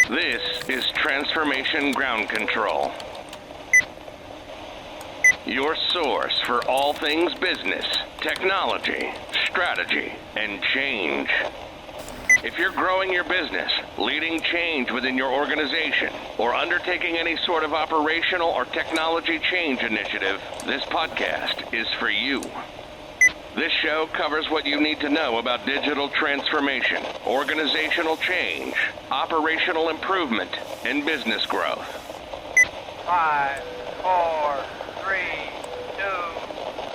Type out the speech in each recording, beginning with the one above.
This is Transformation Ground Control, your source for all things business, technology, strategy, and change. If you're growing your business, leading change within your organization, or undertaking any sort of operational or technology change initiative, this podcast is for you. This show covers what you need to know about digital transformation, organizational change, operational improvement, and business growth. 5, 4, 3, 2,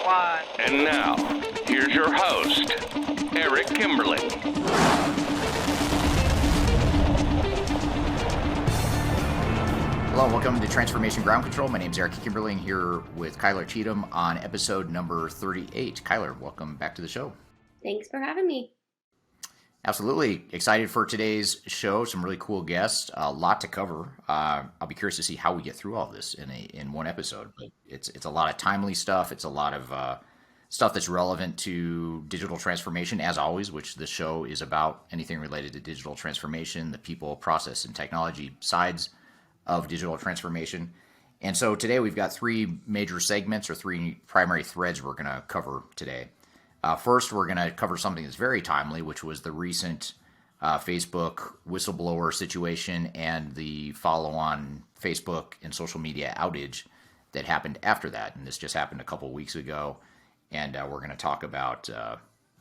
1. And now, here's your host, Eric Kimberling. Hello, welcome to Transformation Ground Control. My name is Eric Kimberling here with Khalid Cheatham on episode number 38. Khalid, welcome back to the show. Thanks for having me. Absolutely. Excited for today's show. Some really cool guests. A lot to cover. I'll be curious to see how we get through all this in one episode. But it's a lot of timely stuff. It's a lot of stuff that's relevant to digital transformation, as always, which the show is about. Anything related to digital transformation, the people, process, and technology sides of digital transformation. And so today we've got three major segments or three primary threads we're going to cover today. First, we're going to cover something that's very timely, which was the recent Facebook whistleblower situation and the follow-on Facebook and social media outage that happened after that. And this just happened a couple weeks ago. And we're going to talk about,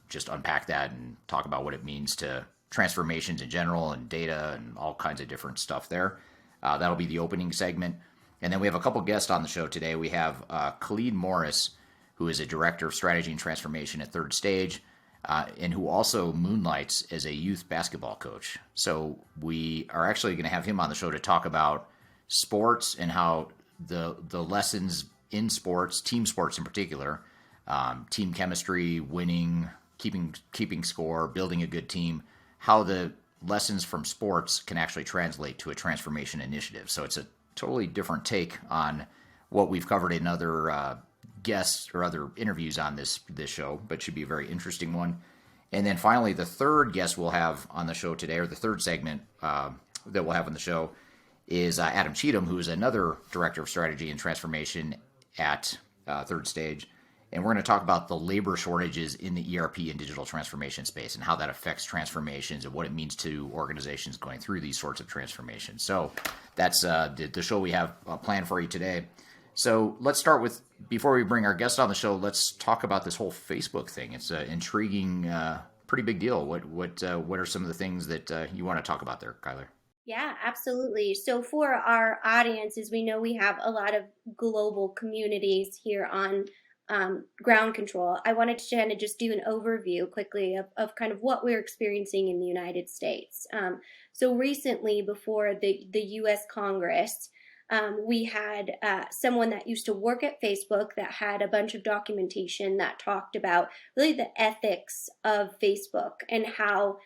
just unpack that and talk about what it means to transformations in general and data and all kinds of different stuff there. That'll be the opening segment. And then we have a couple guests on the show today. We have Khalid Morris, who is a director of strategy and transformation at Third Stage, and who also moonlights as a youth basketball coach. So we are actually going to have him on the show to talk about sports and how the lessons in sports, team sports in particular, team chemistry, winning, keeping score, building a good team, how the lessons from sports can actually translate to a transformation initiative. So it's a totally different take on what we've covered in other guests or other interviews on this show, but should be a very interesting one. And then finally, the third guest we'll have on the show today, or the third segment that we'll have on the show, is Adam Cheatham, who is another director of strategy and transformation at Third Stage. And we're going to talk about the labor shortages in the ERP and digital transformation space and how that affects transformations and what it means to organizations going through these sorts of transformations. So that's the show we have planned for you today. So let's start with, before we bring our guest on the show, let's talk about this whole Facebook thing. It's an intriguing, pretty big deal. What are some of the things that you want to talk about there, Kyler? Yeah, absolutely. So for our audience, as we know, we have a lot of global communities here on ground control. I wanted to kind of just do an overview quickly of kind of what we're experiencing in the United States. So recently, before the U.S. Congress, we had someone that used to work at Facebook that had a bunch of documentation that talked about really the ethics of Facebook and how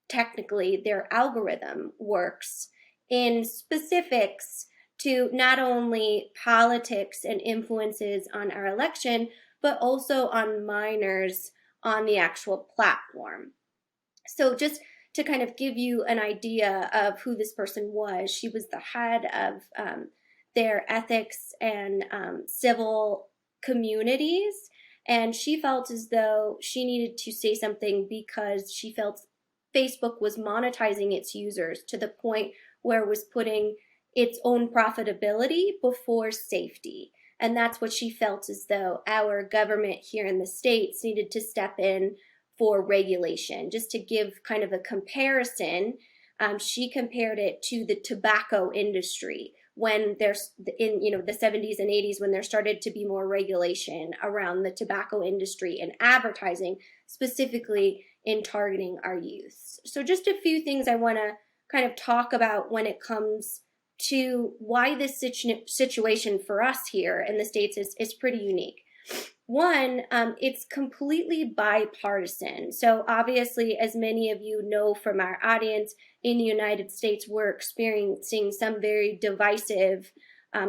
technically their algorithm works in specifics to not only politics and influences on our election, but also on minors on the actual platform. So just to kind of give you an idea of who this person was, she was the head of their ethics and civil communities, and she felt as though she needed to say something because she felt Facebook was monetizing its users to the point where it was putting its own profitability before safety. And that's what she felt as though our government here in the States needed to step in for regulation. Just to give kind of a comparison, she compared it to the tobacco industry when there's in the 70s and 80s, when there started to be more regulation around the tobacco industry and advertising, specifically in targeting our youth. So just a few things I want to kind of talk about when it comes to why this situation for us here in the States is pretty unique. One, it's completely bipartisan. So obviously, as many of you know from our audience, in the United States, we're experiencing some very divisive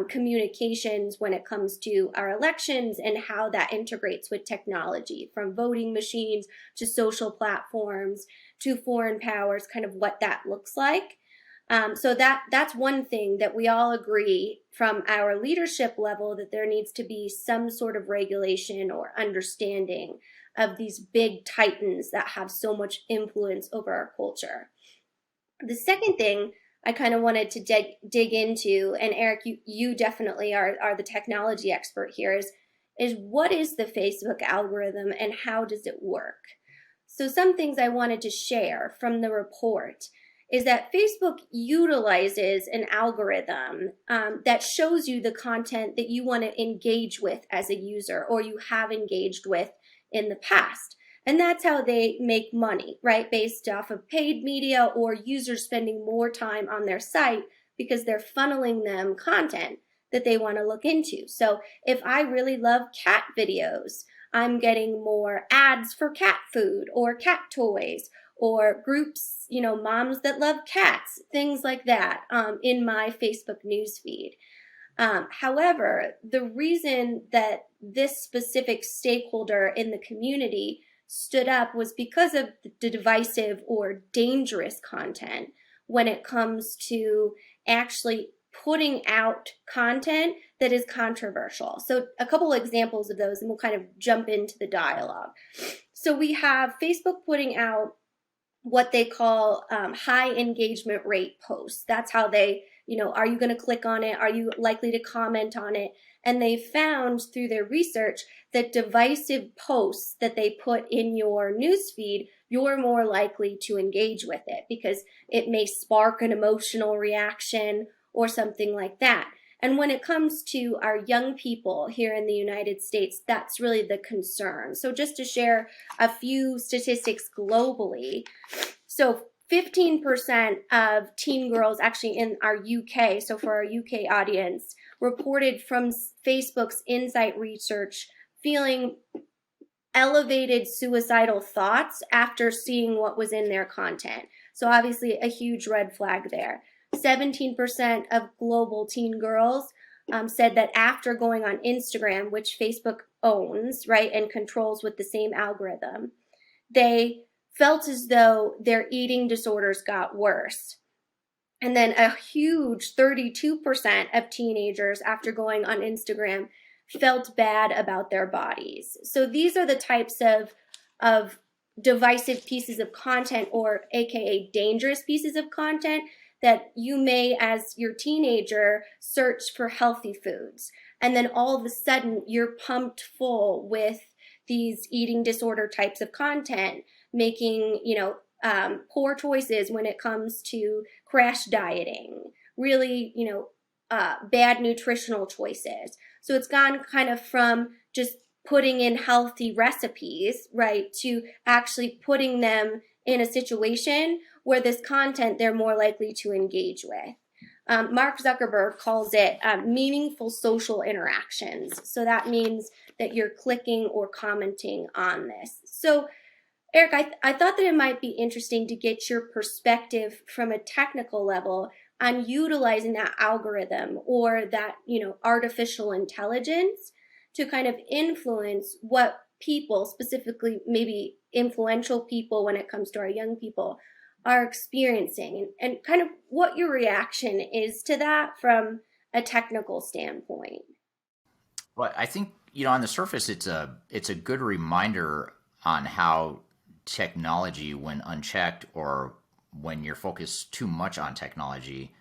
communications when it comes to our elections and how that integrates with technology, from voting machines to social platforms to foreign powers, kind of what that looks like. So that's one thing that we all agree from our leadership level, that there needs to be some sort of regulation or understanding of these big titans that have so much influence over our culture. The second thing I kind of wanted to dig into, and Eric, you definitely are the technology expert here, is what is the Facebook algorithm and how does it work? So some things I wanted to share from the report is that Facebook utilizes an algorithm that shows you the content that you want to engage with as a user, or you have engaged with in the past. And that's how they make money, right? Based off of paid media or users spending more time on their site because they're funneling them content that they want to look into. So if I really love cat videos, I'm getting more ads for cat food or cat toys or groups, moms that love cats, things like that, in my Facebook newsfeed. However, the reason that this specific stakeholder in the community stood up was because of the divisive or dangerous content when it comes to actually putting out content that is controversial. So a couple of examples of those, and we'll kind of jump into the dialogue. So we have Facebook putting out what they call high engagement rate posts. That's how they, are you going to click on it? Are you likely to comment on it? And they found through their research that divisive posts that they put in your newsfeed, you're more likely to engage with it because it may spark an emotional reaction or something like that. And when it comes to our young people here in the United States, that's really the concern. So just to share a few statistics globally, so 15% of teen girls actually in our UK, so for our UK audience, reported from Facebook's Insight research feeling elevated suicidal thoughts after seeing what was in their content. So obviously a huge red flag there. 17% of global teen girls said that after going on Instagram, which Facebook owns, right, and controls with the same algorithm, they felt as though their eating disorders got worse. And then a huge 32% of teenagers after going on Instagram felt bad about their bodies. So these are the types of divisive pieces of content, or AKA dangerous pieces of content, that you may, as your teenager, search for healthy foods. And then all of a sudden you're pumped full with these eating disorder types of content, making, poor choices when it comes to crash dieting, really, bad nutritional choices. So it's gone kind of from just putting in healthy recipes, right, to actually putting them in a situation where this content they're more likely to engage with. Mark Zuckerberg calls it meaningful social interactions. So that means that you're clicking or commenting on this. So Eric, I thought that it might be interesting to get your perspective from a technical level on utilizing that algorithm or that, artificial intelligence to kind of influence what people, specifically maybe influential people when it comes to our young people, are experiencing, and kind of what your reaction is to that from a technical standpoint. Well, I think on the surface, it's a good reminder on how technology, when unchecked or when you're focused too much on technology,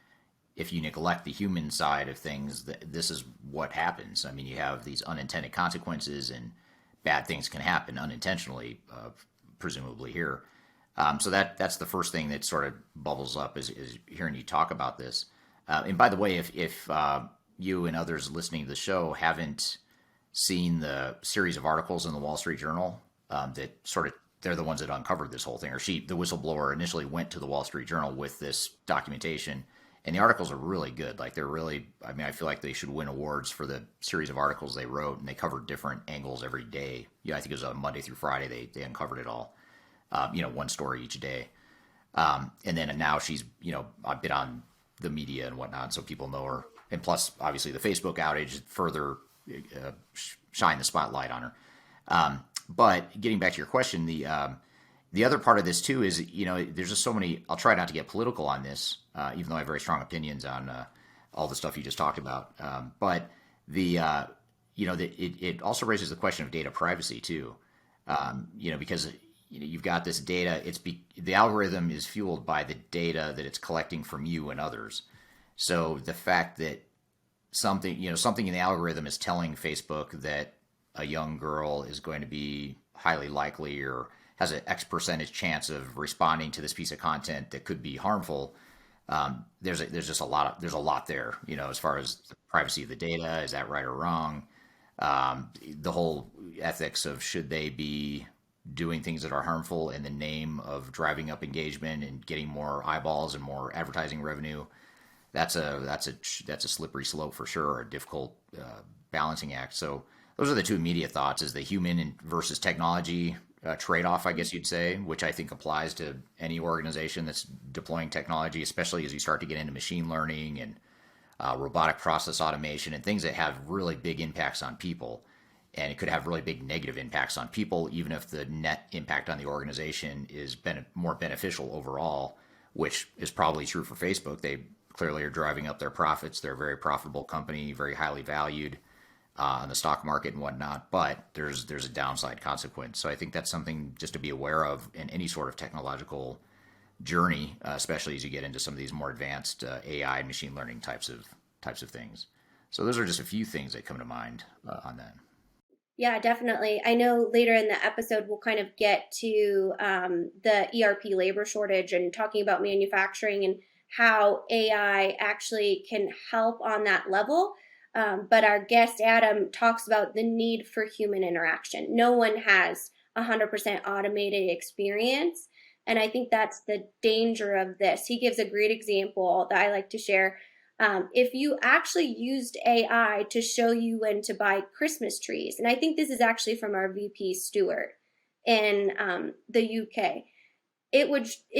if you neglect the human side of things, this is what happens. I mean, you have these unintended consequences, and bad things can happen unintentionally, presumably here. So that's the first thing that sort of bubbles up is hearing you talk about this. And by the way, if you and others listening to the show haven't seen the series of articles in the Wall Street Journal that sort of, they're the ones that uncovered this whole thing, or the whistleblower initially went to the Wall Street Journal with this documentation, and the articles are really good. Like, they're really, I feel like they should win awards for the series of articles they wrote, and they covered different angles every day. I think it was a Monday through Friday they uncovered it all. One story each day. And then now she's, a bit on the media and whatnot, so people know her. And plus, obviously, the Facebook outage further shine the spotlight on her. But getting back to your question, the other part of this too is, there's just so many. I'll try not to get political on this, even though I have very strong opinions on all the stuff you just talked about. But it also raises the question of data privacy too. Because you've got this data. The algorithm is fueled by the data that it's collecting from you and others. So the fact that something in the algorithm is telling Facebook that a young girl is going to be highly likely or has an X percentage chance of responding to this piece of content that could be harmful. There's just there's a lot there, as far as the privacy of the data. Is that right or wrong? The whole ethics of should they be doing things that are harmful in the name of driving up engagement and getting more eyeballs and more advertising revenue. That's a slippery slope for sure, a difficult balancing act. So those are the two immediate thoughts: is the human versus technology trade-off, I guess you'd say, which I think applies to any organization that's deploying technology, especially as you start to get into machine learning and robotic process automation and things that have really big impacts on people. And it could have really big negative impacts on people, even if the net impact on the organization is more beneficial overall, which is probably true for Facebook. They clearly are driving up their profits. They're a very profitable company, very highly valued on the stock market and whatnot. But there's a downside consequence. So I think that's something just to be aware of in any sort of technological journey, especially as you get into some of these more advanced AI and machine learning types of things. So those are just a few things that come to mind on that. Yeah, definitely. I know later in the episode, we'll kind of get to the ERP labor shortage and talking about manufacturing and how AI actually can help on that level. But our guest, Adam, talks about the need for human interaction. No one has 100% automated experience. And I think that's the danger of this. He gives a great example that I like to share. If you actually used AI to show you when to buy Christmas trees, and I think this is actually from our VP Stewart in the UK, it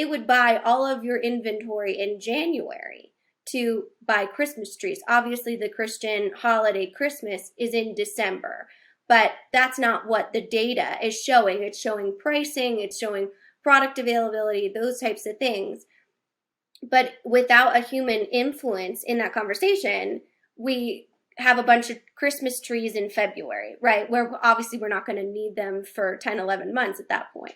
would buy all of your inventory in January to buy Christmas trees. Obviously, the Christian holiday Christmas is in December, but that's not what the data is showing. It's showing pricing, it's showing product availability, those types of things. But without a human influence in that conversation, we have a bunch of Christmas trees in February, right? Where obviously we're not going to need them for 10, 11 months at that point.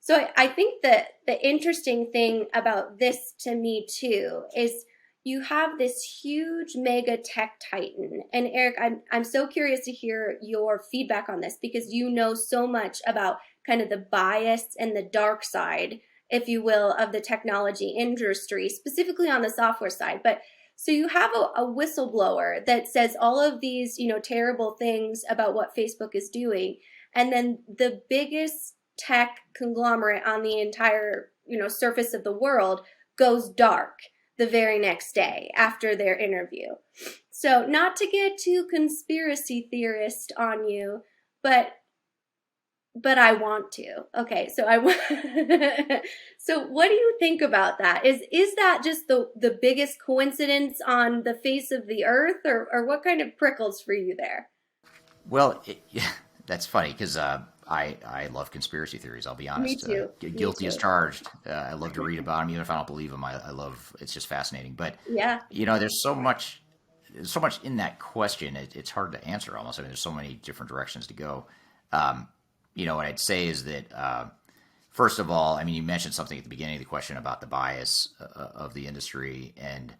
So I think that the interesting thing about this to me too is you have this huge mega tech titan. And Eric, I'm so curious to hear your feedback on this because you know so much about kind of the bias and the dark side, if you will, of the technology industry, specifically on the software side. But so you have a whistleblower that says all of these, terrible things about what Facebook is doing. And then the biggest tech conglomerate on the entire, surface of the world goes dark the very next day after their interview. So not to get too conspiracy theorist on you, but I want to. Okay, so so what do you think about that? Is that just the biggest coincidence on the face of the earth, or what kind of prickles for you there? Well, that's funny because I love conspiracy theories. I'll be honest. Me too. Guilty as charged. I love to read about them, even if I don't believe them. I love. It's just fascinating. But yeah, there's so much in that question. It's hard to answer almost. I mean, there's so many different directions to go. What I'd say is that, first of all, I mean, you mentioned something at the beginning of the question about the bias of the industry. And,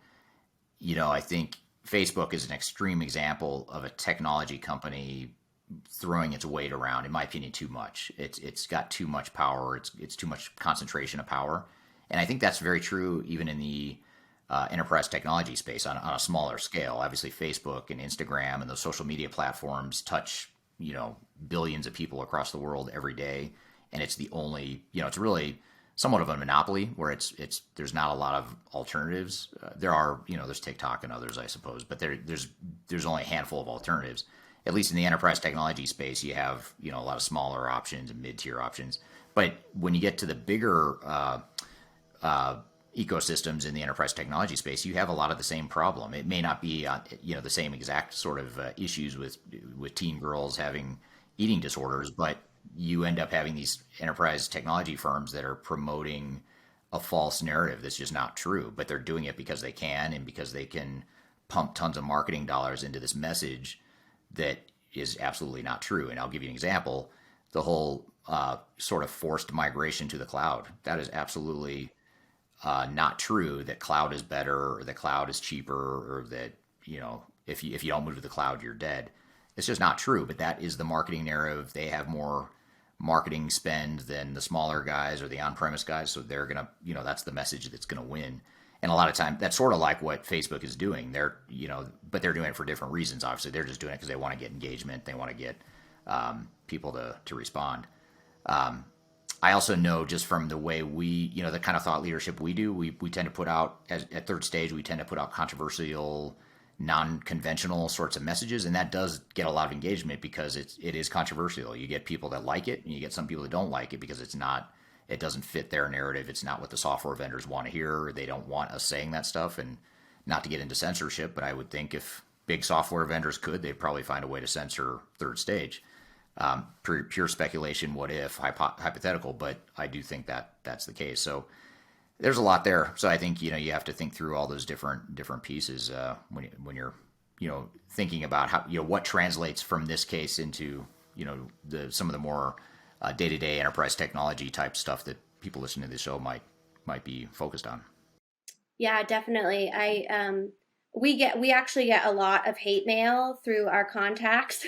I think Facebook is an extreme example of a technology company throwing its weight around, in my opinion, too much. It's got too much power. It's too much concentration of power. And I think that's very true even in the enterprise technology space on a smaller scale. Obviously, Facebook and Instagram and those social media platforms touch billions of people across the world every day, and it's the only it's really somewhat of a monopoly where there's not a lot of alternatives. There are there's TikTok and others, I suppose, but there's only a handful of alternatives. At least in the enterprise technology space, you have a lot of smaller options and mid-tier options. But when you get to the bigger ecosystems in the enterprise technology space, you have a lot of the same problem. It may not be the same exact sort of issues with teen girls having eating disorders, but you end up having these enterprise technology firms that are promoting a false narrative that's just not true, but they're doing it because they can and because they can pump tons of marketing dollars into this message that is absolutely not true. And I'll give you an example. The whole sort of forced migration to the cloud. That is absolutely not true, that cloud is better or that cloud is cheaper or that, if you don't move to the cloud, you're dead. It's just not true, but that is the marketing narrative. They have more marketing spend than the smaller guys or the on-premise guys. So they're going to, that's the message that's going to win. And a lot of time that's sort of like what Facebook is doing. But they're doing it for different reasons. Obviously, they're just doing it because they want to get engagement. They want to get people to respond. I also know just from the way we, the kind of thought leadership we do, we tend to put out, at third stage, we tend to put out controversial, non-conventional sorts of messages, and that does get a lot of engagement because it is controversial. You get people that like it, and you get some people that don't like it because it doesn't fit their narrative. It's not what the software vendors want to hear. They don't want us saying that stuff, and not to get into censorship, but I would think if big software vendors could, they'd probably find a way to censor third stage. Pure speculation, what if, hypothetical, but I do think that that's the case. So there's a lot there. So I think, you have to think through all those different pieces when you're, thinking about how, what translates from this case into, some of the more day-to-day enterprise technology type stuff that people listening to the show might be focused on. Yeah, definitely. We actually get a lot of hate mail through our contacts.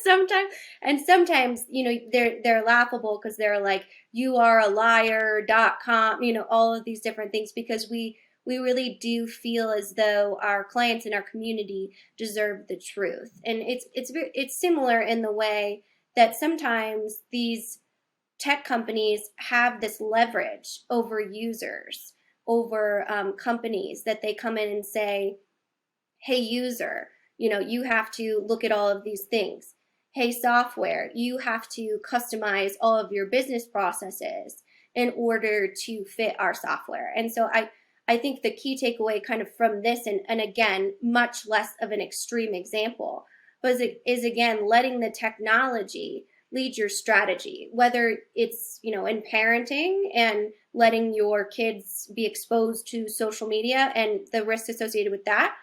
Sometimes, they're laughable because they're like, you are a liar.com, all of these different things, because we really do feel as though our clients in our community deserve the truth. And it's similar in the way that sometimes these tech companies have this leverage over users, over companies, that they come in and say, hey, user, you have to look at all of these things. Hey, software, you have to customize all of your business processes in order to fit our software. And so I think the key takeaway kind of from this, and again, much less of an extreme example, but is again, letting the technology lead your strategy, whether it's, in parenting and letting your kids be exposed to social media and the risks associated with that,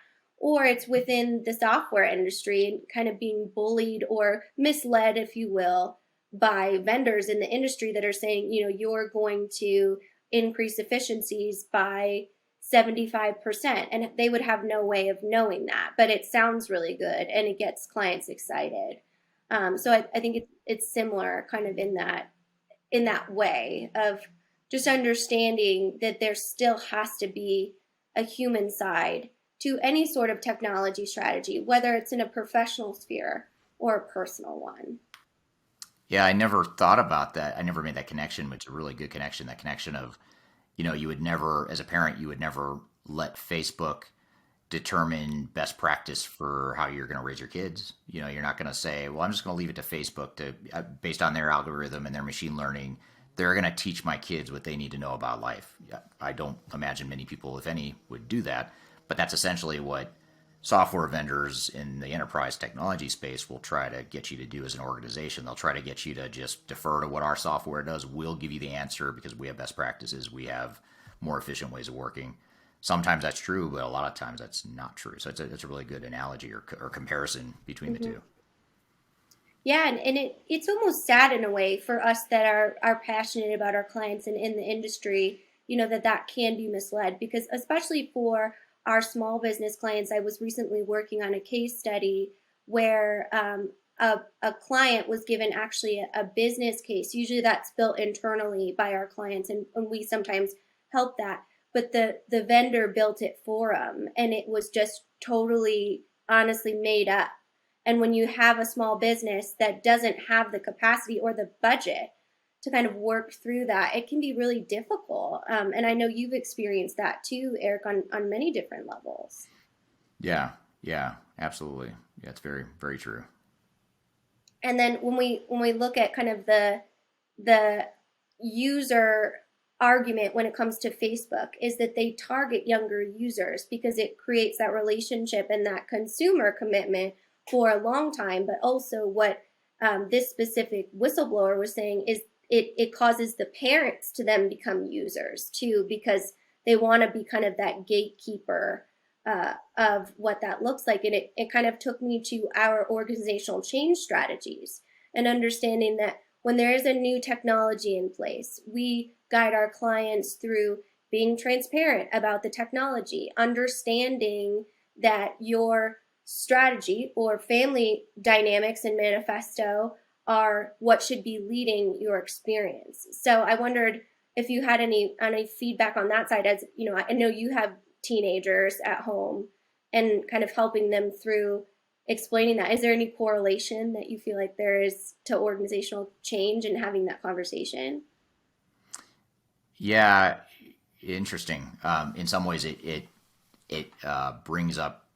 or it's within the software industry and kind of being bullied or misled, if you will, by vendors in the industry that are saying, you're going to increase efficiencies by 75%. And they would have no way of knowing that, but it sounds really good and it gets clients excited. So I think it's similar kind of in that way of just understanding that there still has to be a human side to any sort of technology strategy, whether it's in a professional sphere or a personal one. Yeah, I never thought about that. I never made that connection, but it's a really good connection. That connection of, you would never, as a parent, you would never let Facebook determine best practice for how you're going to raise your kids. You're not going to say, well, I'm just going to leave it to Facebook to, based on their algorithm and their machine learning, they're going to teach my kids what they need to know about life. I don't imagine many people, if any, would do that. But that's essentially what software vendors in the enterprise technology space will try to get you to do as an organization. They'll try to get you to just defer to what our software does. We'll give you the answer because we have best practices. We have more efficient ways of working. Sometimes that's true, but a lot of times that's not true. So it's a really good analogy or comparison between the two. Yeah, and it's almost sad in a way for us that are passionate about our clients and in the industry, that can be misled, because especially for our small business clients, I was recently working on a case study where a client was given actually a business case. Usually that's built internally by our clients, and we sometimes help that. But the vendor built it for them, and it was just totally, honestly made up. And when you have a small business that doesn't have the capacity or the budget to kind of work through that, it can be really difficult. And I know you've experienced that too, Eric, on many different levels. Yeah, absolutely. Yeah, it's very, very true. And then when we look at kind of the user argument when it comes to Facebook, is that they target younger users because it creates that relationship and that consumer commitment for a long time. But also what this specific whistleblower was saying is it causes the parents to then become users too, because they want to be kind of that gatekeeper of what that looks like. And it kind of took me to our organizational change strategies and understanding that when there is a new technology in place, we guide our clients through being transparent about the technology, understanding that your strategy or family dynamics and manifesto are what should be leading your experience. So I wondered if you had any feedback on that side. As you know, I know you have teenagers at home and kind of helping them through explaining that. Is there any correlation that you feel like there is to organizational change and having that conversation? Yeah, interesting. In some ways, it brings up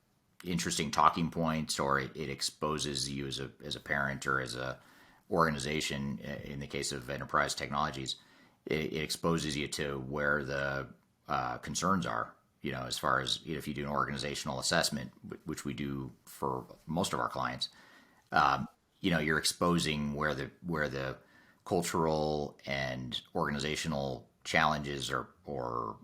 interesting talking points, or it exposes you as a parent or as a organization. In the case of enterprise technologies, it exposes you to where the concerns are. As far as if you do an organizational assessment, which we do for most of our clients, you're exposing where the cultural and organizational challenges or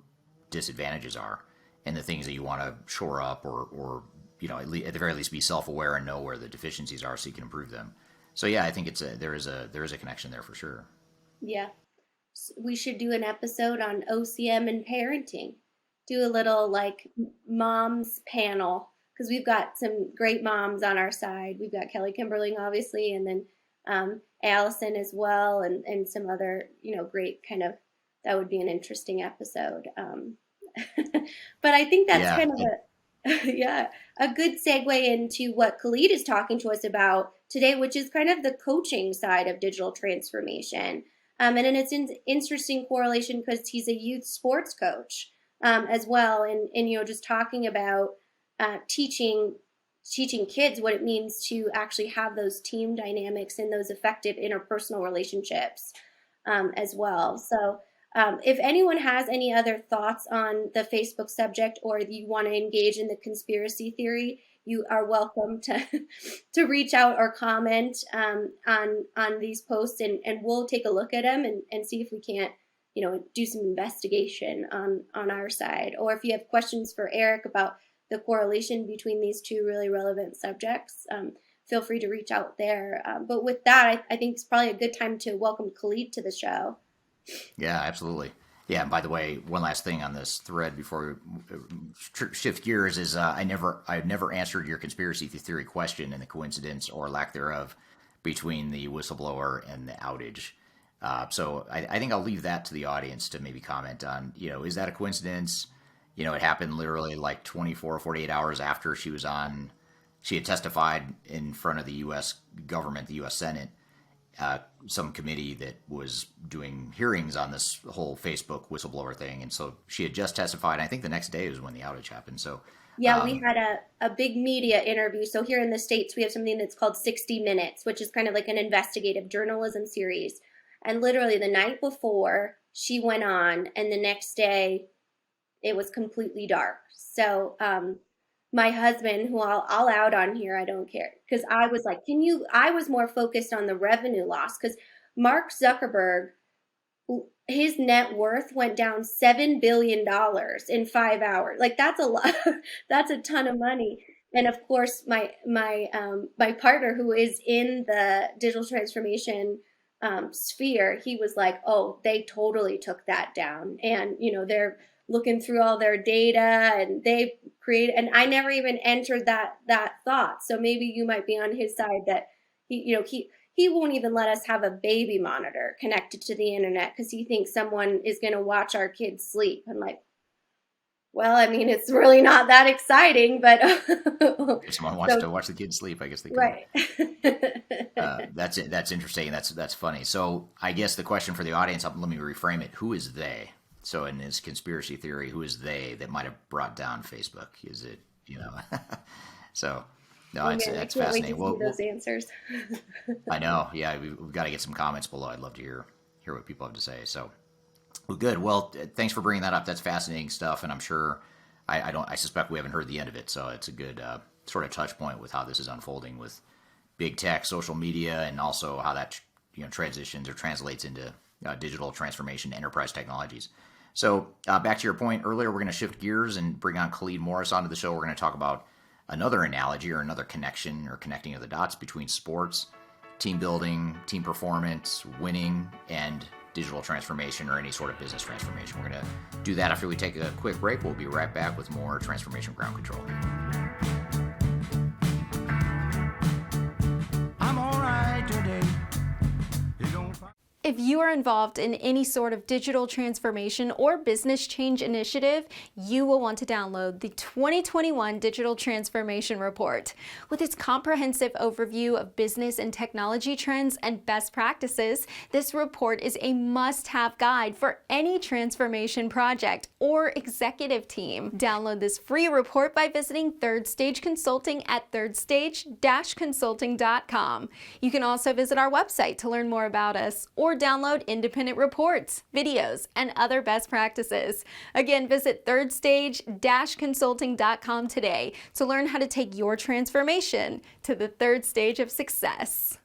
disadvantages are, and the things that you want to shore up, or at the very least be self-aware and know where the deficiencies are so you can improve them. So yeah, I think there is a connection there for sure. Yeah, we should do an episode on OCM and parenting. Do a little like moms panel, because we've got some great moms on our side. We've got Kelly Kimberling, obviously, and then Allison as well, and some other great kind of, that would be an interesting episode. But I think that's kind of a good segue into what Khalid is talking to us about today, which is kind of the coaching side of digital transformation. And it's an interesting correlation because he's a youth sports coach as well. And just talking about teaching kids what it means to actually have those team dynamics and those effective interpersonal relationships as well. So if anyone has any other thoughts on the Facebook subject, or you want to engage in the conspiracy theory, you are welcome to reach out or comment on these posts, and we'll take a look at them and see if we can't do some investigation on our side. Or if you have questions for Eric about the correlation between these two really relevant subjects, feel free to reach out there. But with that, I think it's probably a good time to welcome Khalid to the show. Yeah, absolutely. Yeah, and by the way, one last thing on this thread before we shift gears is I've never answered your conspiracy theory question and the coincidence or lack thereof between the whistleblower and the outage. So I think I'll leave that to the audience to maybe comment on, is that a coincidence? It happened literally like 24 or 48 hours after she had testified in front of the U.S. government, the U.S. Senate, some committee that was doing hearings on this whole Facebook whistleblower thing. And so she had just testified. And I think the next day was when the outage happened. So yeah, we had a big media interview. So here in the States, we have something that's called 60 Minutes, which is kind of like an investigative journalism series. And literally the night before she went on, and the next day it was completely dark. So my husband, who I'll out on here, I don't care, because I was like, I was more focused on the revenue loss, because Mark Zuckerberg, his net worth went down $7 billion in 5 hours. Like, that's a lot. That's a ton of money. And of course, my partner, who is in the digital transformation sphere, he was like, oh, they totally took that down. And, they're looking through all their data, and they create, and I never even entered that thought. So maybe you might be on his side, that he won't even let us have a baby monitor connected to the internet because he thinks someone is going to watch our kids sleep. I'm like, well, I mean, it's really not that exciting, but if someone wants to watch the kids sleep, I guess they can. Right. That's it. That's interesting. That's funny. So I guess the question for the audience, let me reframe it. Who is they? So in this conspiracy theory, who is they that might have brought down Facebook? Is it, so no, that's fascinating. Well, those answers. I know. Yeah, we've got to get some comments below. I'd love to hear what people have to say. So, well, good. Well, thanks for bringing that up. That's fascinating stuff, and I'm sure I suspect we haven't heard the end of it. So it's a good sort of touch point with how this is unfolding with big tech, social media, and also how that transitions or translates into digital transformation, enterprise technologies. So back to your point earlier, we're going to shift gears and bring on Khalid Morris onto the show. We're going to talk about another analogy or another connection or connecting of the dots between sports, team building, team performance, winning, and digital transformation or any sort of business transformation. We're going to do that after we take a quick break. We'll be right back with more Transformation Ground Control. I'm all right today. If you are involved in any sort of digital transformation or business change initiative, you will want to download the 2021 Digital Transformation Report. With its comprehensive overview of business and technology trends and best practices, this report is a must-have guide for any transformation project or executive team. Download this free report by visiting Third Stage Consulting at thirdstage-consulting.com. You can also visit our website to learn more about us or download independent reports, videos, and other best practices. Again, visit thirdstage-consulting.com today to learn how to take your transformation to the third stage of success.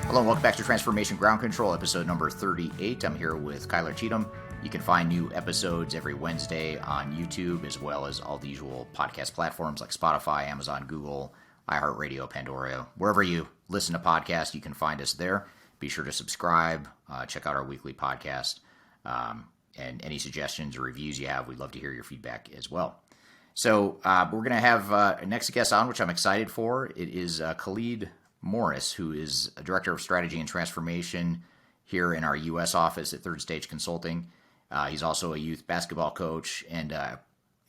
Hello and welcome back to Transformation Ground Control, episode number 38. I'm here with Cheatham. You can find new episodes every Wednesday on YouTube, as well as all the usual podcast platforms like Spotify, Amazon, Google, iHeartRadio, Pandora. Wherever you listen to podcasts, you can find us there. Be sure to subscribe, check out our weekly podcast, and any suggestions or reviews you have, we'd love to hear your feedback as well. So we're going to have a next guest on, which I'm excited for. It is Khalid Morris, who is a Director of Strategy and Transformation here in our U.S. office at Third Stage Consulting. He's also a youth basketball coach, and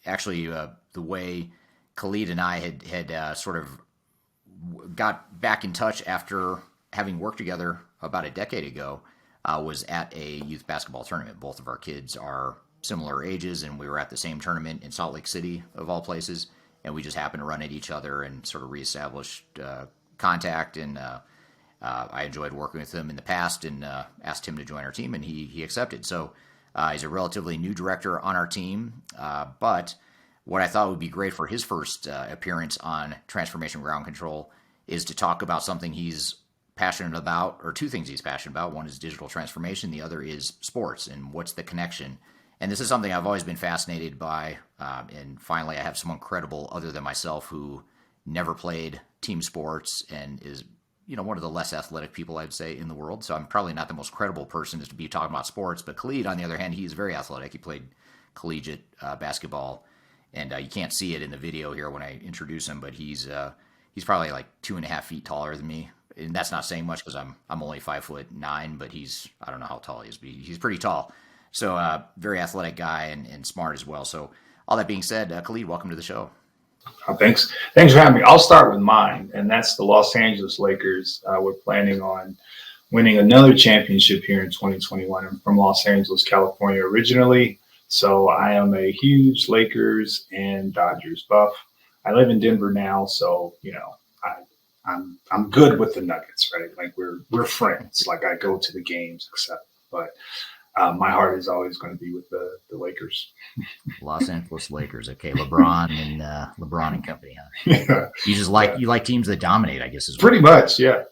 actually the way Khalid and I had sort of got back in touch after having worked together about a decade ago was at a youth basketball tournament. Both of our kids are similar ages, and we were at the same tournament in Salt Lake City, of all places, and we just happened to run at each other and sort of reestablished contact, and I enjoyed working with him in the past and asked him to join our team, and he accepted. So he's a relatively new director on our team, but what I thought would be great for his first appearance on Transformation Ground Control is to talk about something he's passionate about, or two things he's passionate about. One is digital transformation, the other is sports, and what's the connection. And this is something I've always been fascinated by, and finally I have someone credible other than myself who never played team sports and is one of the less athletic people, I'd say, in the world. So I'm probably not the most credible person to be talking about sports. But Khalid, on the other hand, he's very athletic. He played collegiate basketball, and you can't see it in the video here when I introduce him, but he's probably like 2.5 feet taller than me. And that's not saying much because I'm only 5'9", but I don't know how tall he is, but he's pretty tall. So very athletic guy and smart as well. So all that being said, Khalid, welcome to the show. Thanks for having me. I'll start with mine, and that's the Los Angeles Lakers. We're planning on winning another championship here in 2021. I'm from Los Angeles, California originally, so I am a huge Lakers and Dodgers buff. I live in Denver now, so I'm good with the Nuggets, right? Like we're friends. Like I go to the games, etc. But my heart is always going to be with the Lakers. Los Angeles Lakers. Okay, LeBron and company, huh? Yeah. You like teams that dominate, I guess, is pretty much, yeah.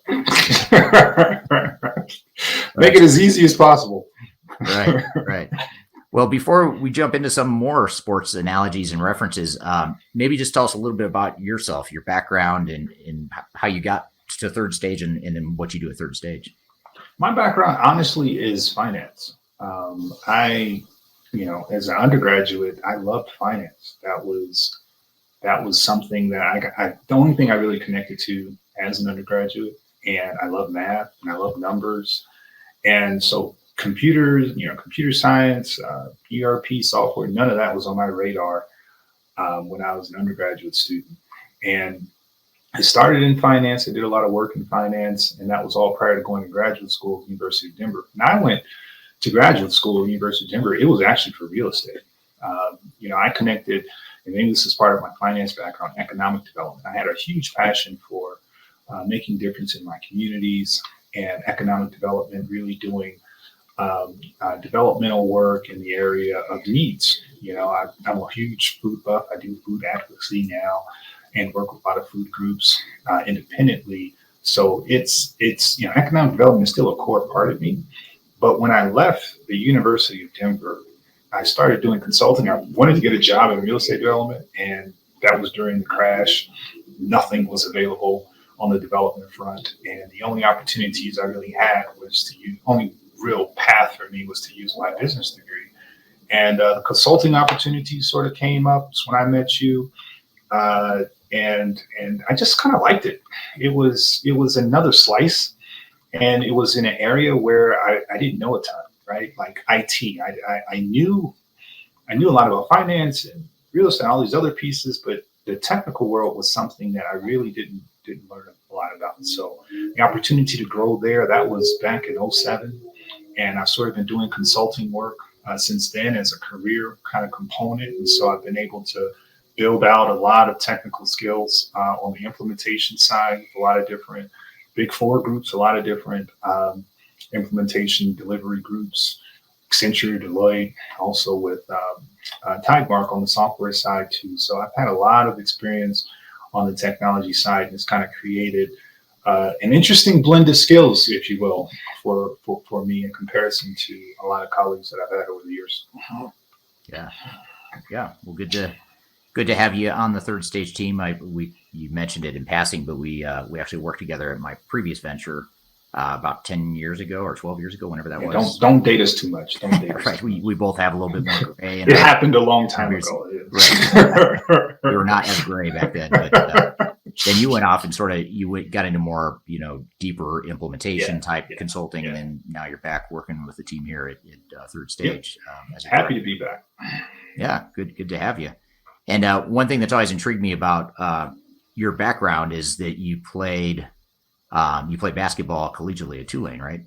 Make it as easy as possible. Right. Well, before we jump into some more sports analogies and references, maybe just tell us a little bit about yourself, your background, and how you got to Third Stage and then what you do at Third Stage. My background, honestly, is finance. As an undergraduate, I loved finance. That was something that the only thing I really connected to as an undergraduate. And I love math and I love numbers. And so computers, computer science, ERP software, none of that was on my radar when I was an undergraduate student. And I started in finance. I did a lot of work in finance, and that was all prior to going to graduate school at the University of Denver. And I went to graduate school at the University of Denver. It was actually for real estate. I connected, and maybe this is part of my finance background, economic development. I had a huge passion for making difference in my communities and economic development, really doing developmental work in the area of needs. I'm a huge food buff. I do food advocacy now and work with a lot of food groups independently. So it's economic development is still a core part of me. But when I left the University of Denver, I started doing consulting. I wanted to get a job in real estate development, and that was during the crash. Nothing was available on the development front, and the only opportunities I really had was to use. Only real path for me was to use my business degree, and the consulting opportunities sort of came up when I met you, and I just kind of liked it. It was another slice, and it was in an area where I didn't know a ton. Right, like IT, I knew a lot about finance and real estate, and all these other pieces, but the technical world was something that I really didn't learn a lot about. So the opportunity to grow there, that was back in '07, and I've sort of been doing consulting work since then as a career kind of component, and so I've been able to build out a lot of technical skills on the implementation side, a lot of different Big Four groups, a lot of different implementation delivery groups, Accenture, Deloitte, also with Tidemark on the software side too. So I've had a lot of experience on the technology side, and it's kind of created an interesting blend of skills, if you will, for me in comparison to a lot of colleagues that I've had over the years. Yeah. Well, good to have you on the Third Stage team. You mentioned it in passing, but we actually worked together at my previous venture. About 10 years ago or 12 years ago, whenever that was. Don't date us too much. Don't date us. Right. We both have a little bit more gray. It happened a long time ago. Right. We were not as gray back then, but then you went off and got into more, deeper implementation type consulting, and then now you're back working with the team here at Third Stage. Happy to be back. Yeah, good to have you. And one thing that's always intrigued me about your background is that you played basketball collegiately at Tulane, right?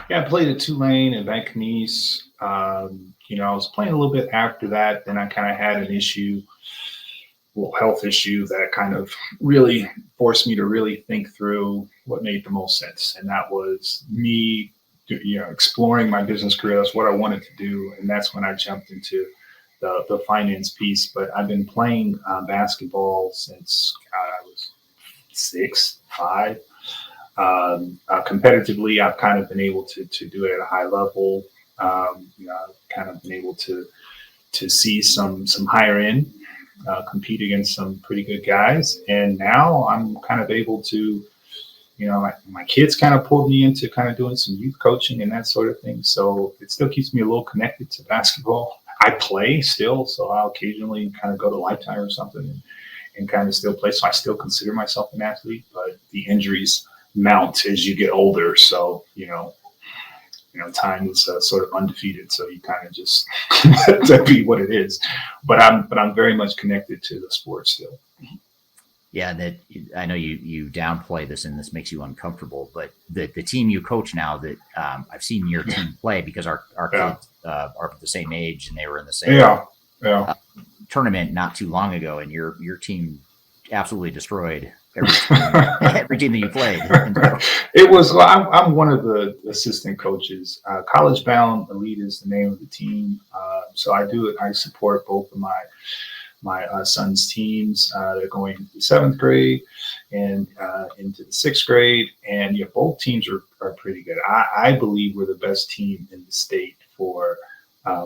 Yeah, I played at Tulane and Van Kenese. I was playing a little bit after that. Then I kind of had an health issue that kind of really forced me to really think through what made the most sense. And that was me, exploring my business career. That's what I wanted to do. And that's when I jumped into the finance piece. But I've been playing basketball since I was 5. Competitively, I've kind of been able to do it at a high level. I've kind of been able to see some higher end, compete against some pretty good guys. And now I'm kind of able to, my kids kind of pulled me into kind of doing some youth coaching and that sort of thing. So it still keeps me a little connected to basketball. I play still, so I'll occasionally kind of go to Lifetime or something and kind of still play. So I still consider myself an athlete, but the injuries mount as you get older. So, time is sort of undefeated. So you kind of just that be what it is. But I'm very much connected to the sport still. Yeah, that I know you downplay this, and this makes you uncomfortable. But the team you coach now, that I've seen your team play, because our kids are the same age, and they were in the same tournament not too long ago, and your team absolutely destroyed every team that you played. It was. I'm one of the assistant coaches. College Bound Elite is the name of the team. So I support both of my son's teams. They're going into the 7th grade and into the 6th grade, and both teams are pretty good. I believe we're the best team in the state for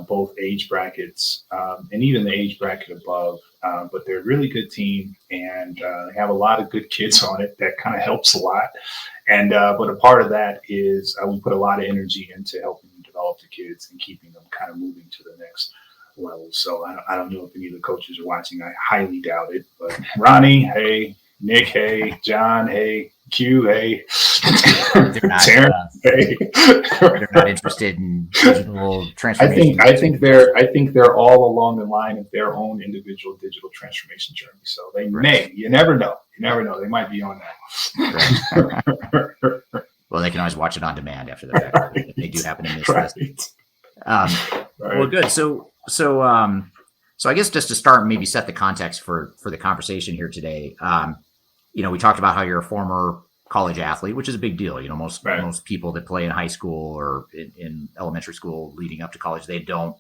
both age brackets and even the age bracket above. But they're a really good team, and they have a lot of good kids on it. That kind of helps a lot. And but a part of that is we put a lot of energy into helping develop the kids and keeping them kind of moving to the next level. So I don't know if any of the coaches are watching. I highly doubt it. But Ronnie, hey. Nick, hey. John, hey. Q, hey. They're not, Terrence, hey. They're not interested in digital transformation. I think they're all along the line of their own individual digital transformation journey. So they may. You never know. They might be on that. Right. Well, they can always watch it on demand after the fact. Right. If they do happen to miss this. Right. Well, good. So I guess just to start and maybe set the context for the conversation here today, we talked about how you're a former college athlete, which is a big deal. Most people that play in high school or in elementary school leading up to college, they don't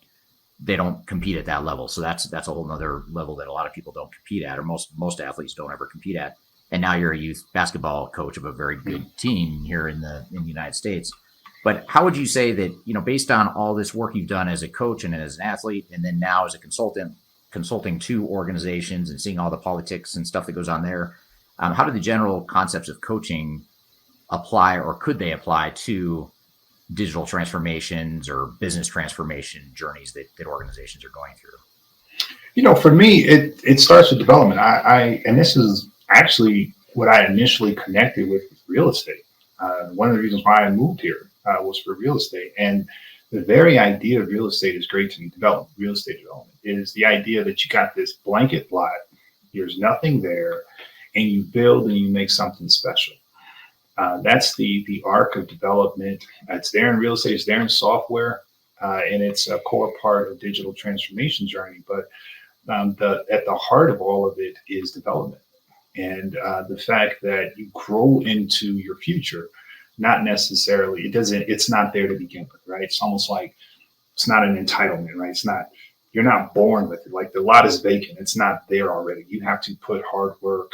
they don't compete at that level. So that's a whole nother level that a lot of people don't compete at, or most athletes don't ever compete at. And now you're a youth basketball coach of a very good team here in the United States. But how would you say that, based on all this work you've done as a coach and as an athlete, and then now as a consulting to organizations and seeing all the politics and stuff that goes on there, how do the general concepts of coaching apply, or could they apply to digital transformations or business transformation journeys that organizations are going through? For me, it starts with development. And this is actually what I initially connected with real estate. One of the reasons why I moved here was for real estate. And the very idea of real estate is great to me. Real estate development is the idea that you got this blanket lot, there's nothing there, and you build and you make something special. That's the arc of development. It's there in real estate, it's there in software, and it's a core part of digital transformation journey. But at the heart of all of it is development. And the fact that you grow into your future, not necessarily, it's not there to begin with, right? It's almost like it's not an entitlement, right? You're not born with it. Like the lot is vacant. It's not there already. You have to put hard work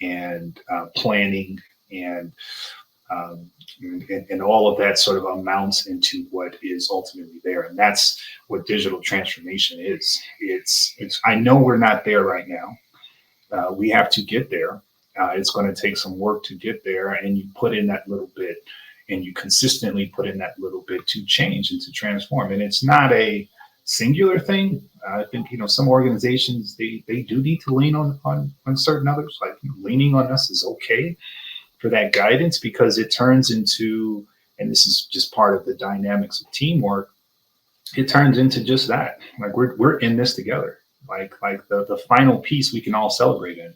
and planning and all of that sort of amounts into what is ultimately there. And that's what digital transformation is. I know we're not there right now. We have to get there. It's going to take some work to get there, and you put in that little bit, and you consistently put in that little bit to change and to transform. And it's not a singular thing. I think, some organizations, they do need to lean on certain others. Like leaning on us is okay for that guidance, because it turns into, and this is just part of the dynamics of teamwork, it turns into just that. Like we're in this together. Like the final piece we can all celebrate in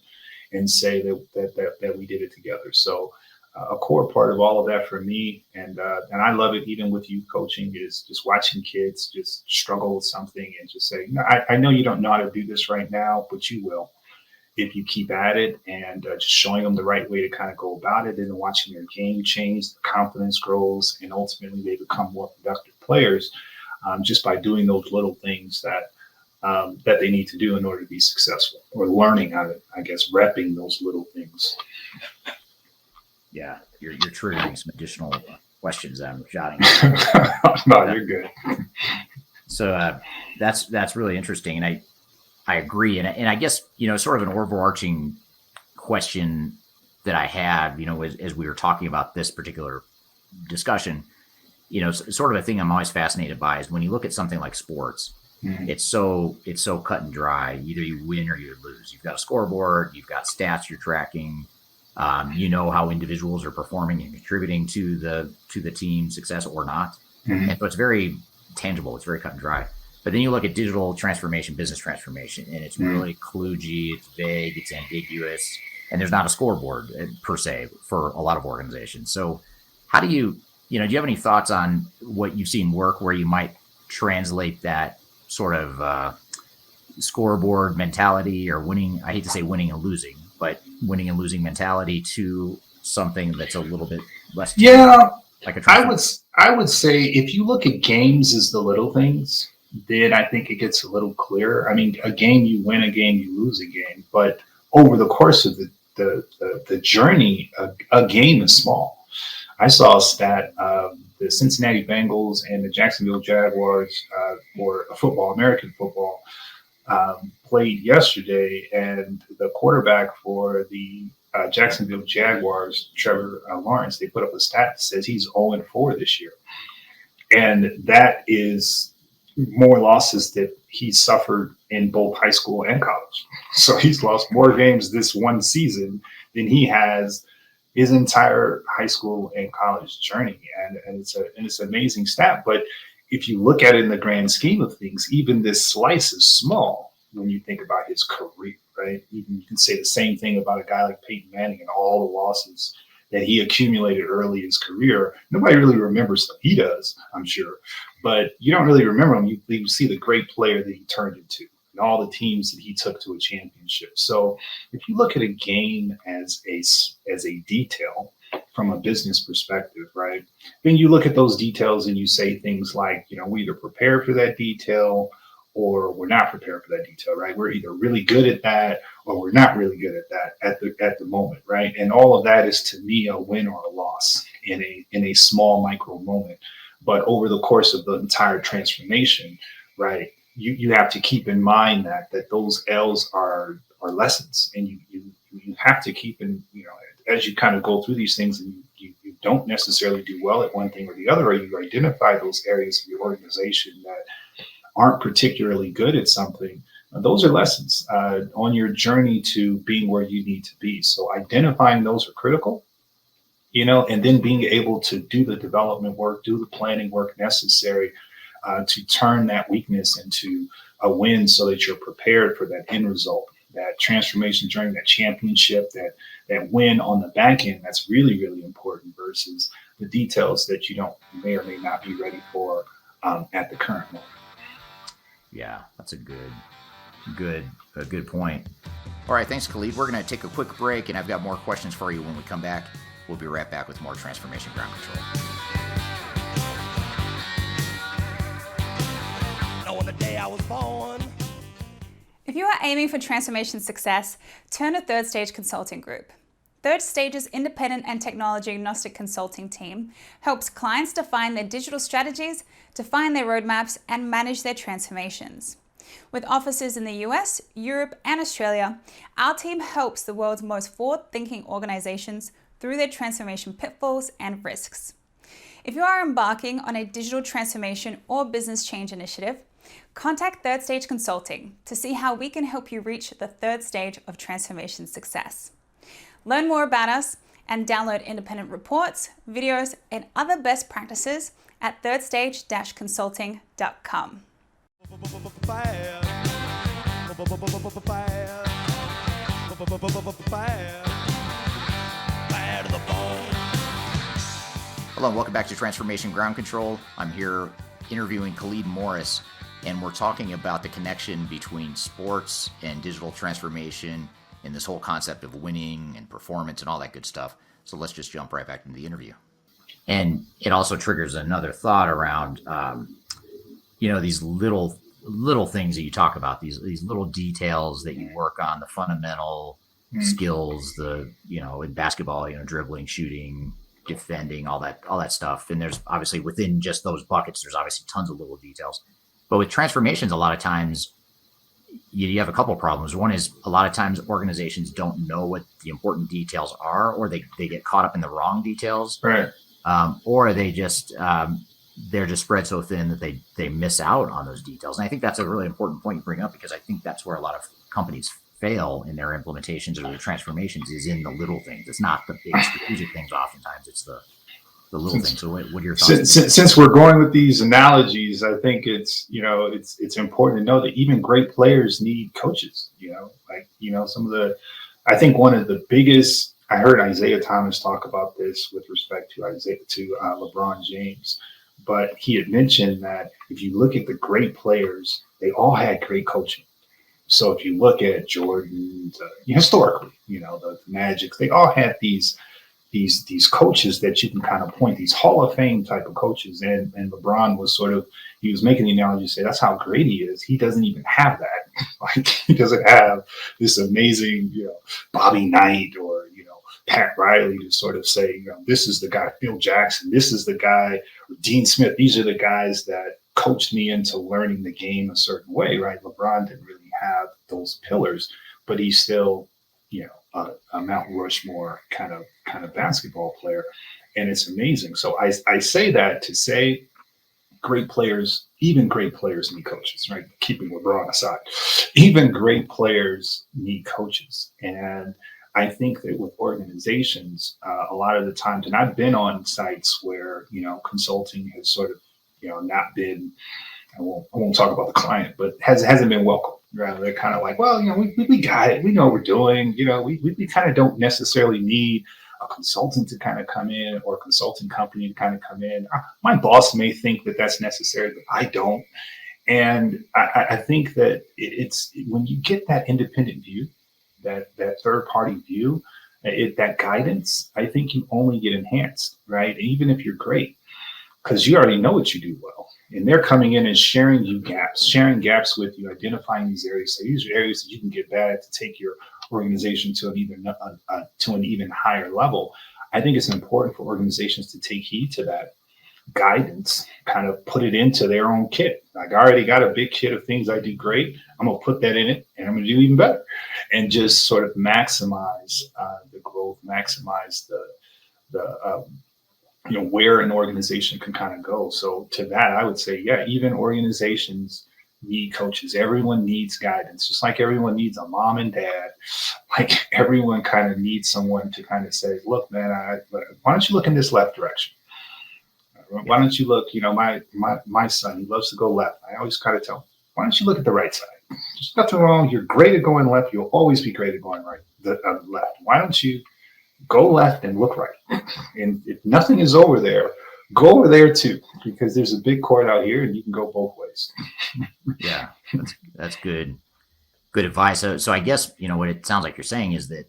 and say that we did it together. So a core part of all of that for me, and I love it even with youth coaching, is just watching kids just struggle with something and just say, I know you don't know how to do this right now, but you will if you keep at it, and just showing them the right way to kind of go about it, and then watching their game change, the confidence grows, and ultimately they become more productive players just by doing those little things that they need to do in order to be successful, or learning how to, I guess, repping those little things. Yeah, you're triggering some additional questions I'm jotting. No, you're good. So that's really interesting, and I agree, and I guess sort of an overarching question that I had, as we were talking about this particular discussion, sort of a thing I'm always fascinated by is when you look at something like sports. Mm-hmm. It's so cut and dry. Either you win or you lose. You've got a scoreboard. You've got stats you're tracking. How individuals are performing and contributing to the team success or not. Mm-hmm. And so it's very tangible. It's very cut and dry. But then you look at digital transformation, business transformation, and it's really kludgy. It's vague. It's ambiguous, and there's not a scoreboard per se for a lot of organizations. So, how do you do you have any thoughts on what you've seen work where you might translate that sort of scoreboard mentality, or winning? I hate to say winning and losing, but winning and losing mentality to something that's a little bit less. Yeah, like I would say if you look at games as the little things, then I think it gets a little clearer. I mean, a game you win, a game you lose a game, but over the course of the journey, a game is small. I saw a stat. The Cincinnati Bengals and the Jacksonville Jaguars, or American football, played yesterday, and the quarterback for the Jacksonville Jaguars, Trevor Lawrence, they put up a stat that says he's 0-4 this year. And that is more losses that he suffered in both high school and college. So he's lost more games this one season than he has his entire high school and college journey. And it's an amazing stat. But if you look at it in the grand scheme of things, even this slice is small when you think about his career, right? Even you can say the same thing about a guy like Peyton Manning and all the losses that he accumulated early in his career. Nobody really remembers them. He does, I'm sure. But you don't really remember him. You see the great player that he turned into and all the teams that he took to a championship. So if you look at a game as a detail from a business perspective, right, then you look at those details and you say things like, we either prepare for that detail, or we're not prepared for that detail, right? We're either really good at that or we're not really good at that at the moment, right? And all of that is, to me, a win or a loss in a small micro moment. But over the course of the entire transformation, right, you have to keep in mind that those L's are lessons, and you have to keep in, as you kind of go through these things, and you don't necessarily do well at one thing or the other, or you identify those areas of your organization that aren't particularly good at something. Those are lessons on your journey to being where you need to be. So identifying those are critical, and then being able to do the development work, do the planning work necessary to turn that weakness into a win, so that you're prepared for that end result, that transformation journey, that championship, that win on the back end. That's really, really important versus the details that you may or may not be ready for at the current moment. Yeah, that's a good point. All right, thanks, Khalid. We're going to take a quick break, and I've got more questions for you when we come back. We'll be right back with more Transformation Ground Control. On the day I was born. If you are aiming for transformation success, turn to Third Stage Consulting Group. Third Stage's independent and technology agnostic consulting team helps clients define their digital strategies, define their roadmaps, and manage their transformations. With offices in the US, Europe, and Australia, our team helps the world's most forward-thinking organizations through their transformation pitfalls and risks. If you are embarking on a digital transformation or business change initiative, contact Third Stage Consulting to see how we can help you reach the third stage of transformation success. Learn more about us and download independent reports, videos, and other best practices at thirdstage-consulting.com. Hello, and welcome back to Transformation Ground Control. I'm here interviewing Khalid Morris, and we're talking about the connection between sports and digital transformation and this whole concept of winning and performance and all that good stuff. So let's just jump right back into the interview. And it also triggers another thought around, these little things that you talk about, these little details that you work on, the fundamental skills, in basketball, dribbling, shooting, defending, all that stuff. And there's obviously within just those buckets, there's obviously tons of little details. But with transformations, a lot of times you have a couple of problems. One is a lot of times organizations don't know what the important details are, or they get caught up in the wrong details, Right. Or they just they're just spread so thin that they miss out on those details. And I think that's a really important point you bring up, because I think that's where a lot of companies fail in their implementations or their transformations, is in the little things. It's not the big strategic things. Oftentimes it's the little things. So what are your thoughts? Since we're going with these analogies, I think it's important to know that even great players need coaches. I think one of the biggest, I heard Isaiah Thomas talk about this with respect to LeBron James, but he had mentioned that if you look at the great players, they all had great coaching. So if you look at Jordan, historically, the Magic, they all had these coaches that you can kind of point, these Hall of Fame type of coaches. And LeBron was he was making the analogy, say that's how great he is. He doesn't even have that. Like, he doesn't have this amazing, Bobby Knight or, Pat Riley to sort of say, this is the guy, Phil Jackson, this is the guy, Dean Smith. These are the guys that coached me into learning the game a certain way, right? LeBron didn't really have those pillars, but he's still, a Mount Rushmore kind of basketball player. And it's amazing. So I say that to say great players, even great players need coaches, right? Keeping LeBron aside, even great players need coaches. And I think that with organizations, a lot of the times, and I've been on sites where, consulting has sort of, not been, I won't talk about the client, but hasn't been welcome. Right? They're kind of like, well, we got it. We know what we're doing. We kind of don't necessarily need a consultant to kind of come in, or a consulting company to kind of come in. My boss may think that that's necessary, but I don't. And I think that it's when you get that independent view, that third party view, that guidance, I think you only get enhanced, right? Even if you're great, because you already know what you do well, And they're coming in and sharing gaps with you, identifying these areas. So these are areas that you can get better at to take your organization to an even higher level. I think it's important for organizations to take heed to that guidance, kind of put it into their own kit. Like, I already got a big kit of things I do great. I'm going to put that in it, and I'm going to do even better, and just sort of maximize the growth, maximize the where an organization can kind of go. So to that, I would say, yeah, even organizations need coaches. Everyone needs guidance, just like everyone needs a mom and dad. Like, everyone kind of needs someone to kind of say, look, man, why don't you look in this left direction? Why don't you look, my son, he loves to go left. I always kind of tell him, why don't you look at the right side? There's nothing wrong. You're great at going left. You'll always be great at going right, left. Why don't you go left and look right? And if nothing is over there, go over there too, because there's a big court out here and you can go both ways. Yeah, that's good advice. So I guess, what it sounds like you're saying is that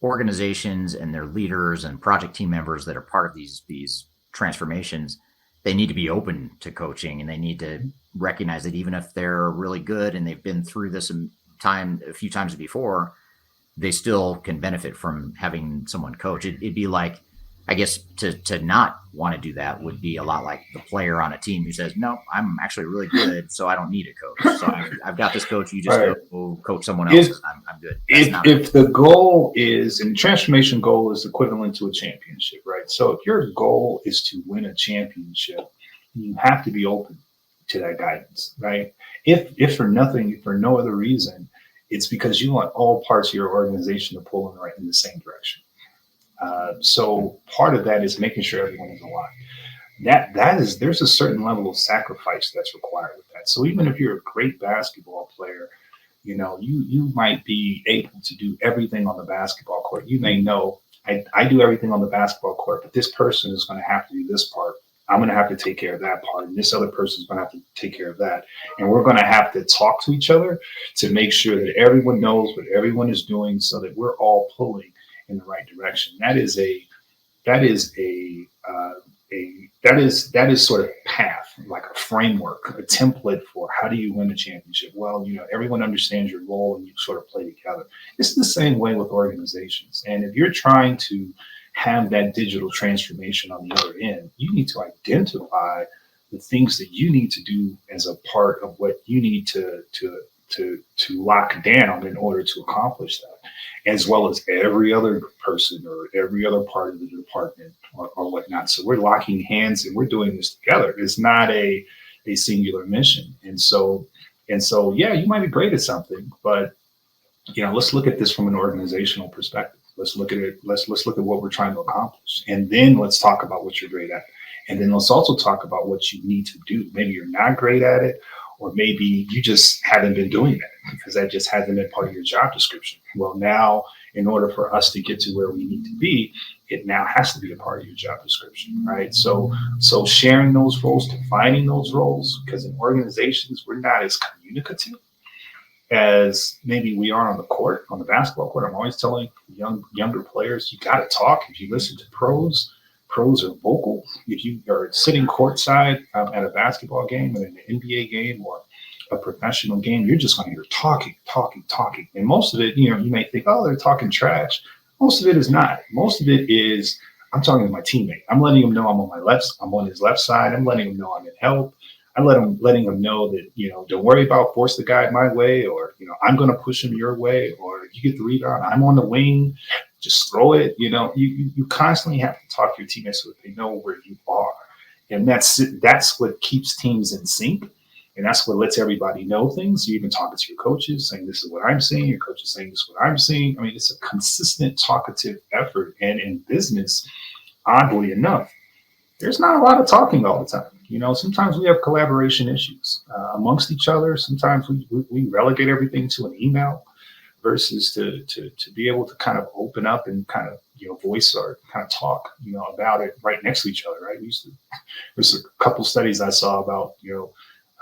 organizations and their leaders and project team members that are part of these transformations, they need to be open to coaching, and they need to recognize that even if they're really good and they've been through this a few times before, they still can benefit from having someone coach. It'd be like, I guess, to not want to do that would be a lot like the player on a team who says, no, I'm actually really good, so I don't need a coach. So I've got this coach. You just go coach someone else. I'm good. If the goal is, and transformation goal is equivalent to a championship, right? So if your goal is to win a championship, you have to be open to that guidance, right? If for no other reason, it's because you want all parts of your organization to pull in the same direction. So part of that is making sure everyone is aligned. There's a certain level of sacrifice that's required with that. So even if you're a great basketball player, you might be able to do everything on the basketball court. You may know, I do everything on the basketball court, but this person is going to have to do this part. I'm going to have to take care of that part, and this other person is going to have to take care of that. And we're going to have to talk to each other to make sure that everyone knows what everyone is doing, so that we're all pulling in the right direction. That is sort of path, like a framework, a template for how do you win a championship. Well, everyone understands your role and you sort of play together. It's the same way with organizations. And if you're trying to have that digital transformation on the other end, you need to identify the things that you need to do as a part of what you need to lock down in order to accomplish that, as well as every other person or every other part of the department or whatnot. So we're locking hands and we're doing this together. It's not a singular mission. And so, yeah, you might be great at something, but let's look at this from an organizational perspective. Let's look at it. Let's look at what we're trying to accomplish. And then let's talk about what you're great at. And then let's also talk about what you need to do. Maybe you're not great at it, or maybe you just haven't been doing that because that just hasn't been part of your job description. Well, now, in order for us to get to where we need to be, it now has to be a part of your job description, right? So sharing those roles, defining those roles, because in organizations, we're not as communicative as maybe we are on the court, on the basketball court. I'm always telling younger players, you got to talk. If you listen to pros are vocal. If you are sitting courtside at a basketball game or an NBA game or a professional game, you're just going to hear talking. And most of it, you may think, oh, they're talking trash. Most of it is not. Most of it is, I'm talking to my teammate. I'm letting him know I'm on his left side. I'm letting him know I'm in help. I'm letting him know that, don't worry about force the guy my way, or, I'm going to push him your way, or you get the rebound, I'm on the wing, just throw it. You constantly have to talk to your teammates so that they know where you are. And that's what keeps teams in sync. And that's what lets everybody know things. You even talking to your coaches, saying, this is what I'm seeing. Your coach is saying, this is what I'm seeing. I mean, it's a consistent talkative effort. And in business, oddly enough, there's not a lot of talking all the time. Sometimes we have collaboration issues amongst each other. Sometimes we relegate everything to an email versus to be able to kind of open up and kind of, voice or kind of talk, about it right next to each other, right? There's a couple studies I saw about,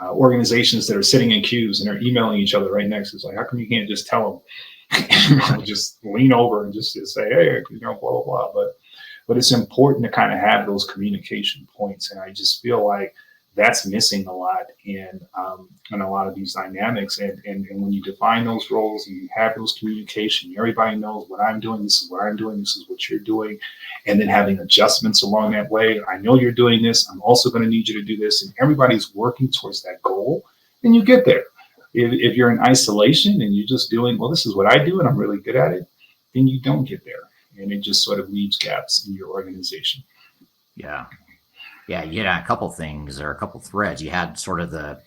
organizations that are sitting in queues and they're emailing each other right next. It's like, how come you can't just tell them, just lean over and just say, hey, blah, blah, blah. But it's important to kind of have those communication points. And I just feel like that's missing a lot in a lot of these dynamics. And when you define those roles and you have those communication, everybody knows what I'm doing, this is what I'm doing, this is what you're doing, and then having adjustments along that way. I know you're doing this, I'm also going to need you to do this, and everybody's working towards that goal, then you get there. If you're in isolation and you're just doing, well, this is what I do and I'm really good at it, then you don't get there. And it just sort of leaves gaps in your organization. Yeah. Yeah, you had a couple things or a couple threads. You had sort of the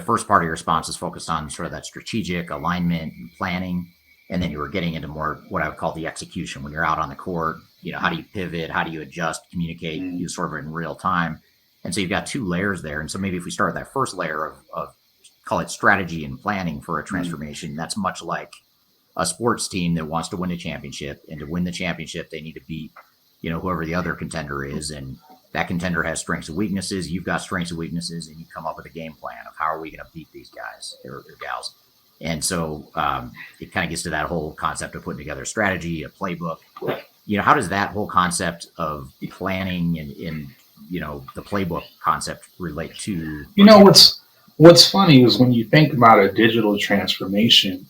first part of your response is focused on sort of that strategic alignment and planning. And then you were getting into more what I would call the execution when you're out on the court. You know, how do you pivot? How do you adjust, communicate, you sort of in real time? And so you've got two layers there. And so maybe if we start with that first layer of call it strategy and planning for a transformation, that's much like a sports team that wants to win a championship. And to win the championship, they need to beat, you know, whoever the other contender is. And that contender has strengths and weaknesses. You've got strengths and weaknesses, and you come up with a game plan of how are we going to beat these guys or gals. And so it kind of gets to that whole concept of putting together a strategy, a playbook. You know, how does that whole concept of planning and you know, the playbook concept relate to? You know, what's funny is when you think about a digital transformation,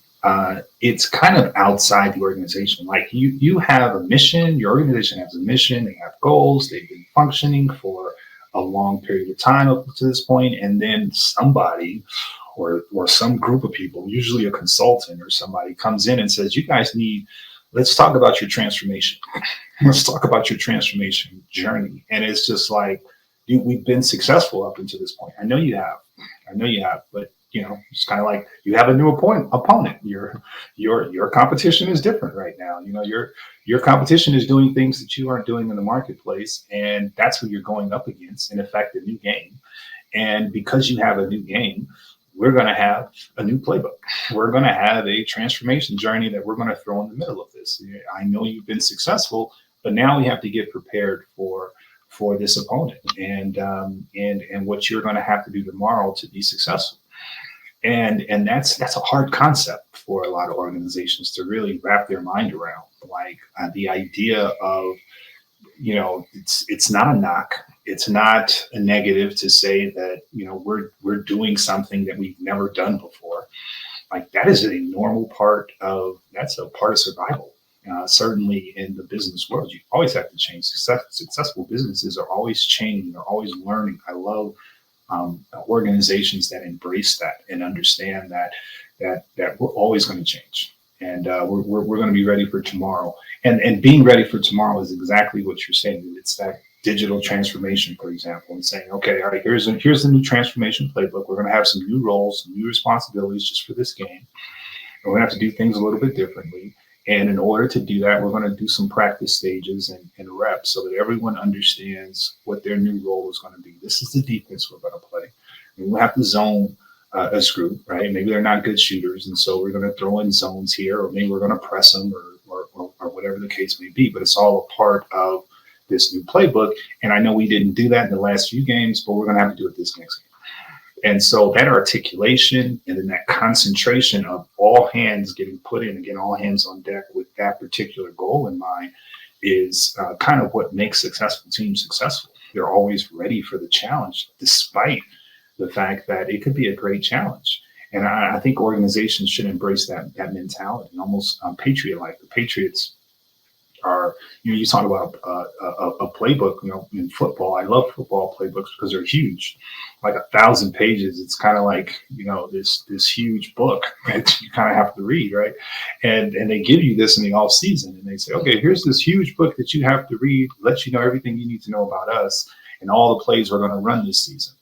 it's kind of outside the organization. Like you have a mission, your organization has a mission, they have goals, they've been functioning for a long period of time up to this point, and then somebody or some group of people, usually a consultant or somebody, comes in and says, you guys let's talk about your transformation. Let's talk about your transformation journey. And it's just like, we've been successful up until this point. I know you have, but you know, it's kind of like you have a new opponent. Your competition is different right now. You know, your competition is doing things that you aren't doing in the marketplace, and that's who you're going up against. In effect, a new game. And because you have a new game, we're going to have a new playbook. We're going to have a transformation journey that we're going to throw in the middle of this. I know you've been successful, but now we have to get prepared for this opponent and what you're going to have to do tomorrow to be successful. And that's a hard concept for a lot of organizations to really wrap their mind around. Like the idea of, you know, it's not a knock. It's not a negative to say that, you know, we're doing something that we've never done before. Like that is a normal part of survival. Certainly in the business world, you always have to change. Successful businesses are always changing. They're always learning. I love organizations that embrace that and understand that we're always going to change, and we're going to be ready for tomorrow. And being ready for tomorrow is exactly what you're saying. It's that digital transformation, for example, and saying, okay, all right, here's the new transformation playbook. We're going to have some new roles, some new responsibilities just for this game. And we're going to have to do things a little bit differently. And in order to do that, we're going to do some practice stages and reps so that everyone understands what their new role is going to be. This is the defense we're going to play. And we'll have to zone a group, right? Maybe they're not good shooters, and so we're going to throw in zones here, or maybe we're going to press them or whatever the case may be. But it's all a part of this new playbook. And I know we didn't do that in the last few games, but we're going to have to do it this next game. And so that articulation and then that concentration of all hands getting put in, again, all hands on deck with that particular goal in mind is kind of what makes successful teams successful. They're always ready for the challenge, despite the fact that it could be a great challenge. And I think organizations should embrace that mentality, almost Patriot-like. The Patriots are, you know, you talk about a playbook, you know, in football. I love football playbooks because they're huge, like 1,000 pages. It's kind of like, you know, this huge book that you kind of have to read, right? And they give you this in the off season, and they say, okay, here's this huge book that you have to read, let you know everything you need to know about us and all the plays we're going to run this season.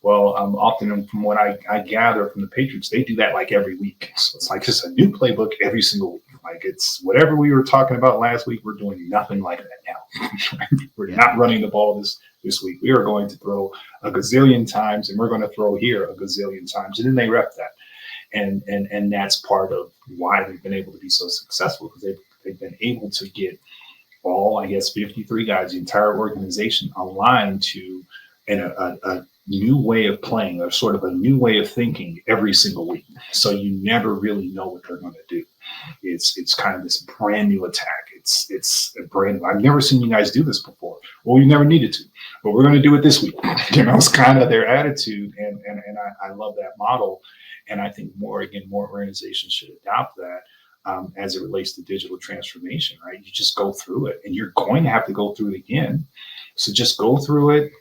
Well, often from what I gather from the Patriots, they do that like every week. So it's like just a new playbook every single week. Like it's whatever we were talking about last week, we're doing nothing like that now. We're not running the ball this week. We are going to throw a gazillion times, and we're going to throw here a gazillion times. And then they rep that. And that's part of why they've been able to be so successful, because they've been able to get all, I guess, 53 guys, the entire organization aligned to a new way of playing, or sort of a new way of thinking every single week. So you never really know what they're going to do. It's kind of this brand new attack. It's a brand new. I've never seen you guys do this before. Well, we never needed to, but we're going to do it this week. It's kind of their attitude. And I love that model. And I think more organizations should adopt that as it relates to digital transformation, right? You just go through it and you're going to have to go through it again. So just go through it,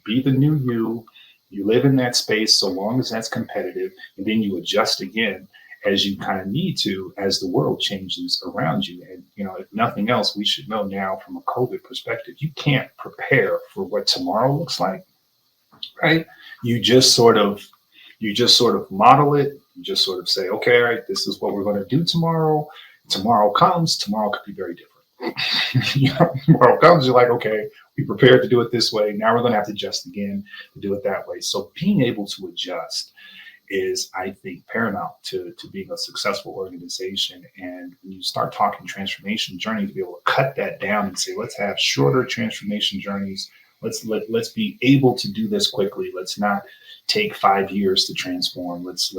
be the new you. You live in that space so long as that's competitive, and then you adjust again as you kind of need to as the world changes around you. And, if nothing else, we should know now from a COVID perspective, you can't prepare for what tomorrow looks like, right? You just sort of model it. You just sort of say, okay, all right, this is what we're going to do tomorrow. Tomorrow comes, tomorrow could be very different. Tomorrow comes, you're like, okay, we prepared to do it this way. Now we're going to have to adjust again to do it that way. So being able to adjust is, I think, paramount to being a successful organization. And when you start talking transformation journey, to be able to cut that down and say, let's have shorter transformation journeys. Let's be able to do this quickly. Let's not take 5 years to transform. Let's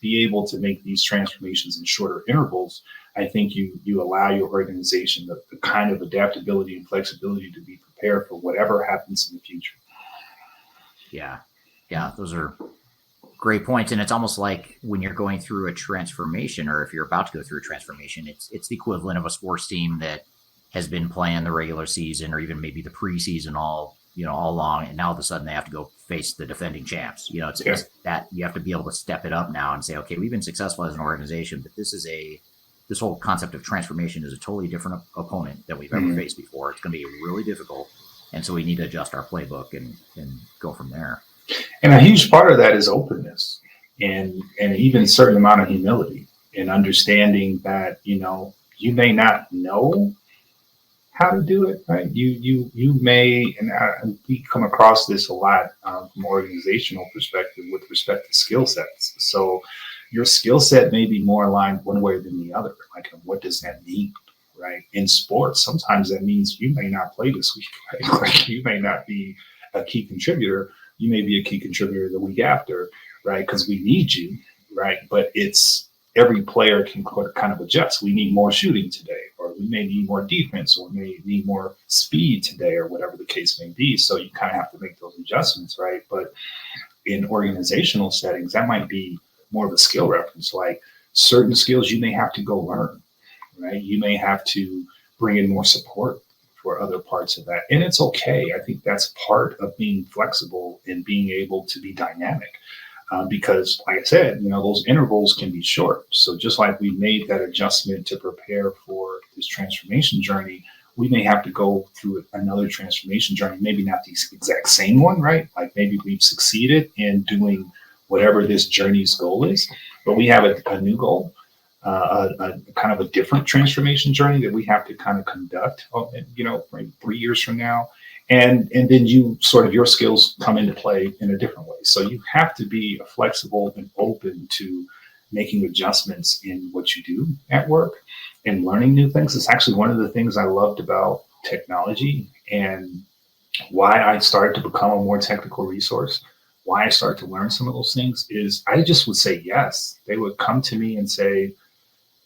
be able to make these transformations in shorter intervals. I think you allow your organization the kind of adaptability and flexibility to be prepared for whatever happens in the future. Yeah, those are great points. And it's almost like when you're going through a transformation, or if you're about to go through a transformation, it's the equivalent of a sports team that has been playing the regular season or even maybe the preseason all along, and now all of a sudden they have to go face the defending champs. It's that you have to be able to step it up now and say, okay, we've been successful as an organization, but this whole concept of transformation is a totally different opponent than we've ever faced before. It's going to be really difficult, and so we need to adjust our playbook and go from there. And a huge part of that is openness and even a certain amount of humility and understanding that you may not know how to do it, right? You may, and we come across this a lot from an organizational perspective with respect to skill sets. So your skill set may be more aligned one way than the other. Like, what does that mean, right? In sports, sometimes that means you may not play this week, right? Like, you may not be a key contributor. You may be a key contributor the week after, right? Because we need you, right? But every player can kind of adjust. We need more shooting today, or we may need more defense, or we may need more speed today, or whatever the case may be. So you kind of have to make those adjustments, right? But in organizational settings, that might be more of a skill reference. Like, certain skills you may have to go learn, right? You may have to bring in more support for other parts of that. And it's okay. I think that's part of being flexible and being able to be dynamic. Because, like I said, those intervals can be short. So just like we made that adjustment to prepare for this transformation journey, we may have to go through another transformation journey, maybe not the exact same one, right? Like, maybe we've succeeded in doing whatever this journey's goal is, but we have a new goal, a kind of a different transformation journey that we have to kind of conduct, maybe 3 years from now. And then your skills come into play in a different way. So you have to be flexible and open to making adjustments in what you do at work and learning new things. It's actually one of the things I loved about technology, and why I started to become a more technical resource, why I started to learn some of those things, is I just would say yes. They would come to me and say,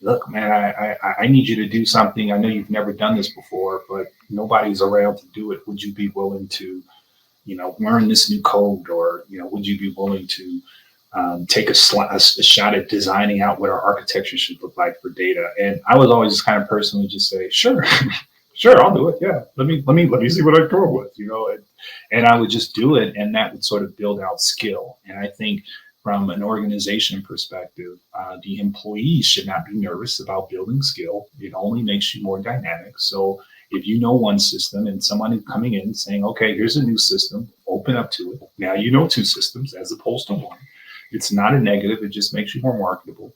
look, man, I need you to do something. I know you've never done this before, but nobody's around to do it. Would you be willing to, learn this new code? Or, would you be willing to take a shot at designing out what our architecture should look like for data? And I was always this kind of person who would just say, sure, sure, I'll do it. Yeah, let me see what I come up with, and I would just do it, and that would sort of build out skill. And I think, from an organization perspective, the employees should not be nervous about building skill. It only makes you more dynamic. So if you know one system and someone is coming in saying, okay, here's a new system, open up to it. Now you know two systems as opposed to one. It's not a negative. It just makes you more marketable.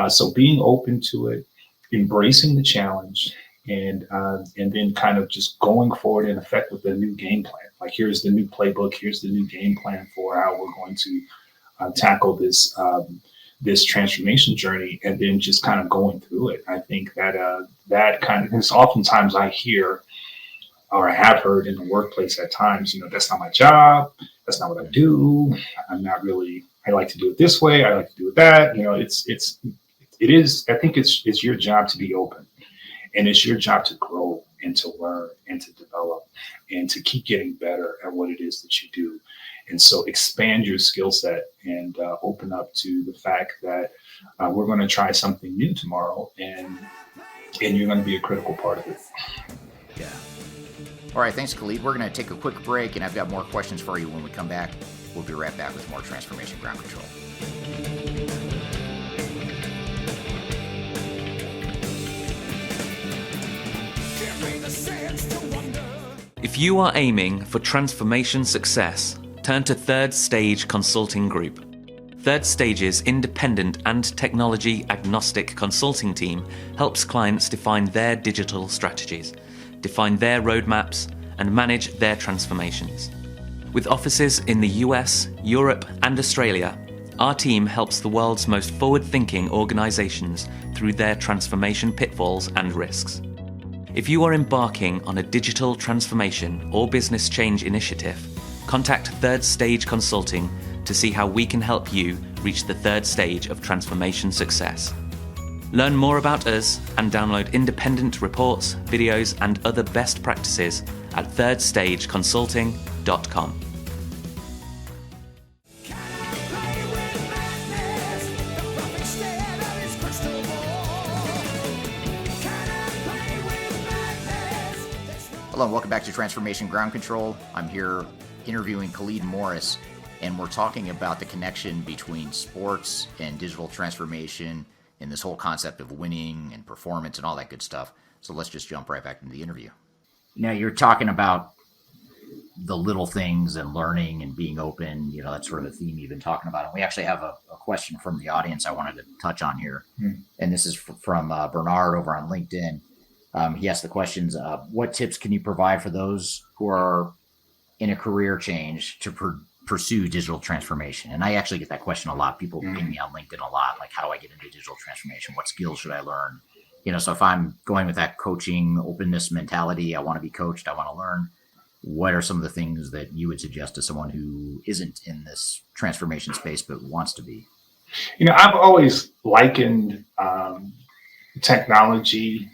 So being open to it, embracing the challenge, and then kind of just going forward in effect with a new game plan. Like, here's the new playbook. Here's the new game plan for how we're going to tackle this transformation journey, and then just kind of going through it. I think that kind of, because oftentimes I hear, or I have heard in the workplace at times, that's not my job. That's not what I do. I'm not really, I like to do it this way. I like to do it that. It is, I think it's your job to be open, and it's your job to grow and to learn and to develop and to keep getting better at what it is that you do. And so expand your skill set and open up to the fact that we're going to try something new tomorrow, and you're going to be a critical part of it. Yeah. All right, thanks, Khalid. We're going to take a quick break, and I've got more questions for you when we come back. We'll be right back with more Transformation Ground Control. If you are aiming for transformation success, turn to Third Stage Consulting Group. Third Stage's independent and technology agnostic consulting team helps clients define their digital strategies, define their roadmaps, and manage their transformations. With offices in the US, Europe, and Australia, our team helps the world's most forward-thinking organizations through their transformation pitfalls and risks. If you are embarking on a digital transformation or business change initiative, contact Third Stage Consulting to see how we can help you reach the third stage of transformation success. Learn more about us and download independent reports, videos, and other best practices at thirdstageconsulting.com. Hello and welcome back to Transformation Ground Control. I'm here interviewing Khalid Morris, and we're talking about the connection between sports and digital transformation and this whole concept of winning and performance and all that good stuff. So let's just jump right back into the interview. Now, you're talking about the little things and learning and being open. You know, that's sort of the theme you've been talking about. And we actually have a question from the audience I wanted to touch on here. And this is from Bernard over on LinkedIn. He asked the questions, what tips can you provide for those who are in a career change to pursue digital transformation? And I actually get that question a lot. People ping me on LinkedIn a lot, like, how do I get into digital transformation? What skills should I learn? You know, so if I'm going with that coaching openness mentality, I want to be coached, I want to learn, what are some of the things that you would suggest to someone who isn't in this transformation space but wants to be? You know, I've always likened technology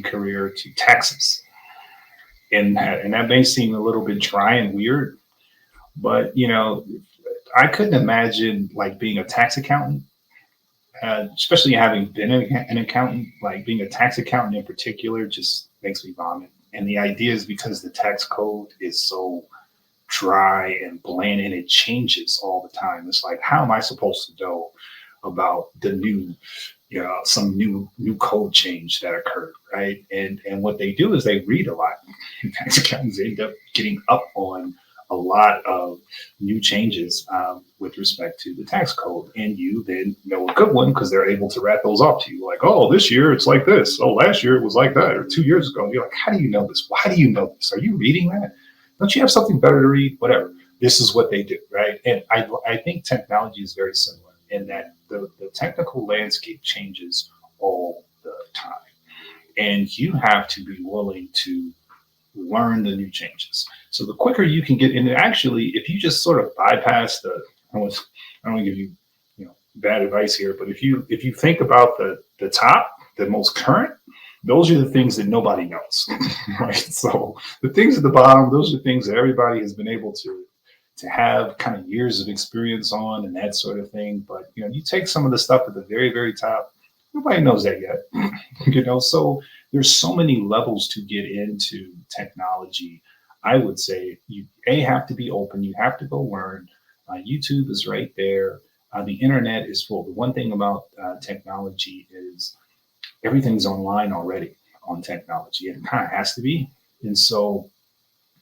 career to taxes. And that may seem a little bit dry and weird, but, you know, I couldn't imagine like being a tax accountant, especially having been an accountant. Like being a tax accountant in particular just makes me vomit. And the idea is because the tax code is so dry and bland and it changes all the time. It's like, how am I supposed to know about the new, you know, some new code change that occurred, right? And what they do is they read a lot. Tax accountants end up getting up on a lot of new changes with respect to the tax code. And you then know a good one because they're able to rat those off to you. Like, oh, this year it's like this. Oh, last year it was like that. Or 2 years ago. And you're like, how do you know this? Why do you know this? Are you reading that? Don't you have something better to read? Whatever. This is what they do, right? And I think technology is very similar in that the technical landscape changes all the time. And you have to be willing to learn the new changes. So the quicker you can get in it, actually, if you just sort of bypass I don't want to give you, bad advice here, but if you think about the top, the most current, those are the things that nobody knows, right? So the things at the bottom, those are things that everybody has been able to have kind of years of experience on and that sort of thing. But, you take some of the stuff at the very, very top, nobody knows that yet, so there's so many levels to get into technology. I would say you have to be open. You have to go learn. YouTube is right there. The internet is full. The one thing about technology is everything's online already on technology. It kind of has to be. And so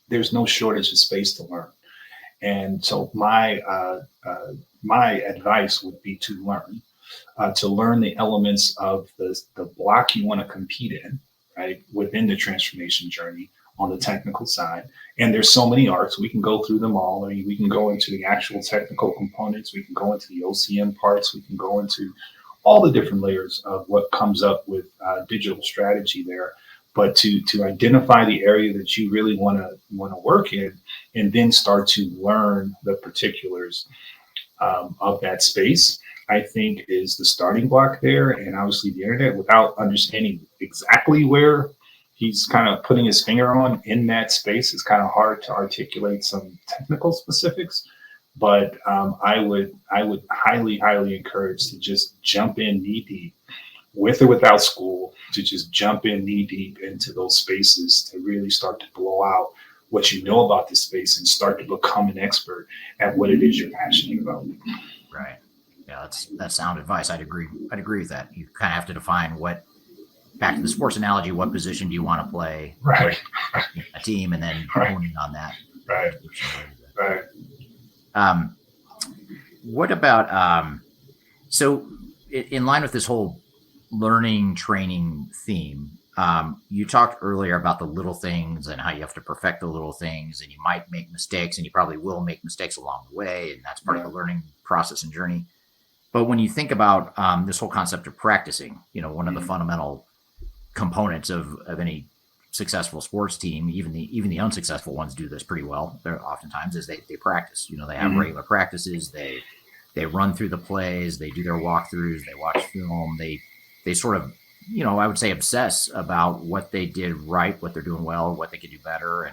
there's no shortage of space to learn. And so my advice would be to learn the elements of the block you want to compete in, right, within the transformation journey on the technical side. And there's so many arts. We can go through them all. I mean, we can go into the actual technical components. We can go into the OCM parts. We can go into all the different layers of what comes up with digital strategy there. But to identify the area that you really want to work in, and then start to learn the particulars of that space, I think is the starting block there. And obviously the internet, without understanding exactly where, he's kind of putting his finger on in that space. It's kind of hard to articulate some technical specifics, but I would highly encourage to just jump in knee deep, with or without school, to just jump in knee deep into those spaces to really start to blow out what you know about this space and start to become an expert at what it is you're passionate about. Right. Yeah, that's sound advice. I'd agree with that. You kind of have to define back to the sports analogy, what position do you want to play? Right. A team, and then Right. honing on that. Right. Right. What about so in line with this whole learning training theme, you talked earlier about the little things and how you have to perfect the little things, and you might make mistakes, and you probably will make mistakes along the way, and that's part of the learning process and journey. But when you think about this whole concept of practicing, one of the fundamental components of any successful sports team, even the unsuccessful ones do this pretty well. They're oftentimes is they practice. They have regular practices. They run through the plays. They do their walkthroughs. They watch film. They sort of, I would say obsess about what they did right, what they're doing well, what they could do better,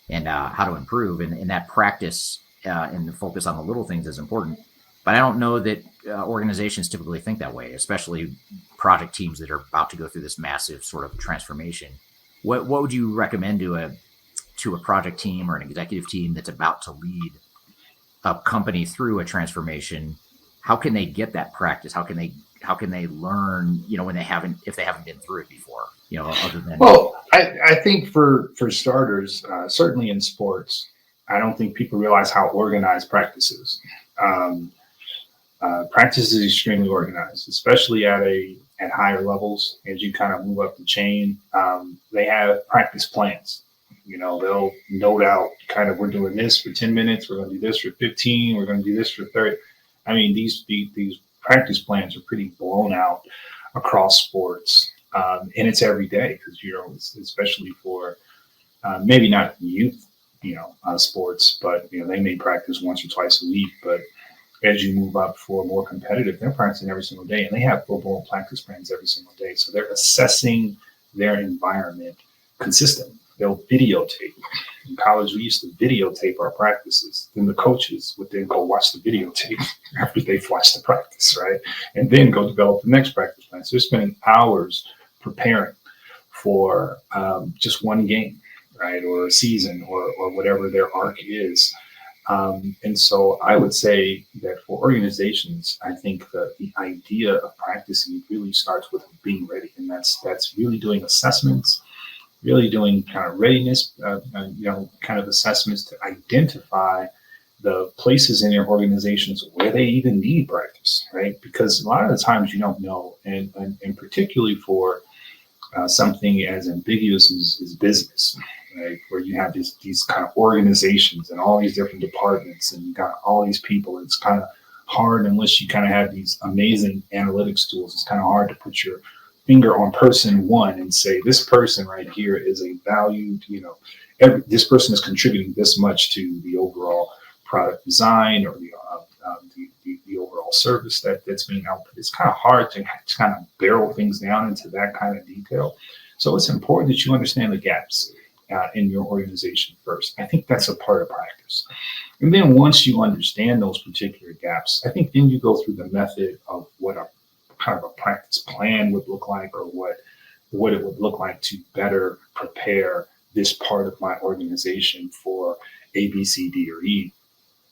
and how to improve. And that practice and the focus on the little things is important. But I don't know that organizations typically think that way, especially project teams that are about to go through this massive sort of transformation. What would you recommend to a project team or an executive team that's about to lead a company through a transformation? How can they get that practice? How can they learn, when if they haven't been through it before, other than. Well, I think for starters, certainly in sports, I don't think people realize how organized practice is. Practice is extremely organized, especially at higher levels. As you kind of move up the chain, they have practice plans. They'll note out kind of, we're doing this for 10 minutes. We're going to do this for 15. We're going to do this for 30. I mean, these practice plans are pretty blown out across sports. And it's every day because, especially for maybe not youth, sports, but, they may practice once or twice a week. But as you move up for more competitive, they're practicing every single day, and they have full-blown practice plans every single day. So they're assessing their environment consistently. They'll videotape. In college, we used to videotape our practices. Then the coaches would then go watch the videotape after they've watched the practice, right? And then go develop the next practice plan. So they're spending hours preparing for just one game, right? Or a season or whatever their arc is. And so I would say that for organizations, I think that the idea of practicing really starts with being ready. And that's really doing assessments, really doing kind of readiness, kind of assessments to identify the places in your organizations where they even need practice, right? Because a lot of the times you don't know, and particularly for something as ambiguous as business, right? Where you have these kind of organizations and all these different departments, and you got all these people. It's kind of hard unless you kind of have these amazing analytics tools. It's kind of hard to put your finger on person one and say, this person right here is a valued, this person is contributing this much to the overall product design or the overall service that's being output. It's kind of hard to kind of barrel things down into that kind of detail. So it's important that you understand the gaps in your organization first. I think that's a part of practice. And then once you understand those particular gaps, I think then you go through the method of what a kind of a practice plan would look like, or what it would look like to better prepare this part of my organization for A, B, C, D, or E.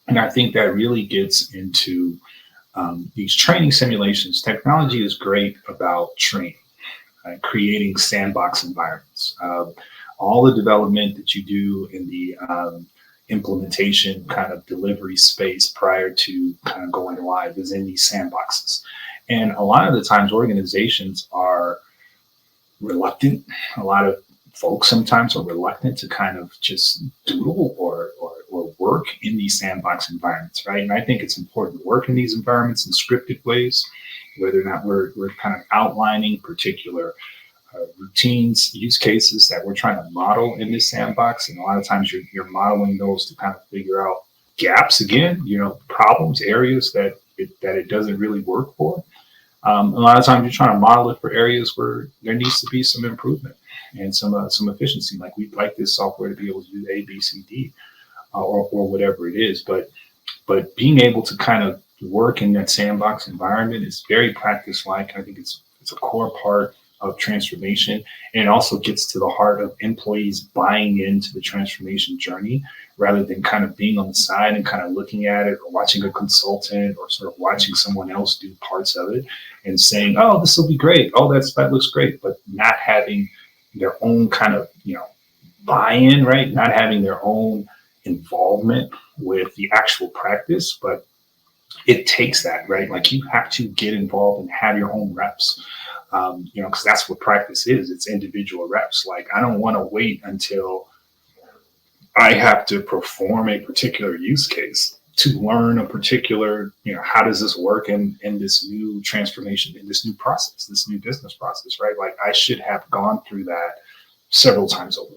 And I think that really gets into these training simulations. Technology is great about training, creating sandbox environments. All the development that you do in the implementation kind of delivery space prior to kind of going live is in these sandboxes. And a lot of the times organizations are reluctant. A lot of folks sometimes are reluctant to kind of just doodle or work in these sandbox environments, right? And I think it's important to work in these environments in scripted ways, whether or not we're kind of outlining particular routines, use cases that we're trying to model in this sandbox. And a lot of times you're modeling those to kind of figure out gaps again, problems, areas that it doesn't really work for. A lot of times you're trying to model it for areas where there needs to be some improvement and some efficiency. Like we'd like this software to be able to do A, B, C, D, or whatever it is. But being able to kind of work in that sandbox environment is very practice-like. I think it's a core part of transformation, and it also gets to the heart of employees buying into the transformation journey rather than kind of being on the side and kind of looking at it or watching a consultant or sort of watching someone else do parts of it and saying, oh, this will be great. Oh, that looks great. But not having their own kind of, buy-in, right? Not having their own involvement with the actual practice, but it takes that, right? Like you have to get involved and have your own reps. Because that's what practice is. It's individual reps. Like I don't want to wait until I have to perform a particular use case to learn a particular, how does this work in this new transformation, in this new process, this new business process, right? Like I should have gone through that several times over,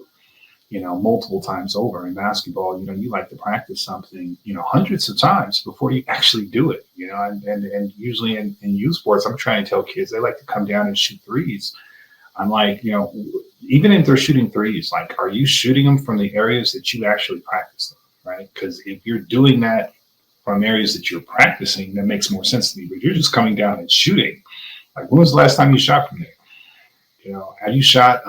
multiple times over. In basketball, you like to practice something, hundreds of times before you actually do it, and usually in youth sports, I'm trying to tell kids, they like to come down and shoot threes. I'm like, even if they're shooting threes, like, are you shooting them from the areas that you actually practice them, right? Because if you're doing that from areas that you're practicing, that makes more sense to me. But you're just coming down and shooting. Like, when was the last time you shot from there? Have you shot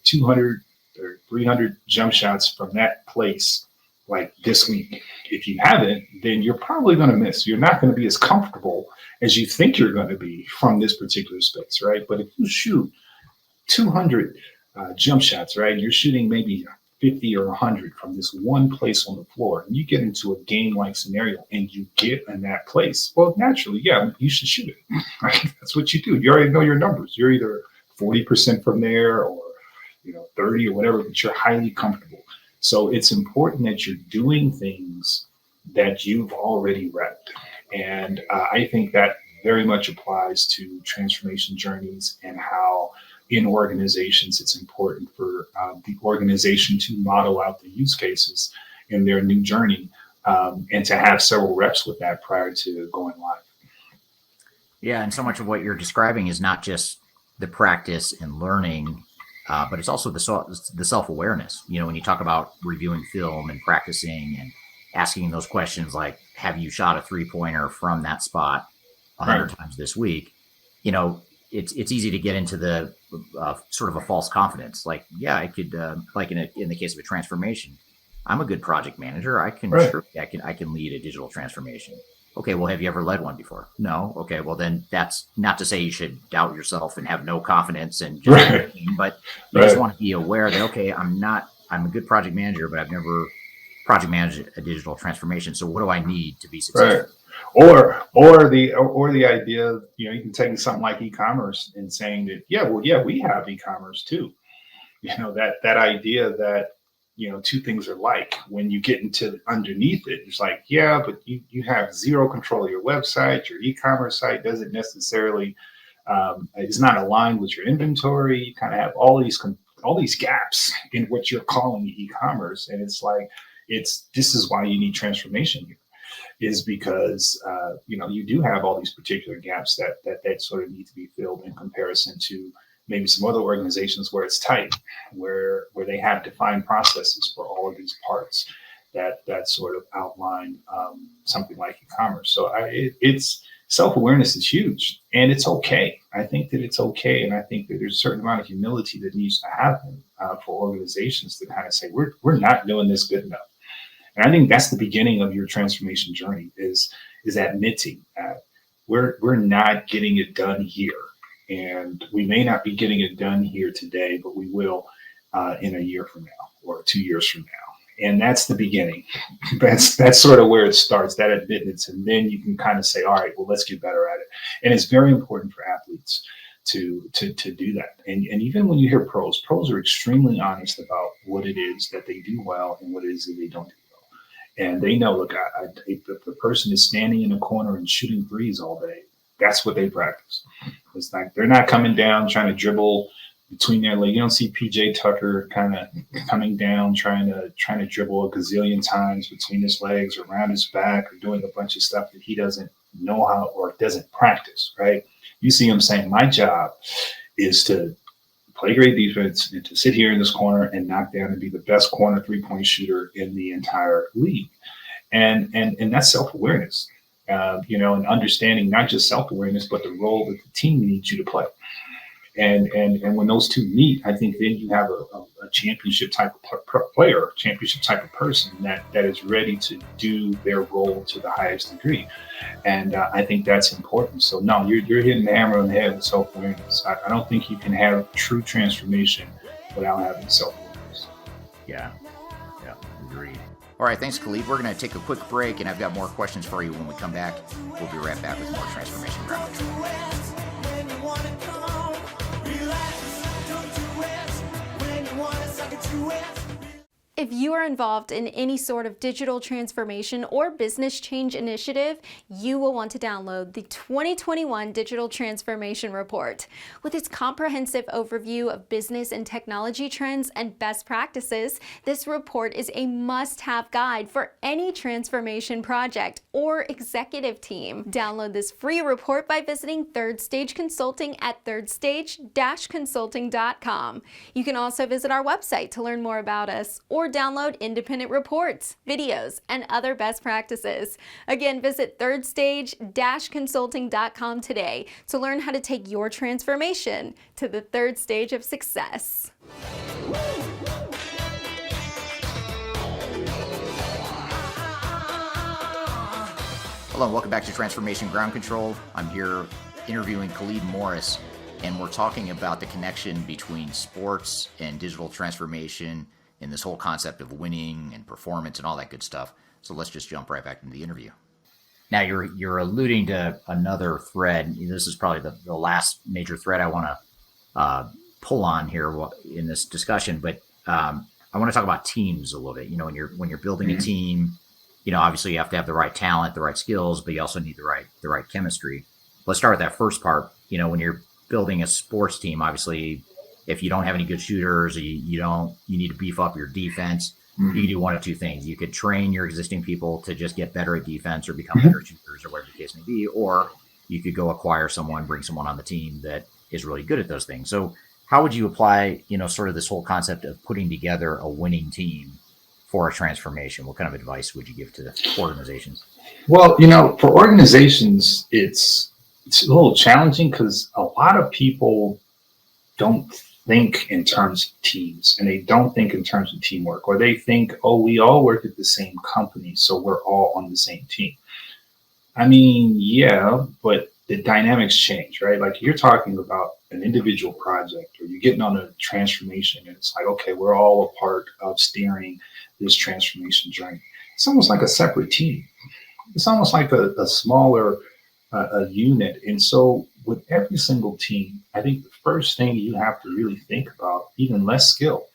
200 or 300 jump shots from that place like this week? If you haven't, then you're probably going to miss. You're not going to be as comfortable as you think you're going to be from this particular space, right? But if you shoot 200 jump shots, right? You're shooting maybe 50 or 100 from this one place on the floor, and you get into a game-like scenario and you get in that place. Well, naturally, yeah, you should shoot it, right? That's what you do. You already know your numbers. You're either 40% from there or 30 or whatever, but you're highly comfortable. So it's important that you're doing things that you've already repped. And I think that very much applies to transformation journeys and how in organizations, it's important for the organization to model out the use cases in their new journey and to have several reps with that prior to going live. Yeah, and so much of what you're describing is not just the practice and learning, but it's also the self-awareness. When you talk about reviewing film and practicing and asking those questions like, have you shot a three-pointer from that spot 100 times this week? It's easy to get into the sort of a false confidence. Like, yeah, I could, like in the case of a transformation, I'm a good project manager. I can lead a digital transformation. Okay, well, have you ever led one before? No. Okay, well, then that's not to say you should doubt yourself and have no confidence and just but you just want to be aware that, okay, I'm a good project manager, but I've never project managed a digital transformation. So what do I need to be successful? Or the idea, you can take something like e-commerce and saying that, we have e-commerce too. That idea that, two things are like. When you get into underneath it, it's like, yeah, but you have zero control of your website. Your e-commerce site doesn't necessarily, is not aligned with your inventory. You kind of have all these gaps in what you're calling e-commerce. And it's like, this is why you need transformation here. Is because you do have all these particular gaps that sort of need to be filled in comparison to maybe some other organizations where it's tight, where they have defined processes for all of these parts that sort of outline something like e-commerce. So it's self-awareness is huge, and it's okay. I think that it's okay, and I think that there's a certain amount of humility that needs to happen for organizations to kind of say we're not doing this good enough. And I think that's the beginning of your transformation journey is admitting that we're not getting it done here. And we may not be getting it done here today, but we will in a year from now or 2 years from now. And that's the beginning. That's sort of where it starts, that admittance. And then you can kind of say, all right, well, let's get better at it. And it's very important for athletes to do that. And even when you hear pros are extremely honest about what it is that they do well and what it is that they don't do. And they know, look, if the person is standing in a corner and shooting threes all day, that's what they practice. It's like they're not coming down trying to dribble between their legs. You don't see PJ Tucker kind of coming down trying to dribble a gazillion times between his legs or around his back or doing a bunch of stuff that he doesn't know how or doesn't practice, right? You see him saying, my job is to play great defense and to sit here in this corner and knock down and be the best corner 3-point shooter in the entire league. And that's self-awareness, and understanding not just self-awareness, but the role that the team needs you to play. And when those two meet, I think then you have a championship type of player, championship type of person that is ready to do their role to the highest degree. And I think that's important. So no, you're hitting the hammer on the head with self-awareness. I don't think you can have true transformation without having self-awareness. Yeah, agreed. All right, thanks, Khalid. We're going to take a quick break, and I've got more questions for you when we come back. We'll be right back with more Transformation Ground Control. If you are involved in any sort of digital transformation or business change initiative, you will want to download the 2021 Digital Transformation Report. With its comprehensive overview of business and technology trends and best practices, this report is a must-have guide for any transformation project or executive team. Download this free report by visiting Third Stage Consulting at thirdstage-consulting.com. You can also visit our website to learn more about us or download independent reports, videos, and other best practices. Again, visit thirdstage-consulting.com today to learn how to take your transformation to the third stage of success. Hello, and welcome back to Transformation Ground Control. I'm here interviewing Khalid Morris, and we're talking about the connection between sports and digital transformation and this whole concept of winning and performance and all that good stuff. So let's just jump right back into the interview. Now you're alluding to another thread. This is probably the last major thread I want to pull on here in this discussion, but I want to talk about teams a little bit. When you're building a team, obviously you have to have the right talent, the right skills, but you also need the right chemistry. Let's start with that first part. When you're building a sports team, obviously, if you don't have any good shooters, or you need to beef up your defense. You can do one of two things. You could train your existing people to just get better at defense or become better shooters or whatever the case may be, or you could go acquire someone, bring someone on the team that is really good at those things. So how would you apply, sort of this whole concept of putting together a winning team for a transformation? What kind of advice would you give to the organizations? Well, for organizations, it's a little challenging because a lot of people don't think in terms of teams, and they don't think in terms of teamwork, or they think, we all work at the same company, so we're all on the same team. I mean, yeah, but the dynamics change, right? Like you're talking about an individual project, or you're getting on a transformation, and it's like, okay, we're all a part of steering this transformation journey. It's almost like a separate team. It's almost like a smaller unit. And so with every single team, I think the first thing you have to really think about, even less skill,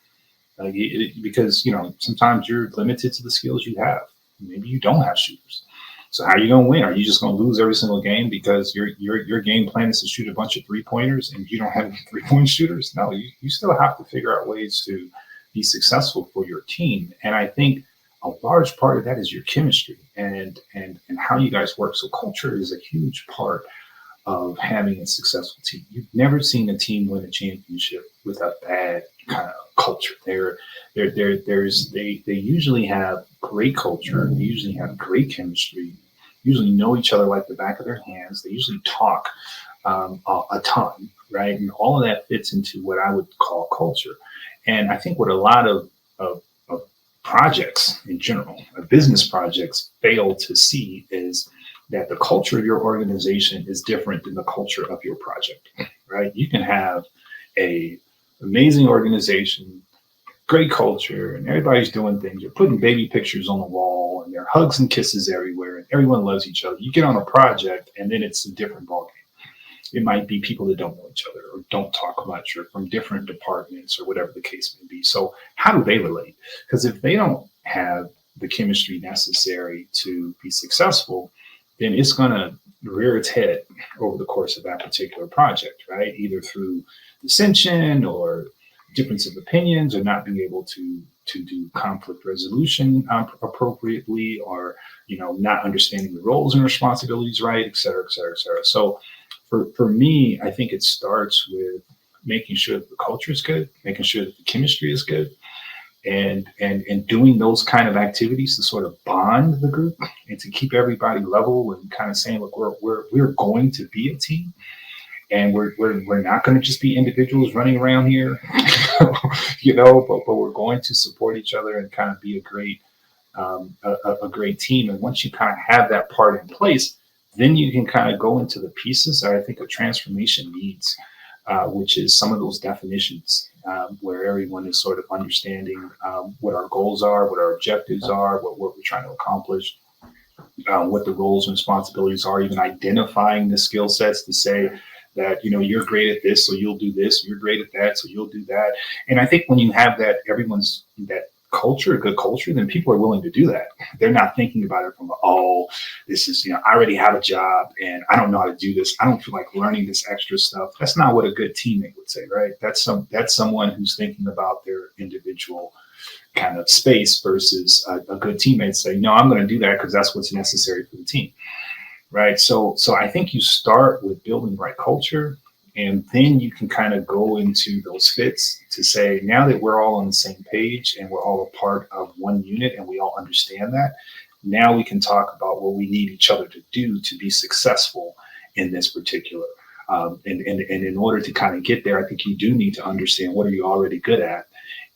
because sometimes you're limited to the skills you have. Maybe you don't have shooters. So how are you going to win? Are you just going to lose every single game because your game plan is to shoot a bunch of 3-pointers and you don't have any 3-point shooters? No, you still have to figure out ways to be successful for your team. And I think a large part of that is your chemistry and how you guys work. So culture is a huge part of having a successful team. You've never seen a team win a championship with a bad kind of culture. They usually have great culture. They usually have great chemistry. Usually know each other like the back of their hands. They usually talk a ton, right? And all of that fits into what I would call culture. And I think what a lot of projects in general, business projects, fail to see is that the culture of your organization is different than the culture of your project, right? You can have a amazing organization, great culture, and everybody's doing things. You're putting baby pictures on the wall, and there are hugs and kisses everywhere, and everyone loves each other. You get on a project, and then it's a different ballgame. It might be people that don't know each other or don't talk much or from different departments or whatever the case may be. So how do they relate? Because if they don't have the chemistry necessary to be successful, then it's going to rear its head over the course of that particular project, right? Either through dissension or difference of opinions or not being able to do conflict resolution appropriately, or not understanding the roles and responsibilities right, et cetera, et cetera, et cetera. So for me, I think it starts with making sure that the culture is good, making sure that the chemistry is good, and doing those kind of activities to sort of bond the group and to keep everybody level and kind of saying, look, we're going to be a team. And we're not going to just be individuals running around here, but we're going to support each other and kind of be a great team. And once you kind of have that part in place, then you can kind of go into the pieces that I think a transformation needs, which is some of those definitions where everyone is sort of understanding what our goals are, what our objectives are, what we're trying to accomplish, what the roles and responsibilities are, even identifying the skill sets to say that, you're great at this, so you'll do this, you're great at that, so you'll do that. And I think when you have that, everyone's that culture, a good culture, then people are willing to do that. They're not thinking about it from, this is, I already have a job and I don't know how to do this. I don't feel like learning this extra stuff. That's not what a good teammate would say, right? That's someone who's thinking about their individual kind of space versus a good teammate say, no, I'm going to do that because that's what's necessary for the team. Right. So I think you start with building the right culture, and then you can kind of go into those fits to say, now that we're all on the same page and we're all a part of one unit and we all understand that, now we can talk about what we need each other to do to be successful in this particular. And in order to kind of get there, I think you do need to understand what are you already good at.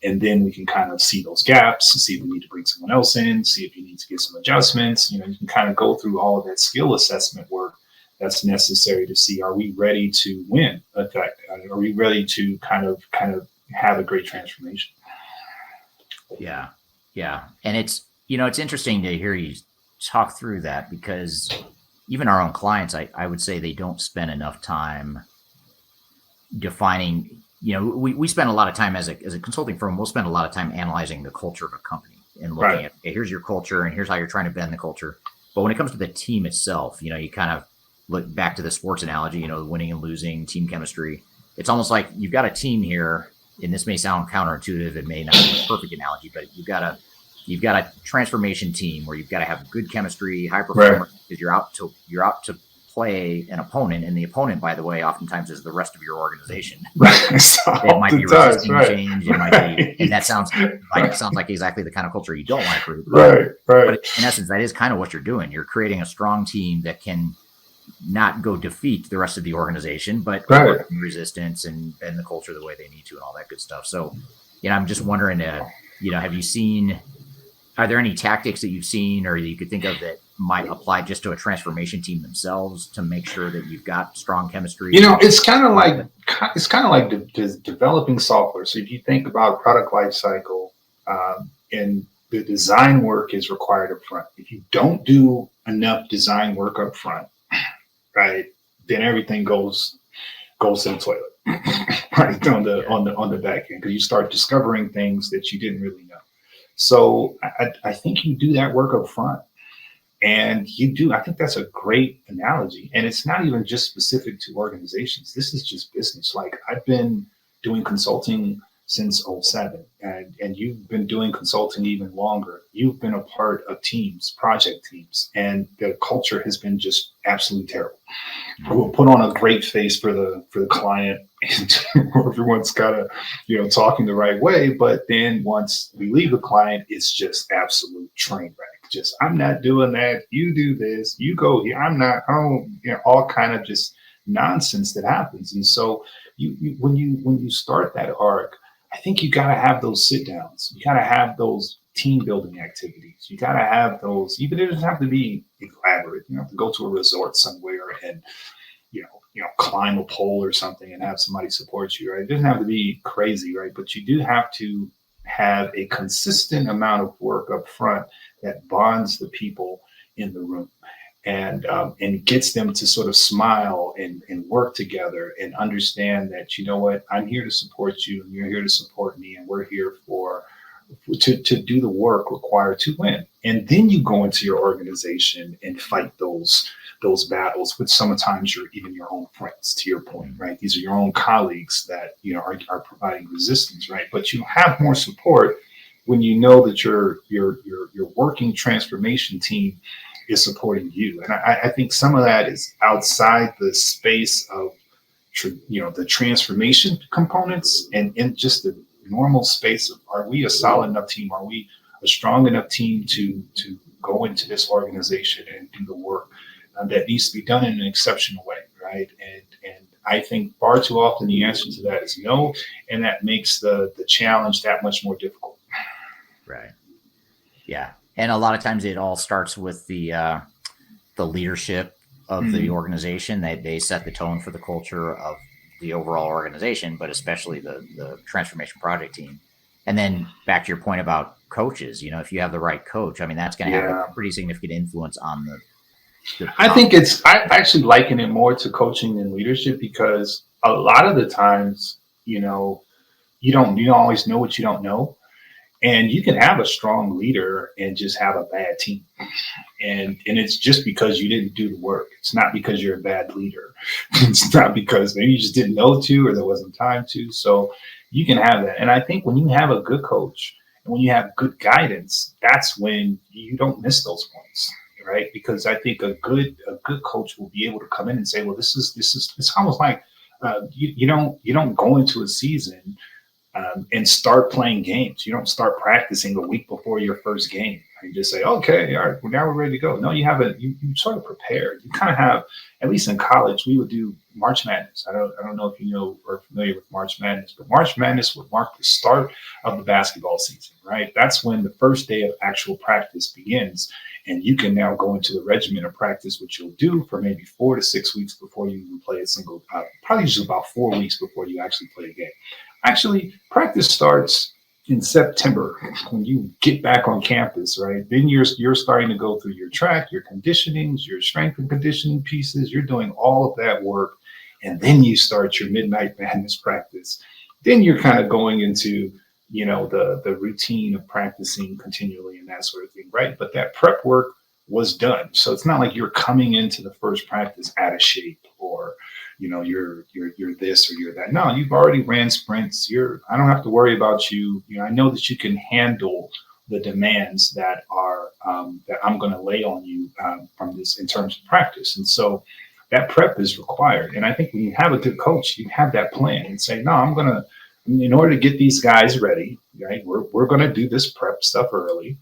And then we can kind of see those gaps, see if we need to bring someone else in, see if you need to get some adjustments. You can kind of go through all of that skill assessment work that's necessary to see, are we ready to win? Are we ready to kind of have a great transformation? Yeah. And it's interesting to hear you talk through that, because even our own clients, I would say they don't spend enough time defining. We spend a lot of time as a consulting firm. We'll spend a lot of time analyzing the culture of a company and looking at, okay, here's your culture and here's how you're trying to bend the culture. But when it comes to the team itself, you kind of look back to the sports analogy, winning and losing, team chemistry. It's almost like you've got a team here, and this may sound counterintuitive. It may not be a perfect analogy, but you've got a transformation team where you've got to have good chemistry, high performance, because you're out to play an opponent, and the opponent, by the way, oftentimes is the rest of your organization. It might be resisting change. It might be, and that sounds like exactly the kind of culture you don't want to create. Right. But in essence, that is kind of what you're doing. You're creating a strong team that can not go defeat the rest of the organization, but work in resistance and bend the culture the way they need to, and all that good stuff. So, I'm just wondering, have you seen? Are there any tactics that you've seen or that you could think of that might apply just to a transformation team themselves to make sure that you've got strong chemistry? It's kind of like developing software. So if you think about product life cycle, and the design work is required up front. If you don't do enough design work up front, right, then everything goes to the toilet, right, on the back end, because you start discovering things that you didn't really know. So I think you do that work up front. And I think that's a great analogy. And it's not even just specific to organizations. This is just business. Like, I've been doing consulting since 2007, and you've been doing consulting even longer. You've been a part of teams, project teams, and the culture has been just absolutely terrible. We'll put on a great face for the client, and everyone's got to, talking the right way. But then once we leave the client, it's just absolute train wreck. Just, I'm not doing that. You do this. You go here. I'm not. All kind of just nonsense that happens. And so when you start that arc, I think you got to have those sit downs. You got to have those team building activities. You got to have those. Even it doesn't have to be elaborate. You have to go to a resort somewhere and climb a pole or something and have somebody support you. Right? It doesn't have to be crazy, right? But you do have to have a consistent amount of work up front that bonds the people in the room and gets them to sort of smile and work together and understand that, what, I'm here to support you and you're here to support me, and we're here to do the work required to win. And then you go into your organization and fight those battles with sometimes even your own friends, to your point, right? These are your own colleagues that, are providing resistance, right? But you have more support when you know that your working transformation team is supporting you. And I think some of that is outside the space of the transformation components, and in just the normal space of, are we a solid enough team? Are we a strong enough team to go into this organization and do the work that needs to be done in an exceptional way, right? And I think far too often the answer to that is no, and that makes the challenge that much more difficult. Right. Yeah, and a lot of times it all starts with the leadership of the organization. They set the tone for the culture of the overall organization, but especially the transformation project team. And then back to your point about coaches, if you have the right coach, I mean, that's going to have a pretty significant influence on the I think I actually liken it more to coaching than leadership, because a lot of the times, you don't always know what you don't know. And you can have a strong leader and just have a bad team. And it's just because you didn't do the work. It's not because you're a bad leader. It's not because maybe you just didn't know to, or there wasn't time to. So you can have that. And I think when you have a good coach and when you have good guidance, that's when you don't miss those points, right? Because I think a good coach will be able to come in and say, well, this is it's almost like you don't go into a season and start playing games. You don't start practicing a week before your first game. You just say, okay, all right, well, now we're ready to go. No, you haven't. You sort of prepared. You kind of have, at least in college, we would do March Madness. I don't know if you know or familiar with March Madness, but March Madness would mark the start of the basketball season, right? That's when the first day of actual practice begins. And you can now go into the regimen of practice, which you'll do for maybe 4 to 6 weeks before you even play a single, probably just about 4 weeks before you actually play a game. Actually, practice starts in September when you get back on campus, right? Then you're starting to go through your track, your conditionings, your strength and conditioning pieces. You're doing all of that work. And then you start your midnight madness practice. Then you're kind of going into, the routine of practicing continually and that sort of thing, right? But that prep work was done. So it's not like you're coming into the first practice out of shape, or you're this or you're that. No, you've already ran sprints. I don't have to worry about you. I know that you can handle the demands that are that I'm going to lay on you from this in terms of practice. And so that prep is required. And I think when you have a good coach, you have that plan and say, no, in order to get these guys ready, right? We're going to do this prep stuff early.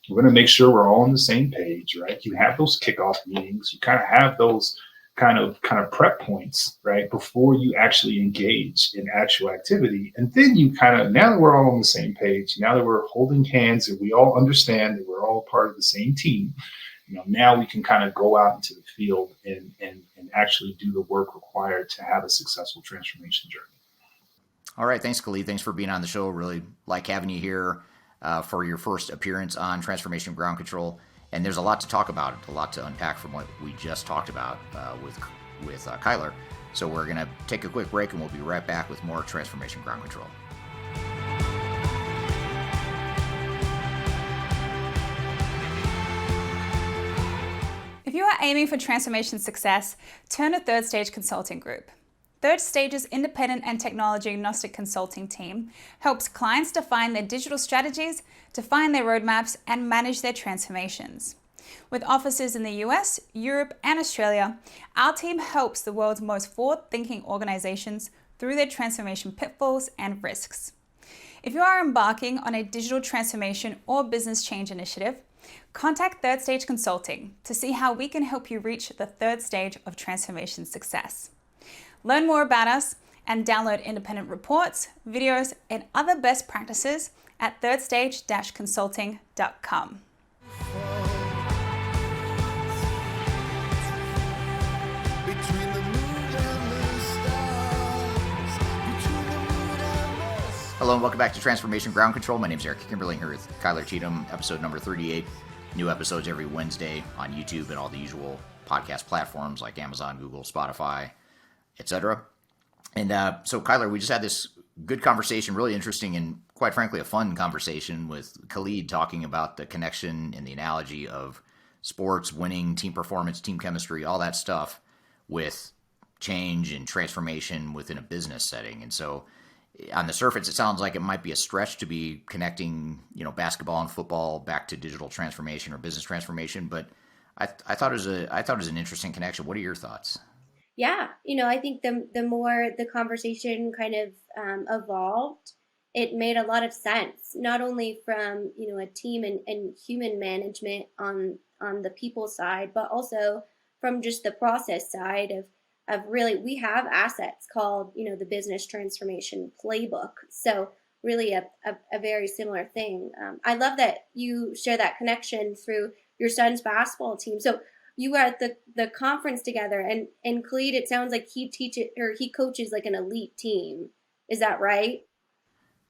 We're going to make sure we're all on the same page, right? You have those kickoff meetings. You kind of have those kind of prep points, right, before you actually engage in actual activity. And then you now that we're all on the same page, now that we're holding hands and we all understand that we're all part of the same team, now we can kind of go out into the field and actually do the work required to have a successful transformation journey. All right. Thanks, Khalid. Thanks for being on the show. Really like having you here for your first appearance on Transformation Ground Control. And there's a lot to talk about, a lot to unpack from what we just talked about with Kyler. So we're going to take a quick break, and we'll be right back with more Transformation Ground Control. If you are aiming for transformation success, turn to Third Stage Consulting Group. Third Stage's independent and technology agnostic consulting team helps clients define their digital strategies, define their roadmaps, and manage their transformations. With offices in the US, Europe, and Australia, our team helps the world's most forward-thinking organizations through their transformation pitfalls and risks. If you are embarking on a digital transformation or business change initiative, contact Third Stage Consulting to see how we can help you reach the third stage of transformation success. Learn more about us and download independent reports, videos, and other best practices at thirdstage-consulting.com. Hello and welcome back to Transformation Ground Control. My name is Eric Kimberling here with Kyler Cheatham, episode number 38. New episodes every Wednesday on YouTube and all the usual podcast platforms like Amazon, Google, Spotify, etc. And so, Kyler, we just had this good conversation, really interesting and, quite frankly, a fun conversation with Khalid talking about the connection and the analogy of sports, winning, team performance, team chemistry, all that stuff with change and transformation within a business setting. And so on the surface, it sounds like it might be a stretch to be connecting, basketball and football back to digital transformation or business transformation. But I thought it was an interesting connection. What are your thoughts? Yeah, I think the more the conversation kind of evolved, it made a lot of sense, not only from a team and human management on the people side, but also from just the process side of really, we have assets called the business transformation playbook. So really a very similar thing. I love that you share that connection through your son's basketball team. So you were at the conference together, and Khalid, it sounds like he coaches like an elite team. Is that right?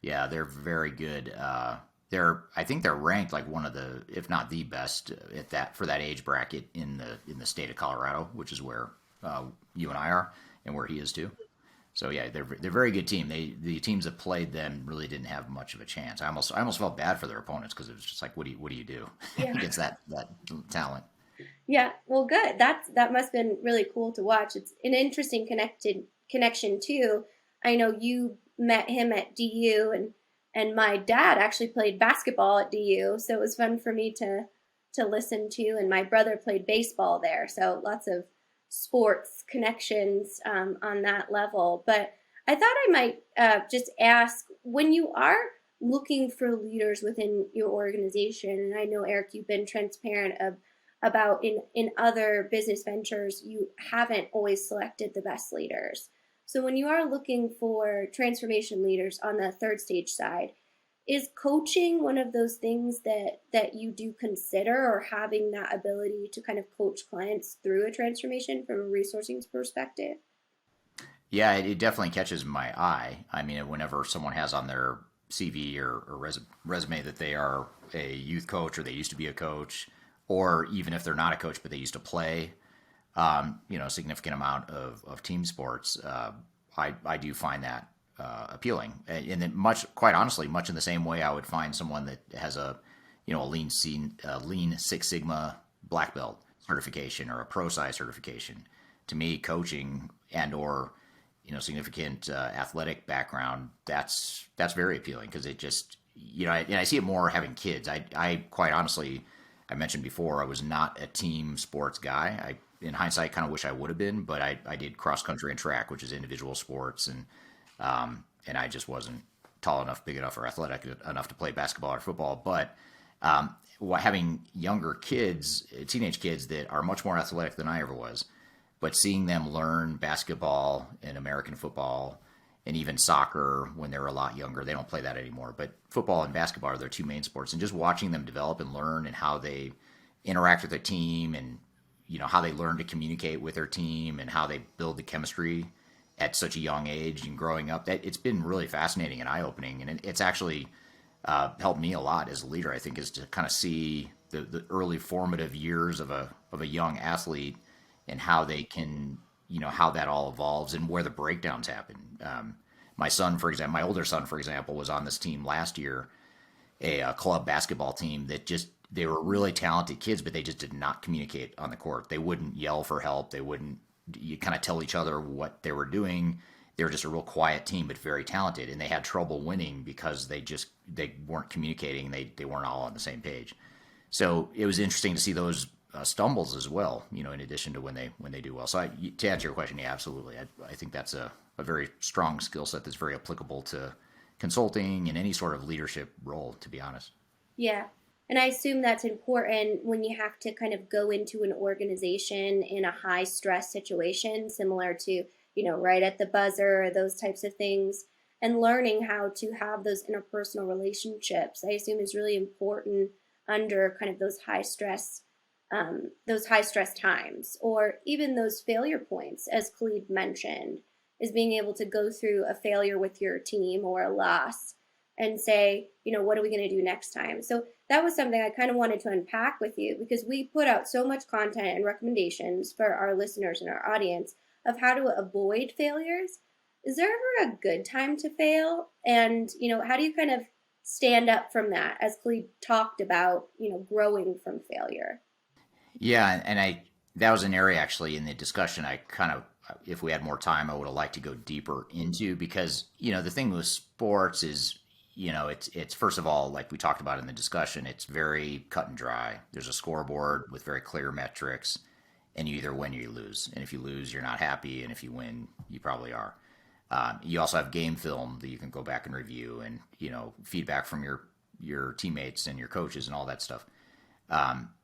Yeah, they're very good. I think they're ranked like one of the, if not the best at that for that age bracket in the state of Colorado, which is where you and I are, and where he is too. So yeah, they're a very good team. The teams that played them really didn't have much of a chance. I almost felt bad for their opponents because it was just like, what do you do Yeah. against that talent? Yeah, well, good. That must have been really cool to watch. It's an interesting connection too. I know you met him at DU, and my dad actually played basketball at DU, so it was fun for me to listen to. And my brother played baseball there, so lots of sports connections on that level. But I thought I might just ask, when you are looking for leaders within your organization, and I know, Eric, you've been transparent about in other business ventures, you haven't always selected the best leaders. So when you are looking for transformation leaders on the third stage side, is coaching one of those things that you do consider, or having that ability to kind of coach clients through a transformation from a resourcing perspective? Yeah, it definitely catches my eye. I mean, whenever someone has on their CV or resume that they are a youth coach, or they used to be a coach, or even if they're not a coach but they used to play, a significant amount of team sports, I do find that appealing. And then quite honestly, much in the same way I would find someone that has a lean Six Sigma black belt certification or a ProSci certification. To me, coaching and or significant athletic background, that's very appealing, because it just and I see it more having kids. I quite honestly, I mentioned before, I was not a team sports guy. In hindsight, kind of wish I would have been, but I did cross country and track, which is individual sports, and I just wasn't tall enough, big enough, or athletic enough to play basketball or football. But having younger kids, teenage kids that are much more athletic than I ever was, but seeing them learn basketball and American football and even soccer when they're a lot younger. They don't play that anymore, but football and basketball are their two main sports, and just watching them develop and learn, and how they interact with their team, and how they learn to communicate with their team, and how they build the chemistry at such a young age and growing up. That it's been really fascinating and eye-opening, and it's actually helped me a lot as a leader, I think, is to kind of see the early formative years of a young athlete, and how they can, how that all evolves and where the breakdowns happen. My son, for example, my older son, for example, was on this team last year, a club basketball team that they were really talented kids, but they just did not communicate on the court. They wouldn't yell for help. You kind of tell each other what they were doing. They were just a real quiet team, but very talented. And they had trouble winning because they weren't communicating. They weren't all on the same page. So it was interesting to see those stumbles as well, in addition to when they do well. So to answer your question, yeah, absolutely. I think that's a very strong skill set that's very applicable to consulting and any sort of leadership role, to be honest. Yeah. And I assume that's important when you have to kind of go into an organization in a high stress situation, similar to, right at the buzzer, or those types of things, and learning how to have those interpersonal relationships, I assume, is really important under kind of those high stress times, or even those failure points, as Khalid mentioned, is being able to go through a failure with your team or a loss and say, what are we going to do next time? So that was something I kind of wanted to unpack with you, because we put out so much content and recommendations for our listeners and our audience of how to avoid failures. Is there ever a good time to fail? And, how do you kind of stand up from that, as Khalid talked about, growing from failure? Yeah, and that was an area actually in the discussion I kind of if we had more time, I would have liked to go deeper into, because, the thing with sports is, it's first of all, like we talked about in the discussion, it's very cut and dry. There's a scoreboard with very clear metrics, and you either win or you lose. And if you lose, you're not happy, and if you win, you probably are. You also have game film that you can go back and review, and feedback from your teammates and your coaches and all that stuff.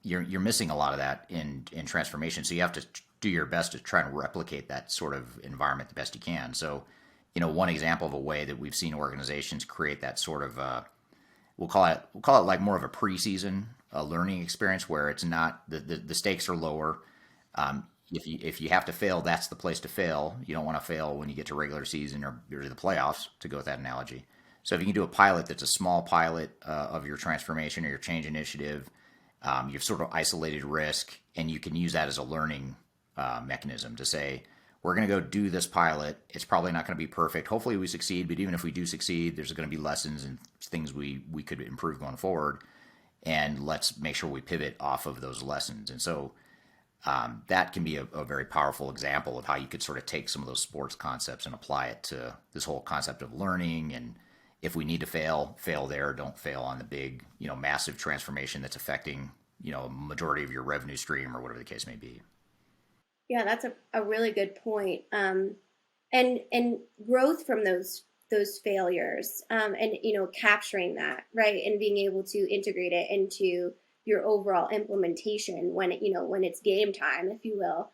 You're missing a lot of that in transformation, so you have to do your best to try and replicate that sort of environment the best you can. So, one example of a way that we've seen organizations create that sort of we'll call it like more of a preseason learning experience, where it's not the stakes are lower. If you have to fail, that's the place to fail. You don't want to fail when you get to regular season or the playoffs, to go with that analogy. So if you can do a pilot that's a small pilot of your transformation or your change initiative, you've sort of isolated risk, and you can use that as a learning mechanism to say, we're going to go do this pilot. It's probably not going to be perfect. Hopefully we succeed, but even if we do succeed, there's going to be lessons and things we could improve going forward. And let's make sure we pivot off of those lessons. And so that can be a very powerful example of how you could sort of take some of those sports concepts and apply it to this whole concept of learning. And if we need to fail there. Don't fail on the big, massive transformation that's affecting, a majority of your revenue stream or whatever the case may be. Yeah, that's a really good point. And growth from those failures, and capturing that, right, and being able to integrate it into your overall implementation when it's game time, if you will,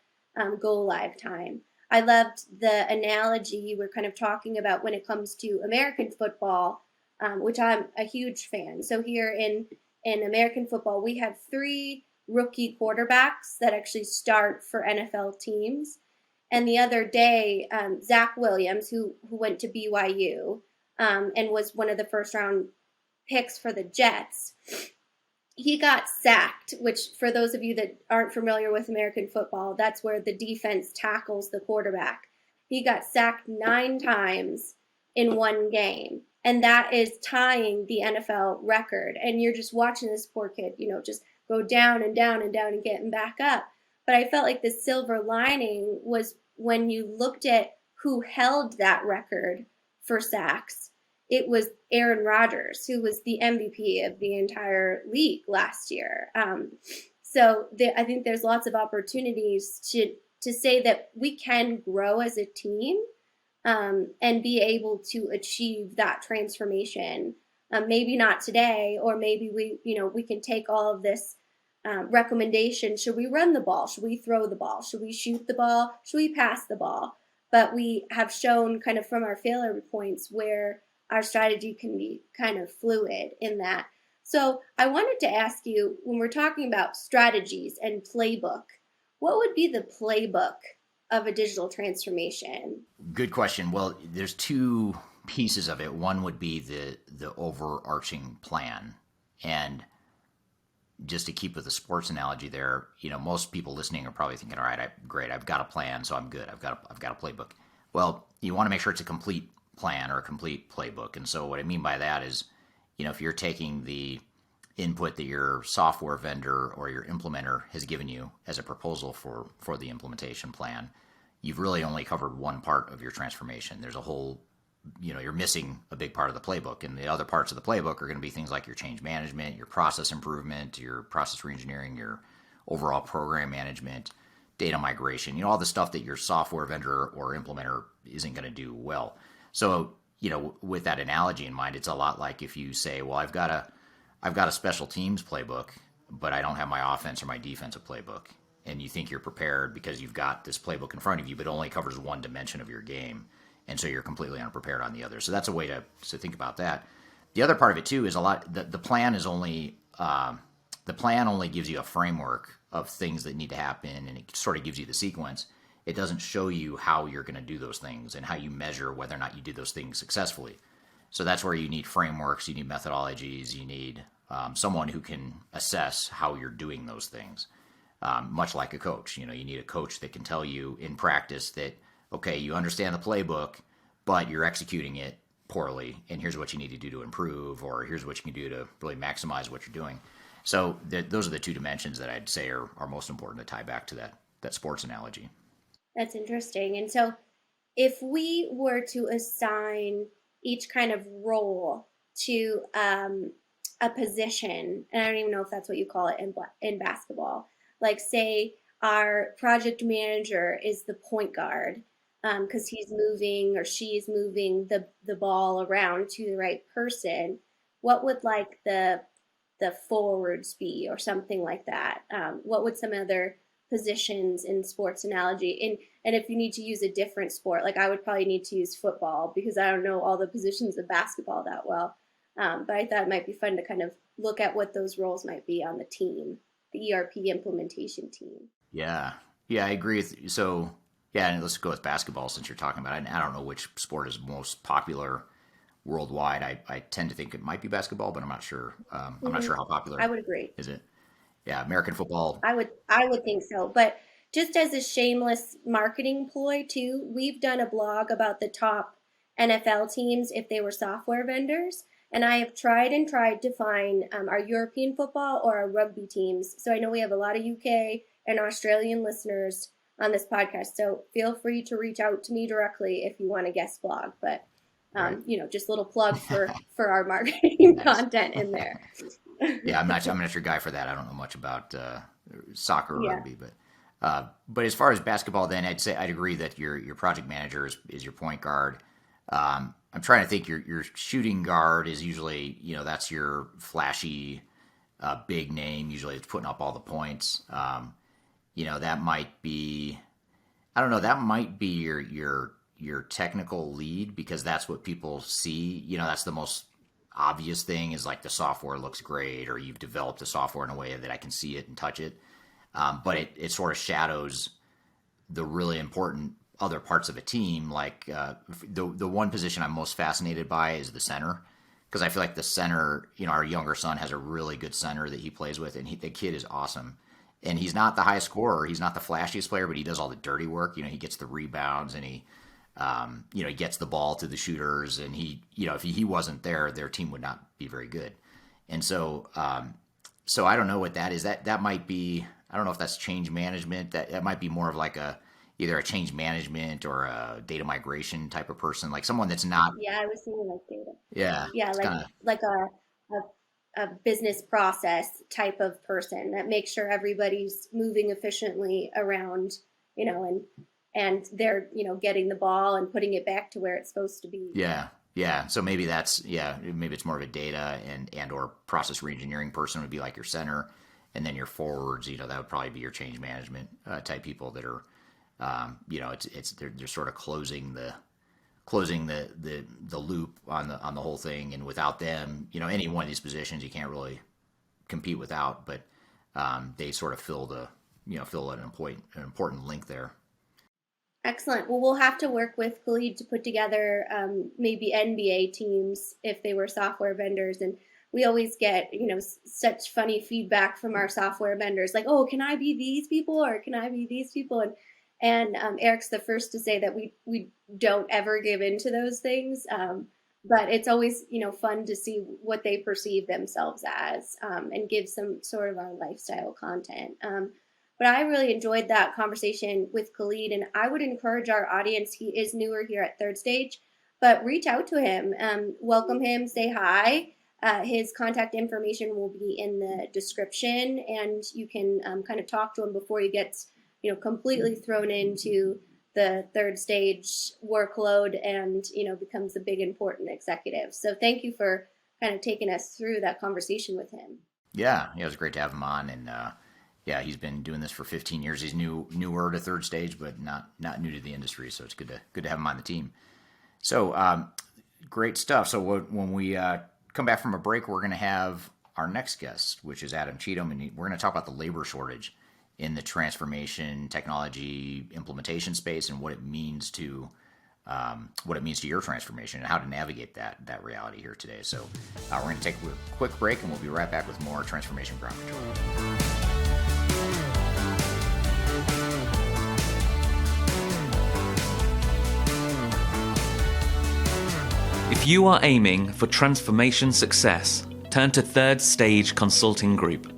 go live time. I loved the analogy you were kind of talking about when it comes to American football, which I'm a huge fan. So here in American football, we have 3 rookie quarterbacks that actually start for NFL teams. And the other day, Zach Williams, who went to BYU and was one of the first round picks for the Jets, he got sacked, which for those of you that aren't familiar with American football, that's where the defense tackles the quarterback. He got sacked 9 times in one game. And that is tying the NFL record. And you're just watching this poor kid, just go down and down and down and getting back up. But I felt like the silver lining was when you looked at who held that record for sacks, it was Aaron Rodgers, who was the MVP of the entire league last year. So I think there's lots of opportunities to say that we can grow as a team and be able to achieve that transformation. Maybe not today, or maybe we can take all of this recommendation. Should we run the ball? Should we throw the ball? Should we shoot the ball? Should we pass the ball? But we have shown kind of from our failure points where our strategy can be kind of fluid in that. So I wanted to ask you, when we're talking about strategies and playbook, what would be the playbook of a digital transformation? Good question. Well, there's 2 pieces of it. One would be the overarching plan. And just to keep with the sports analogy there, most people listening are probably thinking, all right, great, I've got a plan, so I'm good. I've got a playbook. Well, you want to make sure it's a complete plan or a complete playbook. And so what I mean by that is, if you're taking the input that your software vendor or your implementer has given you as a proposal for the implementation plan, you've really only covered one part of your transformation. There's a whole, you're missing a big part of the playbook. And the other parts of the playbook are going to be things like your change management, your process improvement, your process reengineering, your overall program management, data migration, all the stuff that your software vendor or implementer isn't going to do well. So, with that analogy in mind, it's a lot like if you say, well, I've got a special teams playbook, but I don't have my offense or my defensive playbook. And you think you're prepared because you've got this playbook in front of you, but it only covers one dimension of your game. And so you're completely unprepared on the other. So that's a way to think about that. The other part of it too is the plan is only, the plan only gives you a framework of things that need to happen, and it sort of gives you the sequence. It doesn't show you how you're going to do those things and how you measure whether or not you did those things successfully. So that's where you need frameworks, you need methodologies, you need someone who can assess how you're doing those things. Much like a coach, you need a coach that can tell you in practice that, okay, you understand the playbook, but you're executing it poorly, and here's what you need to do to improve, or here's what you can do to really maximize what you're doing. So those are the 2 dimensions that I'd say are most important to tie back to that sports analogy. That's interesting. And so if we were to assign each kind of role to a position, and I don't even know if that's what you call it in basketball, like say our project manager is the point guard because he's moving or she's moving the ball around to the right person, what would like the forwards be or something like that? What would some other positions in sports analogy? And if you need to use a different sport, like I would probably need to use football because I don't know all the positions of basketball that well. But I thought it might be fun to kind of look at what those roles might be on the team, the ERP implementation team. Yeah. Yeah, I agree with you. So, yeah, and let's go with basketball since you're talking about it. I don't know which sport is most popular worldwide. I tend to think it might be basketball, but I'm not sure. I'm not sure how popular. I would agree. Is it? Yeah, American football. I would think so. But just as a shameless marketing ploy too, we've done a blog about the top NFL teams if they were software vendors. And I have tried to find our European football or our rugby teams. So I know we have a lot of UK and Australian listeners on this podcast. So feel free to reach out to me directly if you want a guest blog. But, just a little plug for our marketing content in there. Yeah, I'm not your guy for that. I don't know much about soccer or rugby. But as far as basketball, then I'd agree that your project manager is your point guard. I'm trying to think. Your shooting guard is usually, that's your flashy, big name. Usually, it's putting up all the points. That might be, I don't know. That might be your technical lead because that's what people see. That's the most obvious thing is like the software looks great, or you've developed the software in a way that I can see it and touch it. But it sort of shadows the really important other parts of a team. Like the one position I'm most fascinated by is the center, because I feel like the center, our younger son has a really good center that he plays with, and the kid is awesome. And he's not the highest scorer, he's not the flashiest player, but he does all the dirty work. He gets the rebounds and he gets the ball to the shooters, and if he wasn't there, their team would not be very good. And so I don't know what that is. That might be, I don't know if that's change management. That might be more of like either a change management or a data migration type of person, like someone that's not. Yeah, I was thinking like data. Yeah. Yeah, like a business process type of person that makes sure everybody's moving efficiently around, and they're, getting the ball and putting it back to where it's supposed to be. Yeah. Yeah. So maybe maybe it's more of a data and or process reengineering person would be like your center. And then your forwards, that would probably be your change management type people that are, they're sort of closing the loop on the whole thing. And without them, any one of these positions you can't really compete without, but they sort of fill an important link there. Excellent. Well, we'll have to work with Khalid to put together maybe NBA teams if they were software vendors. And we always get, such funny feedback from our software vendors, like, oh, can I be these people or can I be these people? And Eric's the first to say that we don't ever give into those things. But it's always, fun to see what they perceive themselves as and give some sort of our lifestyle content. But I really enjoyed that conversation with Khalid, and I would encourage our audience, he is newer here at Third Stage, but reach out to him, welcome him, say hi. His contact information will be in the description, and you can kind of talk to him before he gets, completely thrown into the Third Stage workload and, becomes a big, important executive. So thank you for kind of taking us through that conversation with him. Yeah, it was great to have him on, and he's been doing this for 15 years. He's newer to Third Stage, but not new to the industry, so it's good to have him on the team. So great stuff. So when we come back from a break, we're going to have our next guest, which is Adam Cheatham, and we're going to talk about the labor shortage in the transformation technology implementation space and what it means to your transformation and how to navigate that reality here today. So we're going to take a quick break, and we'll be right back with more Transformation Ground Control. If you are aiming for transformation success, turn to Third Stage Consulting Group.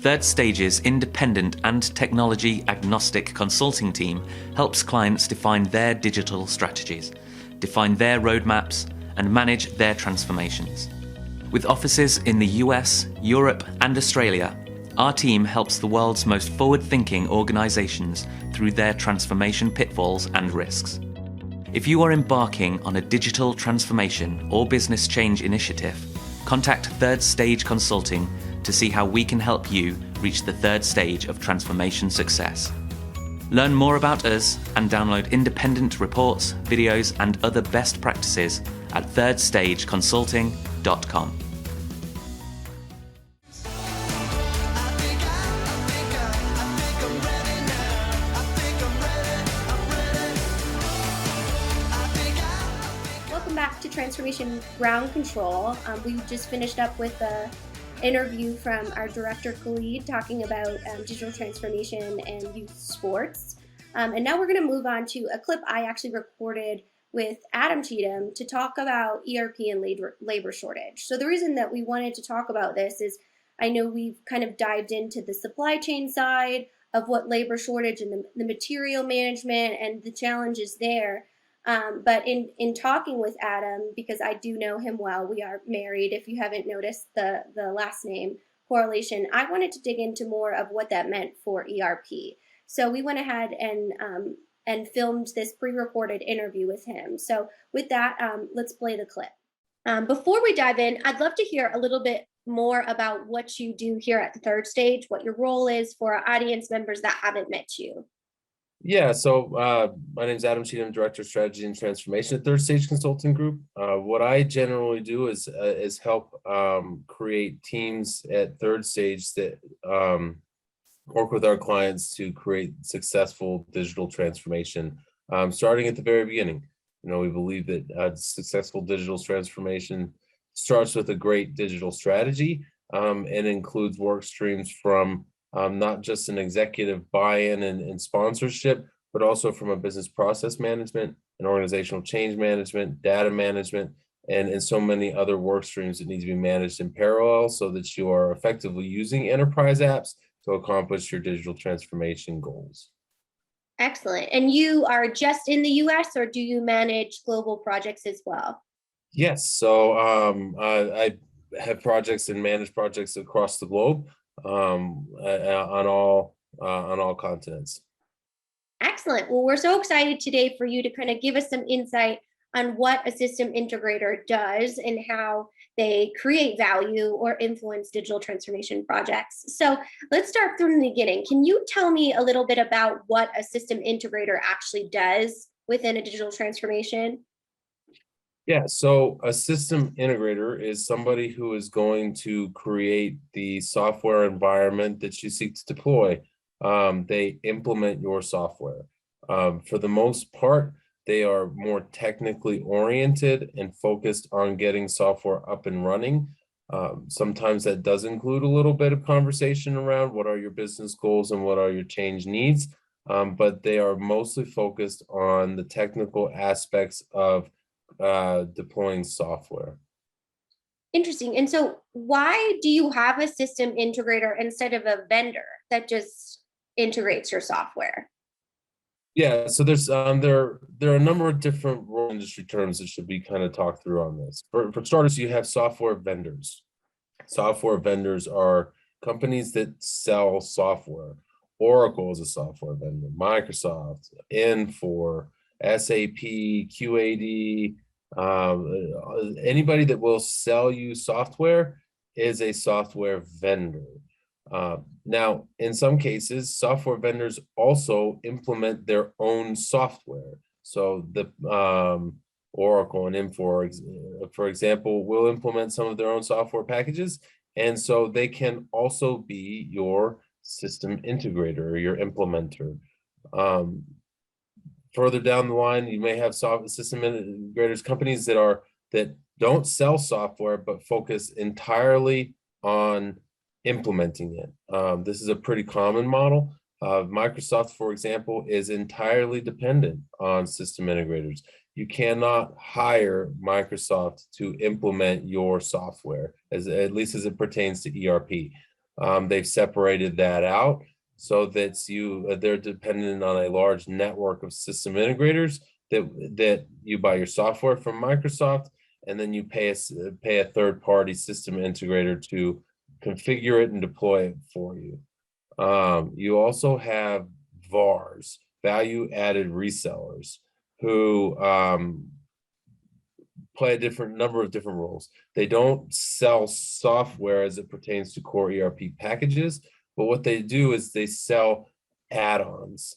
Third Stage's independent and technology agnostic consulting team helps clients define their digital strategies, define their roadmaps, and manage their transformations. With offices in the US, Europe, and Australia, our team helps the world's most forward-thinking organizations through their transformation pitfalls and risks. If you are embarking on a digital transformation or business change initiative, contact Third Stage Consulting to see how we can help you reach the third stage of transformation success. Learn more about us and download independent reports, videos, and other best practices at thirdstageconsulting.com. Welcome back to Transformation Ground Control. We just finished up with the interview from our director Khalid talking about digital transformation and youth sports. And now we're going to move on to a clip I actually recorded with Adam Cheatham to talk about ERP and labor shortage. So the reason that we wanted to talk about this is I know we've kind of dived into the supply chain side of what labor shortage and the material management and the challenges there. But in talking with Adam, because I do know him well, we are married, if you haven't noticed the last name correlation, I wanted to dig into more of what that meant for ERP. So we went ahead and filmed this pre-recorded interview with him. So with that, let's play the clip. Before we dive in, I'd love to hear a little bit more about what you do here at the Third Stage, what your role is for our audience members that haven't met you. Yeah, so my name is Adam Cheatham, Director of Strategy and Transformation at Third Stage Consulting Group. What I generally do is help create teams at Third Stage that work with our clients to create successful digital transformation, starting at the very beginning. We believe that successful digital transformation starts with a great digital strategy and includes work streams from not just an executive buy-in and sponsorship, but also from a business process management and organizational change management, data management, and so many other work streams that need to be managed in parallel so that you are effectively using enterprise apps to accomplish your digital transformation goals. Excellent. And you are just in the US, or do you manage global projects as well? Yes. So I have projects and manage projects across the globe. On all continents. Excellent. Well, we're so excited today for you to kind of give us some insight on what a system integrator does and how they create value or influence digital transformation projects. So let's start from the beginning. Can you tell me a little bit about what a system integrator actually does within a digital transformation? Yeah, so a system integrator is somebody who is going to create the software environment that you seek to deploy. They implement your software. For the most part, they are more technically oriented and focused on getting software up and running. Sometimes that does include a little bit of conversation around what are your business goals and what are your change needs, but they are mostly focused on the technical aspects of deploying software. Interesting. And so why do you have a system integrator instead of a vendor that just integrates your software? Yeah, so there's there are a number of different industry terms that should be kind of talked through on this. For starters, you have software vendors. Software vendors are companies that sell software. Oracle is a software vendor, Microsoft, Infor, SAP, QAD, anybody that will sell you software is a software vendor. Now, in some cases, software vendors also implement their own software. So the Oracle and Infor, for example, will implement some of their own software packages. And so they can also be your system integrator or your implementer. Further down the line, you may have system integrators, companies that don't sell software, but focus entirely on implementing it. This is a pretty common model. Microsoft, for example, is entirely dependent on system integrators. You cannot hire Microsoft to implement your software, at least as it pertains to ERP. They've separated that out so that they're dependent on a large network of system integrators that you buy your software from Microsoft, and then you pay a third-party system integrator to configure it and deploy it for you. You also have VARs, value-added resellers, who play a number of different roles. They don't sell software as it pertains to core ERP packages, but what they do is they sell add-ons.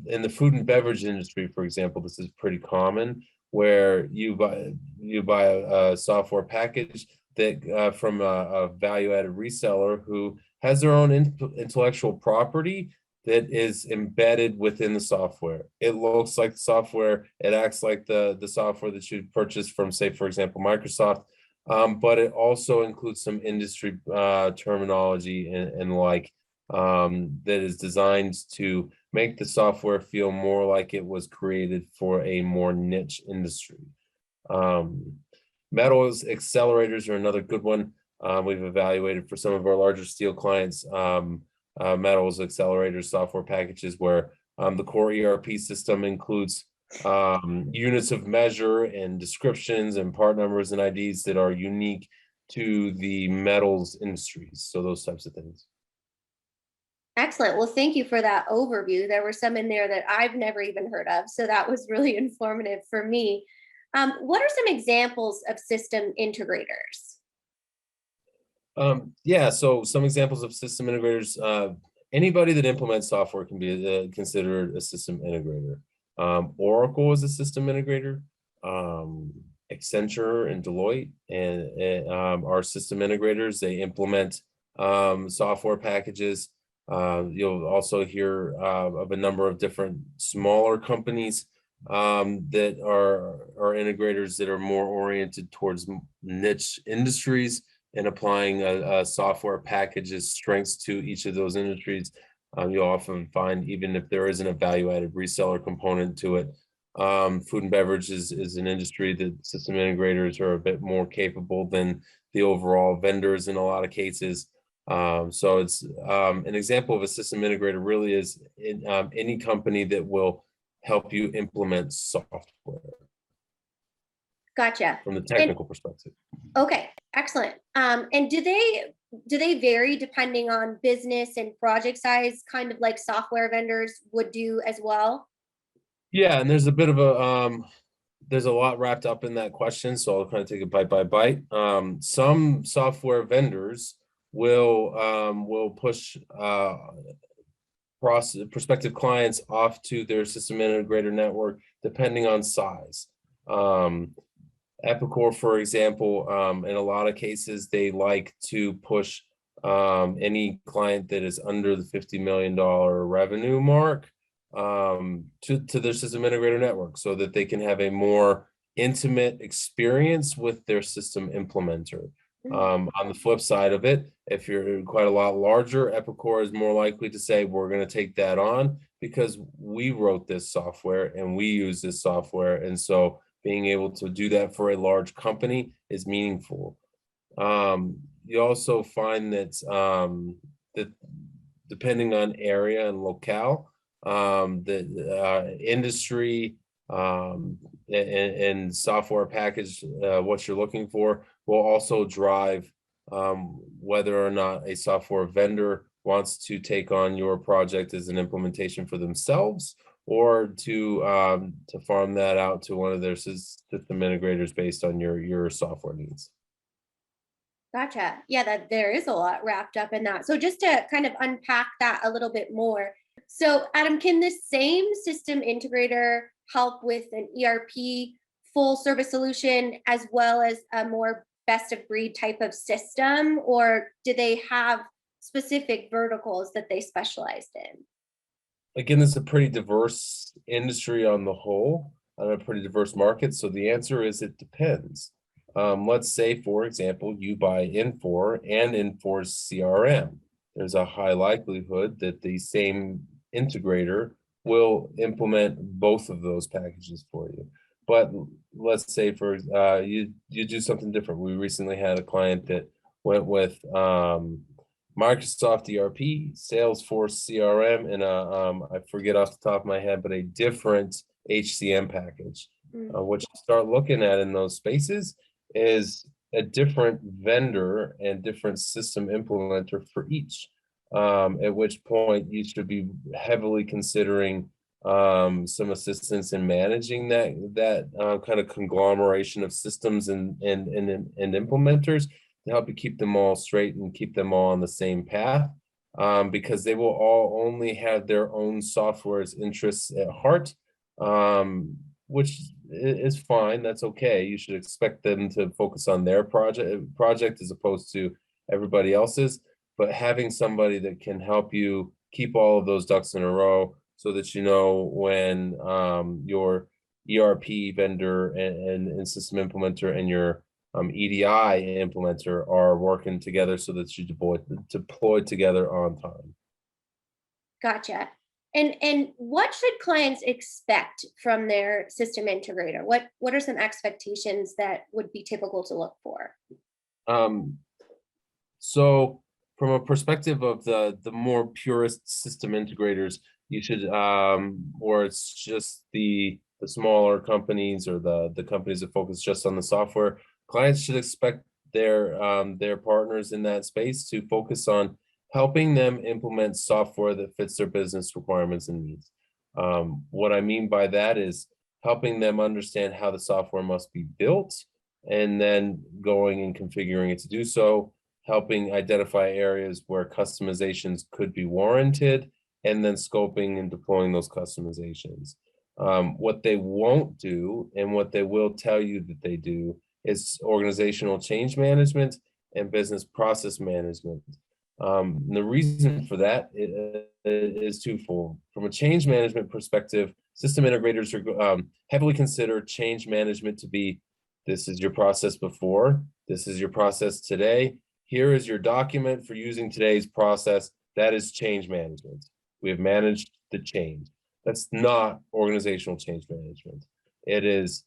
In the food and beverage industry, for example, this is pretty common, where you buy a software package that from a value-added reseller who has their own intellectual property that is embedded within the software. It looks like the software, it acts like the software that you purchased from, say, for example, Microsoft, but it also includes some industry terminology and that is designed to make the software feel more like it was created for a more niche industry. Metals accelerators are another good one. We've evaluated for some of our larger steel clients, metals accelerators software packages where the core ERP system includes units of measure and descriptions and part numbers and IDs that are unique to the metals industries. So those types of things. Excellent. Well, thank you for that overview. There were some in there that I've never even heard of, so that was really informative for me. What are some examples of system integrators? Yeah, so some examples of system integrators. Anybody that implements software can be considered a system integrator. Oracle is a system integrator. Accenture and Deloitte and are system integrators. They implement software packages. You'll also hear of a number of different smaller companies that are integrators that are more oriented towards niche industries and applying a software package's strengths to each of those industries. You'll often find, even if there isn't a value-added reseller component to it, food and beverage is an industry that system integrators are a bit more capable than the overall vendors in a lot of cases. So it's an example of a system integrator really is any company that will help you implement software. Gotcha. From the technical perspective. Okay, excellent. And do they vary depending on business and project size, kind of like software vendors would do as well? Yeah, and there's a bit of there's a lot wrapped up in that question, so I'll kind of take it bite by bite. Some software vendors will push prospective clients off to their system integrator network depending on size. Epicor, for example, in a lot of cases, they like to push any client that is under the $50 million revenue mark to their system integrator network so that they can have a more intimate experience with their system implementer. On the flip side of it, if you're quite a lot larger, Epicor is more likely to say, we're going to take that on because we wrote this software and we use this software. And so being able to do that for a large company is meaningful. You also find that, that depending on area and locale, the industry and software package, what you're looking for, will also drive whether or not a software vendor wants to take on your project as an implementation for themselves, or to farm that out to one of their system integrators based on your software needs. Gotcha. Yeah, that there is a lot wrapped up in that. So just to kind of unpack that a little bit more. So Adam, can the same system integrator help with an ERP full service solution as well as a more best of breed type of system, or do they have specific verticals that they specialized in? Again, this is a pretty diverse industry on the whole, and a pretty diverse market. So the answer is it depends. Let's say, for example, you buy Infor and Infor's CRM. There's a high likelihood that the same integrator will implement both of those packages for you. But let's say for you do something different. We recently had a client that went with Microsoft ERP, Salesforce CRM, and I forget off the top of my head, but a different HCM package. What you start looking at in those spaces is a different vendor and different system implementer for each. At which point you should be heavily considering some assistance in managing that kind of conglomeration of systems and implementers to help you keep them all straight and keep them all on the same path, because they will all only have their own software's interests at heart, which is fine. That's okay. You should expect them to focus on their project as opposed to everybody else's. But having somebody that can help you keep all of those ducks in a row, so that you know when your ERP vendor and system implementer and your EDI implementer are working together, so that you deploy together on time. Gotcha. And what should clients expect from their system integrator? What are some expectations that would be typical to look for? So from a perspective of the more purist system integrators, you should or it's just the smaller companies or the companies that focus just on the software, clients should expect their partners in that space to focus on helping them implement software that fits their business requirements and needs. What I mean by that is helping them understand how the software must be built, and then going and configuring it to do so, helping identify areas where customizations could be warranted, and then scoping and deploying those customizations. What they won't do, and what they will tell you that they do, is organizational change management and business process management. The reason for that is twofold. From a change management perspective, system integrators are heavily consider change management to be, this is your process before, this is your process today, here is your document for using today's process. That is change management. We have managed the change. That's not organizational change management. It is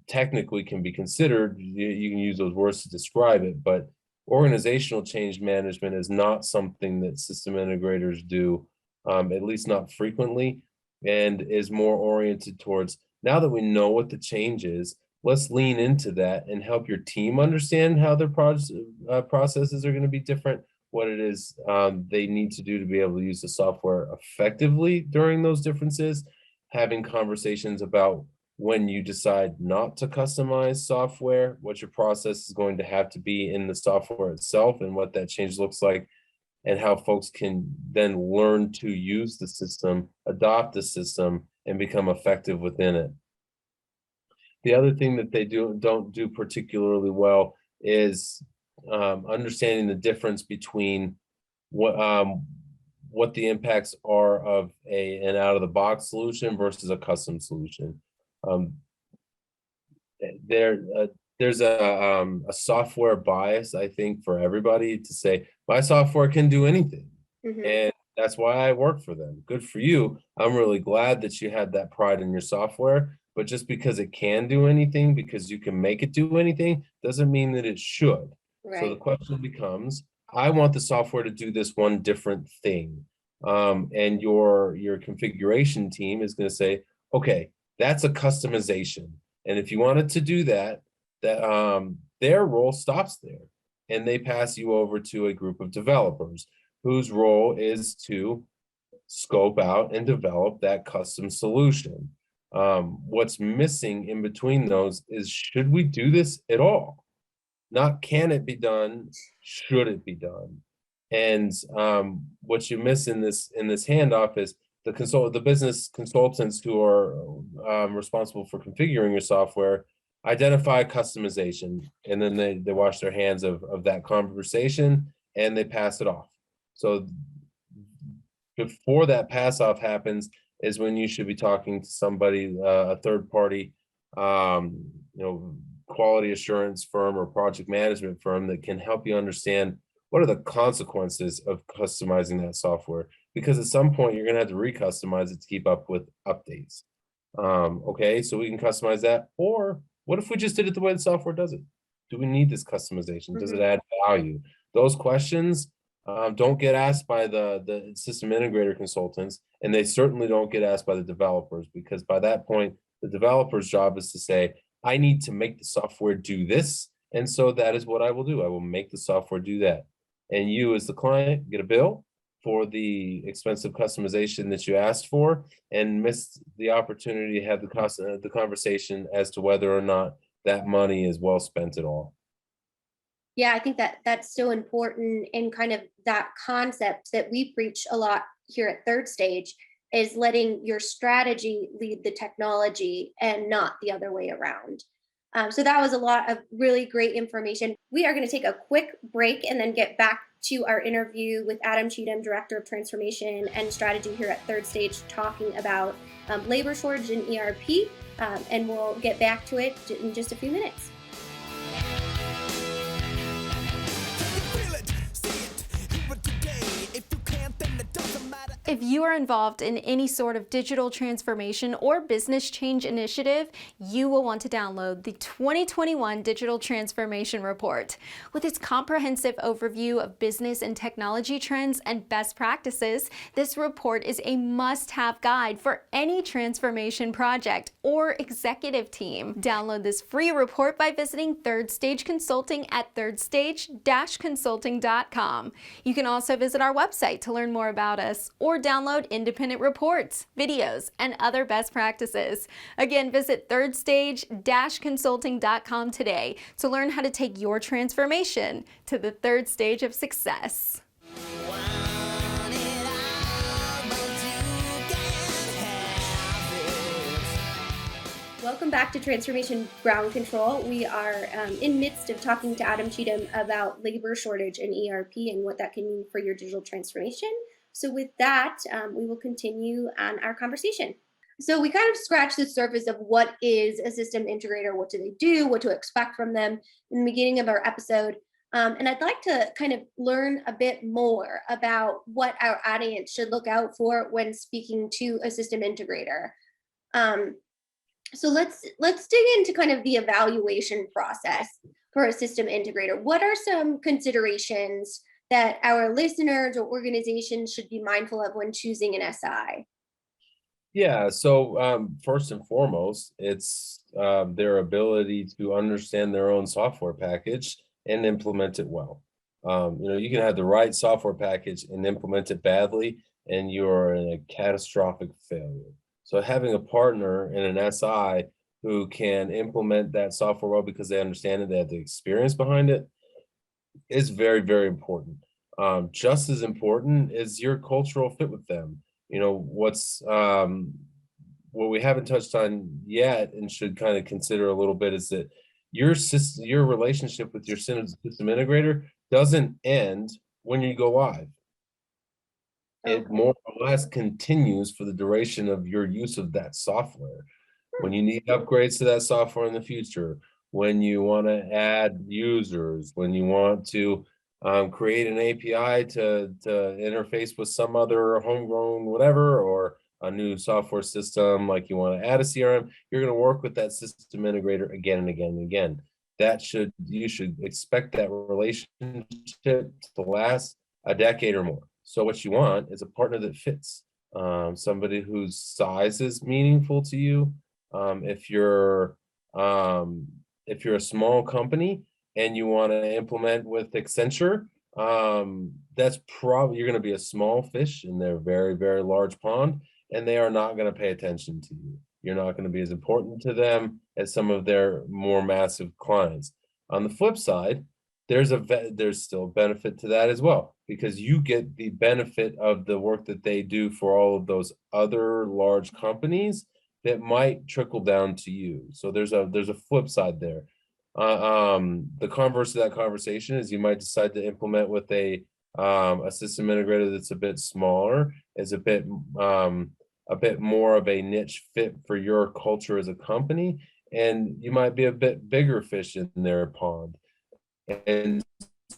technically can be considered, you can use those words to describe it, but organizational change management is not something that system integrators do, at least not frequently, and is more oriented towards, now that we know what the change is, let's lean into that and help your team understand how their processes are going to be different, what it is they need to do to be able to use the software effectively during those differences, having conversations about when you decide not to customize software, what your process is going to have to be in the software itself and what that change looks like, and how folks can then learn to use the system, adopt the system, and become effective within it. The other thing that they don't do particularly well is understanding the difference between what the impacts are of an out-of-the-box solution versus a custom solution. There's a software bias, I think, for everybody to say, my software can do anything. Mm-hmm. And that's why I work for them. Good for you. I'm really glad that you had that pride in your software. But just because it can do anything, because you can make it do anything, doesn't mean that it should. Right. So the question becomes, I want the software to do this one different thing. And your configuration team is going to say, okay, that's a customization. And if you wanted to do that their role stops there. And they pass you over to a group of developers whose role is to scope out and develop that custom solution. What's missing in between those is, should we do this at all? Not can it be done, should it be done? And what you miss in this handoff is the business consultants who are responsible for configuring your software identify customization, and then they wash their hands of that conversation and they pass it off. So before that pass off happens is when you should be talking to somebody, a third party, quality assurance firm or project management firm that can help you understand what are the consequences of customizing that software, because at some point you're going to have to recustomize it to keep up with updates. Okay, so we can customize that, or what if we just did it the way the software does it? Do we need this customization? Does it add value? Those questions don't get asked by the system integrator consultants, and they certainly don't get asked by the developers, because by that point, the developer's job is to say, I need to make the software do this, and so that is what I will do. I will make the software do that. And you as the client get a bill for the expensive customization that you asked for, and missed the opportunity to have the conversation as to whether or not that money is well spent at all. Yeah, I think that that's so important, and kind of that concept that we preach a lot here at Third Stage is letting your strategy lead the technology and not the other way around. So that was a lot of really great information. We are going to take a quick break and then get back to our interview with Adam Cheatham, Director of Transformation and Strategy here at Third Stage, talking about labor shortage and ERP, and we'll get back to it in just a few minutes. If you are involved in any sort of digital transformation or business change initiative, you will want to download the 2021 Digital Transformation Report. With its comprehensive overview of business and technology trends and best practices, this report is a must-have guide for any transformation project or executive team. Download this free report by visiting Third Stage Consulting at thirdstage-consulting.com. You can also visit our website to learn more about us, or download independent reports, videos, and other best practices. Again, visit thirdstage-consulting.com today to learn how to take your transformation to the third stage of success. Welcome back to Transformation Ground Control. We are in midst of talking to Adam Cheatham about labor shortage and ERP and what that can mean for your digital transformation. So with that, we will continue on our conversation. So we kind of scratched the surface of what is a system integrator, what do they do, what to expect from them in the beginning of our episode. And I'd like to kind of learn a bit more about what our audience should look out for when speaking to a system integrator. So let's dig into kind of the evaluation process for a system integrator. What are some considerations that our listeners or organizations should be mindful of when choosing an SI? Yeah, so first and foremost, it's their ability to understand their own software package and implement it well. You can have the right software package and implement it badly, and you're in a catastrophic failure. So having a partner in an SI who can implement that software well because they understand it, they have the experience behind it, is very, very important. Just as important is your cultural fit with them. What we haven't touched on yet and should kind of consider a little bit is that your relationship with your system integrator doesn't end when you go live. It more or less continues for the duration of your use of that software. When you need upgrades to that software in the future, when you want to add users, when you want to create an API to interface with some other homegrown whatever, or a new software system, like you want to add a CRM, you're going to work with that system integrator again and again and again. You should expect that relationship to last a decade or more. So what you want is a partner that fits, somebody whose size is meaningful to you. If you're a small company and you want to implement with Accenture, that's probably, you're going to be a small fish in their very, very large pond, and they are not going to pay attention to you. You're not going to be as important to them as some of their more massive clients. On the flip side, there's still benefit to that as well, because you get the benefit of the work that they do for all of those other large companies that might trickle down to you. So there's a flip side there. The converse of that conversation is you might decide to implement with a system integrator that's a bit smaller, is a bit more of a niche fit for your culture as a company, and you might be a bit bigger fish in their pond. And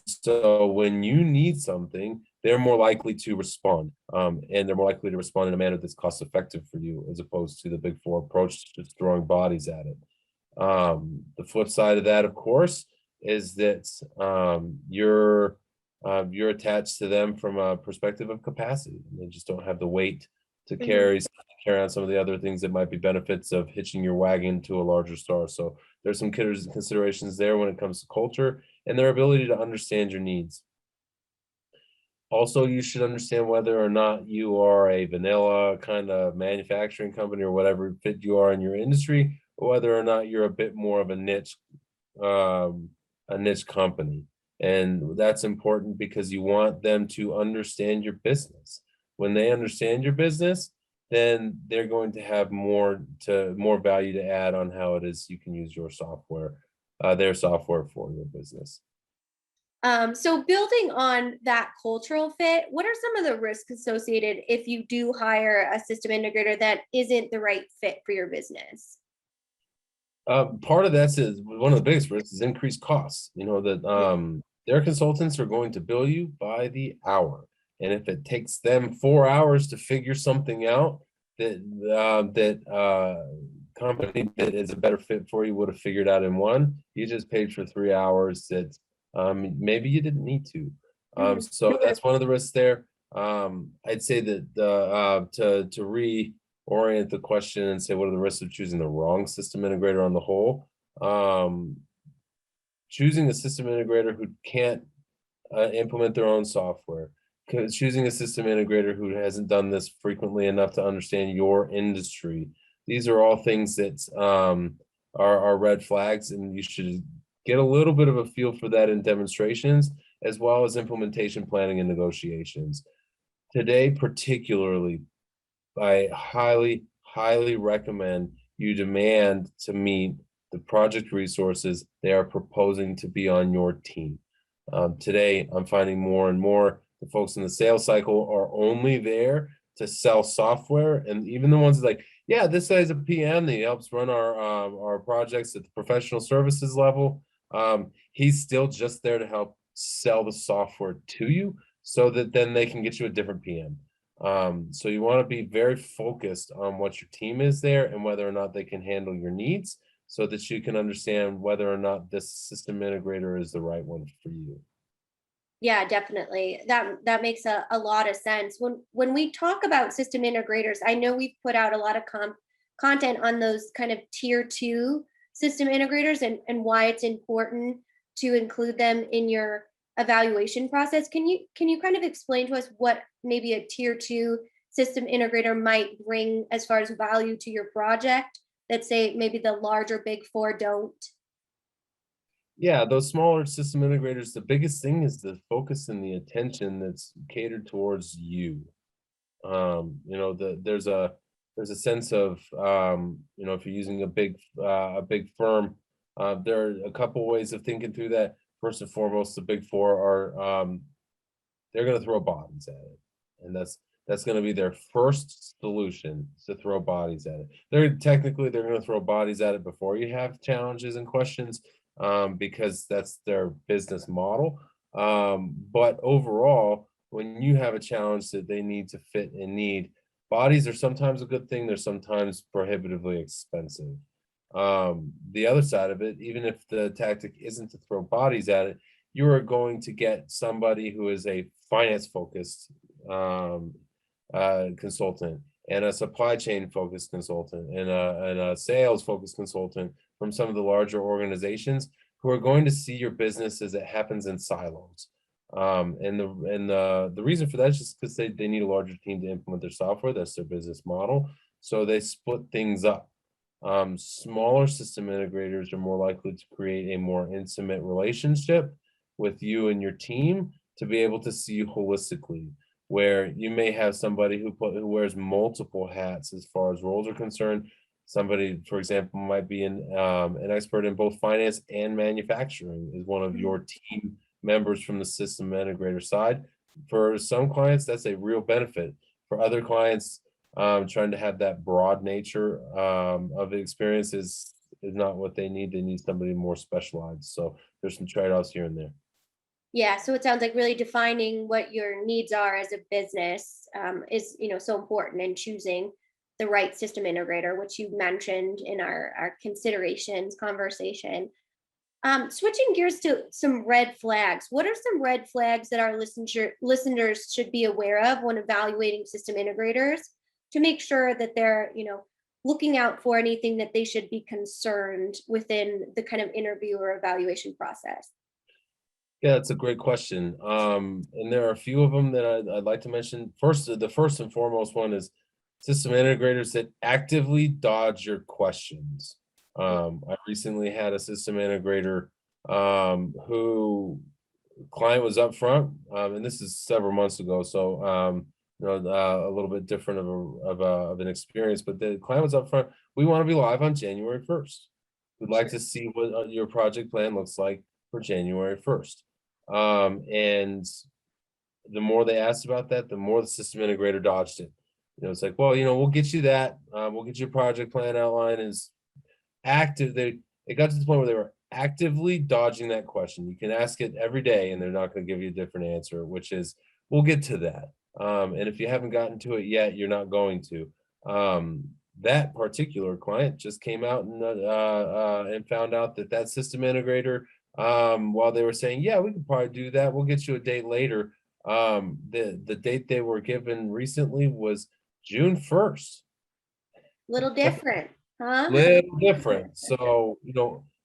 so when you need something, they're more likely to respond, and they're more likely to respond in a manner that's cost effective for you, as opposed to the Big Four approach, just throwing bodies at it. The flip side of that, of course, is that you're attached to them from a perspective of capacity. They just don't have the weight to carry on some of the other things that might be benefits of hitching your wagon to a larger star. So there's some considerations there when it comes to culture and their ability to understand your needs. Also, you should understand whether or not you are a vanilla kind of manufacturing company or whatever fit you are in your industry, or whether or not you're a bit more of a niche company. And that's important because you want them to understand your business. When they understand your business, then they're going to have more value to add on how it is you can use your software, their software for your business. So building on that cultural fit, what are some of the risks associated if you do hire a system integrator that isn't the right fit for your business? Part of that is one of the biggest risks is increased costs. You know that their consultants are going to bill you by the hour, and if it takes them 4 hours to figure something out, that company that is a better fit for you would have figured out in one. You just paid for 3 hours that maybe you didn't need to. So that's one of the risks there. I'd say that to reorient the question and say what are the risks of choosing the wrong system integrator on the whole. Choosing a system integrator who can't implement their own software, choosing a system integrator who hasn't done this frequently enough to understand your industry. These are all things that are red flags, and you should get a little bit of a feel for that in demonstrations, as well as implementation planning and negotiations. Today, particularly, I highly, highly recommend you demand to meet the project resources they are proposing to be on your team. Today, I'm finding more and more the folks in the sales cycle are only there to sell software, and even the ones like, yeah, this guy's a PM, he helps run our projects at the professional services level. He's still just there to help sell the software to you so that then they can get you a different PM. So you want to be very focused on what your team is there and whether or not they can handle your needs so that you can understand whether or not this system integrator is the right one for you. Yeah, definitely. That makes a lot of sense. When we talk about system integrators, I know we've put out a lot of content on those kind of tier 2 system integrators and why it's important to include them in your evaluation process. Can you kind of explain to us what maybe a tier 2 system integrator might bring as far as value to your project that say maybe the larger big 4 don't? Yeah, those smaller system integrators, the biggest thing is the focus and the attention that's catered towards you. There's a sense of if you're using a big firm, there are a couple ways of thinking through that. First and foremost, the big 4 are they're going to throw bodies at it, and that's going to be their first solution, to throw bodies at it. They're going to throw bodies at it before you have challenges and questions, because that's their business model. But overall, when you have a challenge that they need to fit and need, bodies are sometimes a good thing. They're sometimes prohibitively expensive. The other side of it, even if the tactic isn't to throw bodies at it, you are going to get somebody who is a finance focused consultant, and a supply chain focused consultant, and a sales focused consultant from some of the larger organizations who are going to see your business as it happens in silos. And the reason for that is just because they need a larger team to implement their software. That's their business model. So they split things up. Smaller system integrators are more likely to create a more intimate relationship with you and your team to be able to see you holistically, where you may have somebody who wears multiple hats as far as roles are concerned. Somebody, for example, might be an expert in both finance and manufacturing, is one of your team members from the system integrator side. For some clients, that's a real benefit. For other clients, trying to have that broad nature of the experience is not what they need. They need somebody more specialized. So there's some trade-offs here and there. Yeah, so it sounds like really defining what your needs are as a business is so important in choosing the right system integrator, which you mentioned in our considerations conversation. Switching gears to some red flags. What are some red flags that our listeners should be aware of when evaluating system integrators to make sure that they're, looking out for anything that they should be concerned within the kind of interview or evaluation process? Yeah, that's a great question. And there are a few of them that I'd like to mention. The first and foremost one is system integrators that actively dodge your questions. I recently had a system integrator who client was up front, and this is several months ago, so a little bit different of an experience. But the client was up front. We want to be live on January 1st. We'd like to see what your project plan looks like for January 1st. And the more they asked about that, the more the system integrator dodged it. It's like, well, we'll get you that. We'll get your project plan outline is active. It got to the point where they were actively dodging that question. You can ask it every day and they're not going to give you a different answer, which is, we'll get to that. And if you haven't gotten to it yet, you're not going to. That particular client just came out and found out that system integrator, while they were saying, yeah, we could probably do that, we'll get you a date later. The date they were given recently was June 1st. Little different, huh? Little different. So,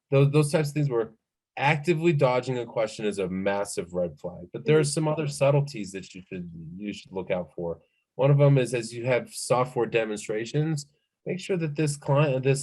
those types of things where actively dodging a question is a massive red flag. But there are some other subtleties that you should look out for. One of them is, as you have software demonstrations, make sure that this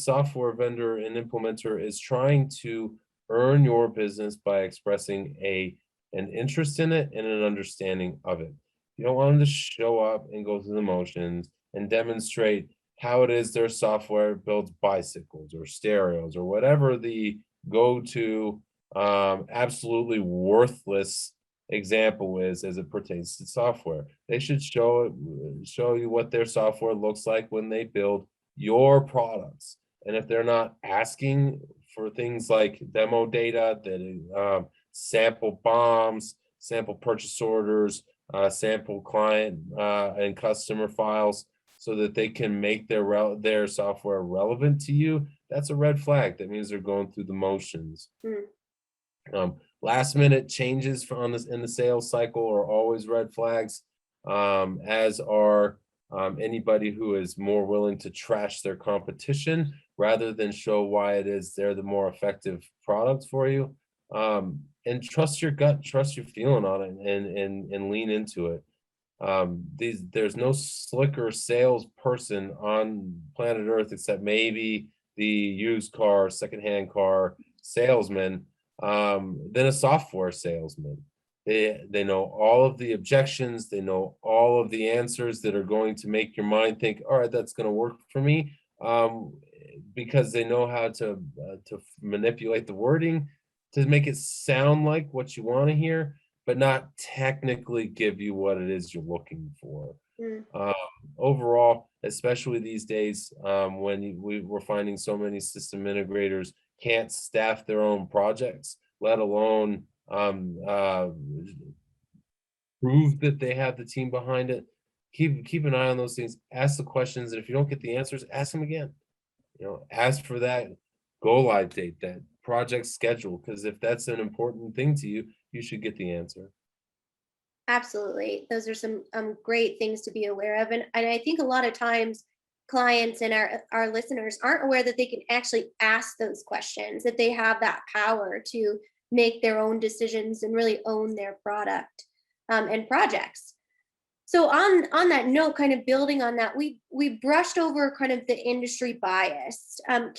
software vendor and implementer is trying to earn your business by expressing an interest in it and an understanding of it. You don't want them to show up and go through the motions and demonstrate how it is their software builds bicycles or stereos or whatever the go-to absolutely worthless example is as it pertains to software. They should show you what their software looks like when they build your products. And if they're not asking for things like demo data, that sample bombs, sample purchase orders, sample client and customer files, so that they can make their software relevant to you, that's a red flag. That means they're going through the motions. Last minute changes in the sales cycle are always red flags, as are anybody who is more willing to trash their competition rather than show why it is they're the more effective product for you. And trust your gut, trust your feeling on it, and lean into it. There's no slicker salesperson on planet Earth except maybe the used car, secondhand car salesman, than a software salesman. They know all of the objections. They know all of the answers that are going to make your mind think, all right, that's going to work for me, because they know how to manipulate the wording to make it sound like what you want to hear, but not technically give you what it is you're looking for. Overall, especially these days, when we're finding so many system integrators can't staff their own projects, let alone prove that they have the team behind it. Keep an eye on those things. Ask the questions, and if you don't get the answers, ask them again. Ask for that go live date, that project schedule, because if that's an important thing to you, you should get the answer. Absolutely. Those are some great things to be aware of. And I think a lot of times clients and our listeners aren't aware that they can actually ask those questions, that they have that power to make their own decisions and really own their product and projects. So on that note, kind of building on that, we brushed over kind of the industry bias. And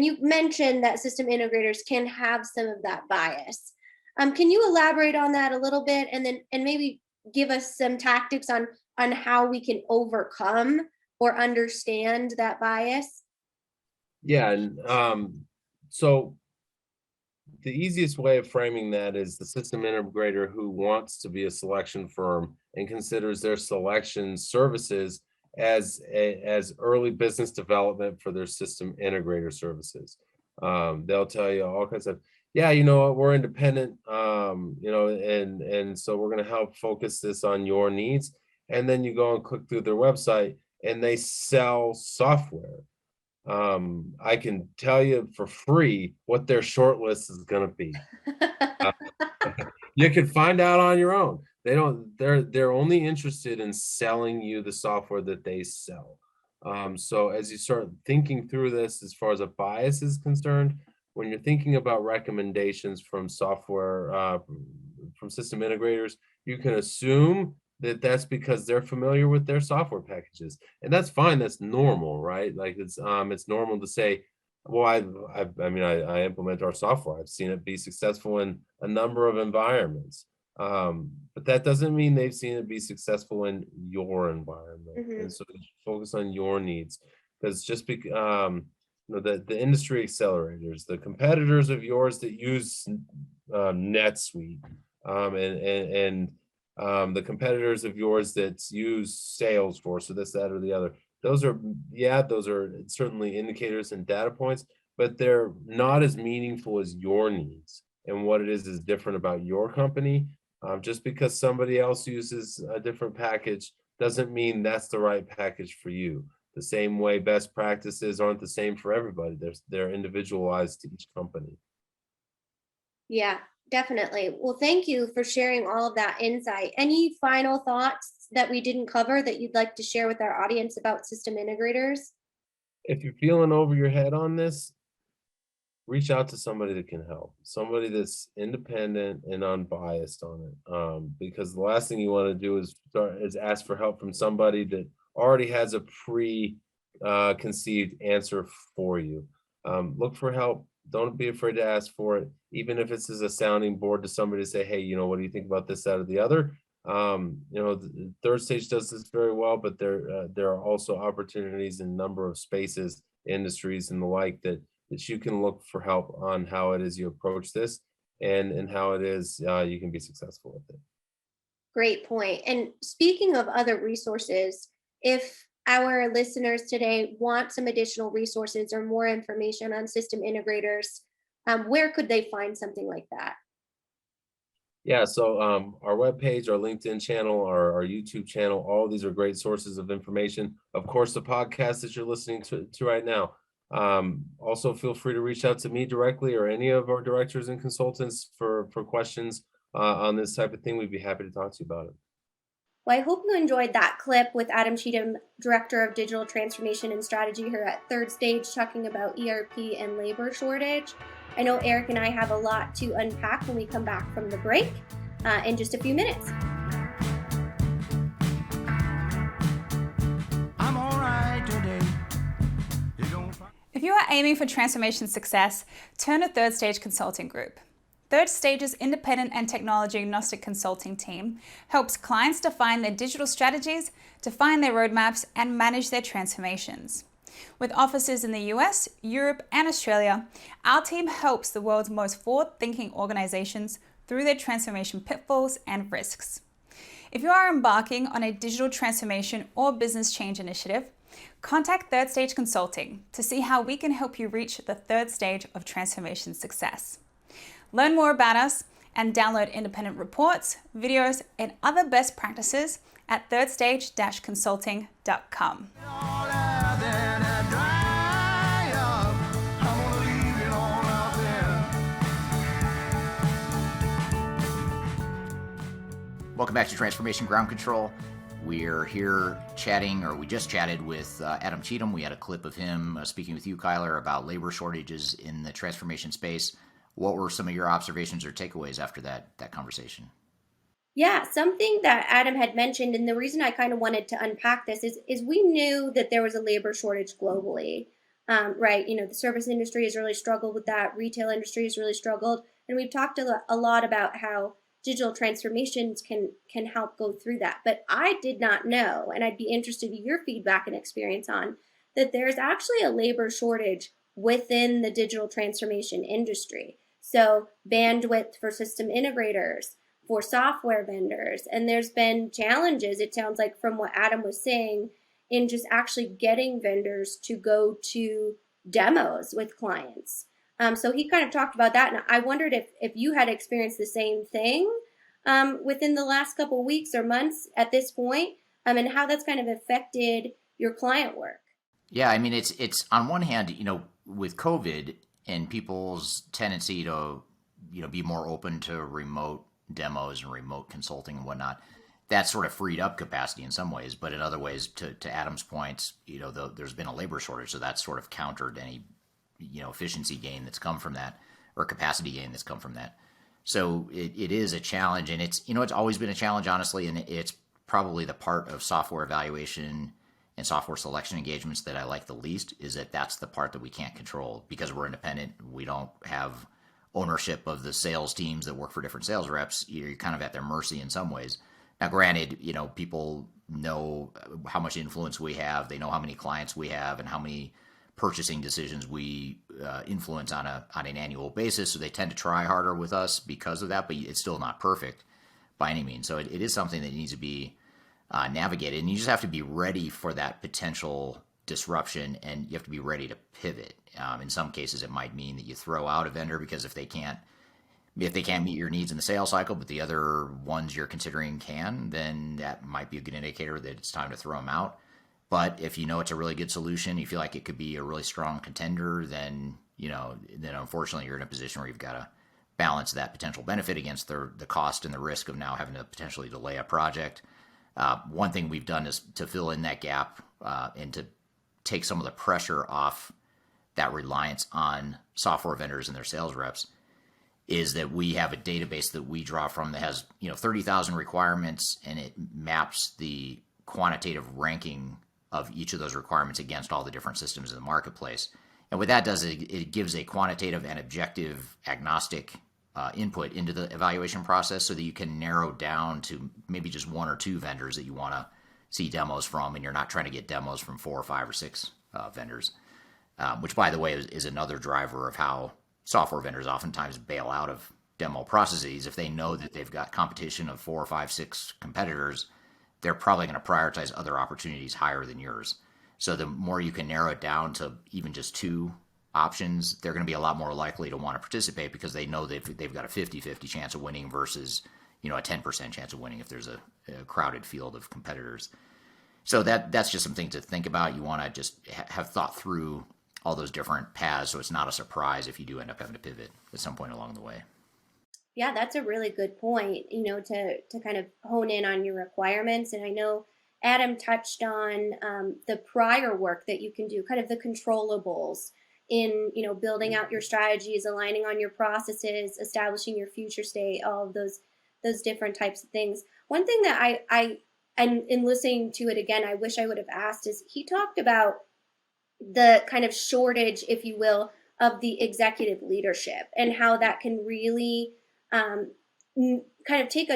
you mentioned that system integrators can have some of that bias. Can you elaborate on that a little bit, and maybe give us some tactics on how we can overcome or understand that bias? Yeah, and so the easiest way of framing that is the system integrator who wants to be a selection firm and considers their selection services as early business development for their system integrator services. They'll tell you all kinds of, yeah, we're independent, and so we're going to help focus this on your needs. And then you go and click through their website and they sell software. I can tell you for free what their short list is going to be. You can find out on your own. They're only interested in selling you the software that they sell. So as you start thinking through this, as far as a bias is concerned, when you're thinking about recommendations from software, from system integrators, you can assume that that's because they're familiar with their software packages, and that's fine. That's normal, right? Like it's normal to say, well, I implement our software. I've seen it be successful in a number of environments. But that doesn't mean they've seen it be successful in your environment. Mhm. And so focus on your needs, because the industry accelerators, the competitors of yours that use NetSuite, and the competitors of yours that use Salesforce or this, that, or the other. Those are certainly indicators and data points, but they're not as meaningful as your needs. And what it is different about your company. Just because somebody else uses a different package doesn't mean that's the right package for you. The same way best practices aren't the same for everybody. They're individualized to each company. Yeah, definitely. Well, thank you for sharing all of that insight. Any final thoughts that we didn't cover that you'd like to share with our audience about system integrators? If you're feeling over your head on this, reach out to somebody that can help, somebody that's independent and unbiased on it. Because the last thing you want to do is ask for help from somebody that already has a conceived answer for you. Look for help. Don't be afraid to ask for it, even if it's as a sounding board to somebody to say, hey, what do you think about this, that, or the other? The third stage does this very well, but there are also opportunities in a number of spaces, industries, and the like that you can look for help on how it is you approach this, and how it is you can be successful with it. Great point. And speaking of other resources, if our listeners today want some additional resources or more information on system integrators, where could they find something like that? Yeah, so our webpage, our LinkedIn channel, our YouTube channel, all of these are great sources of information. Of course, the podcast that you're listening to right now. Also, feel free to reach out to me directly or any of our directors and consultants for questions on this type of thing. We'd be happy to talk to you about it. Well, I hope you enjoyed that clip with Adam Cheatham, Director of Digital Transformation and Strategy here at Third Stage, talking about ERP and labor shortage. I know Eric and I have a lot to unpack when we come back from the break in just a few minutes. I'm all right today. If you are aiming for transformation success, turn to Third Stage Consulting Group. Third Stage's independent and technology agnostic consulting team helps clients define their digital strategies, define their roadmaps, and manage their transformations. With offices in the US, Europe, and Australia, our team helps the world's most forward-thinking organizations through their transformation pitfalls and risks. If you are embarking on a digital transformation or business change initiative, contact Third Stage Consulting to see how we can help you reach the third stage of transformation success. Learn more about us and download independent reports, videos, and other best practices at thirdstage-consulting.com. Welcome back to Transformation Ground Control. We're here chatting, or we just chatted with Adam Cheatham. We had a clip of him speaking with you, Kyler, about labor shortages in the transformation space. What were some of your observations or takeaways after that conversation? Yeah, something that Adam had mentioned, and the reason I kind of wanted to unpack this is we knew that there was a labor shortage globally, right? The service industry has really struggled with that. Retail industry has really struggled. And we've talked a lot about how digital transformations can help go through that. But I did not know, and I'd be interested in your feedback and experience on, that there's actually a labor shortage within the digital transformation industry. So bandwidth for system integrators, for software vendors, and there's been challenges, it sounds like, from what Adam was saying, in just actually getting vendors to go to demos with clients. So he kind of talked about that, and I wondered if you had experienced the same thing within the last couple of weeks or months at this point, and how that's kind of affected your client work. Yeah, I mean, it's on one hand, with COVID and people's tendency to, be more open to remote demos and remote consulting and whatnot, that sort of freed up capacity in some ways. But in other ways, to Adam's points, there's been a labor shortage, so that's sort of countered any, efficiency gain that's come from that or capacity gain that's come from that. So it is a challenge, and it's always been a challenge, honestly, and it's probably the part of software evaluation and software selection engagements that I like the least, is that that's the part that we can't control because we're independent. We don't have ownership of the sales teams that work for different sales reps. You're kind of at their mercy in some ways. Now, granted, people know how much influence we have. They know how many clients we have and how many purchasing decisions we influence on an annual basis. So they tend to try harder with us because of that, but it's still not perfect by any means. So it is something that needs to be navigated, and you just have to be ready for that potential disruption, and you have to be ready to pivot. In some cases, it might mean that you throw out a vendor because if they can't meet your needs in the sales cycle, but the other ones you're considering can, then that might be a good indicator that it's time to throw them out. But if it's a really good solution, you feel like it could be a really strong contender, then unfortunately you're in a position where you've got to balance that potential benefit against the cost and the risk of now having to potentially delay a project. One thing we've done is to fill in that gap and to take some of the pressure off that reliance on software vendors and their sales reps is that we have a database that we draw from that has 30,000 requirements, and it maps the quantitative ranking of each of those requirements against all the different systems in the marketplace. And what that does is it gives a quantitative and objective agnostic input into the evaluation process so that you can narrow down to maybe just one or two vendors that you want to see demos from, and you're not trying to get demos from 4 or 5 or 6 vendors, which, by the way, is another driver of how software vendors oftentimes bail out of demo processes. If they know that they've got competition of 4 or 5, 6 competitors, they're probably going to prioritize other opportunities higher than yours. So the more you can narrow it down to even just 2 options, they're going to be a lot more likely to want to participate because they know they've got a 50-50 chance of winning versus a 10% chance of winning if there's a crowded field of competitors. So that's just something to think about. You want to just have thought through all those different paths so it's not a surprise if you do end up having to pivot at some point along the way. Yeah, that's a really good point, to kind of hone in on your requirements. And I know Adam touched on the prior work that you can do, kind of the controllables in, building out your strategies, aligning on your processes, establishing your future state, all of those different types of things. One thing that and in listening to it again, I wish I would have asked is he talked about the kind of shortage, if you will, of the executive leadership and how that can really kind of take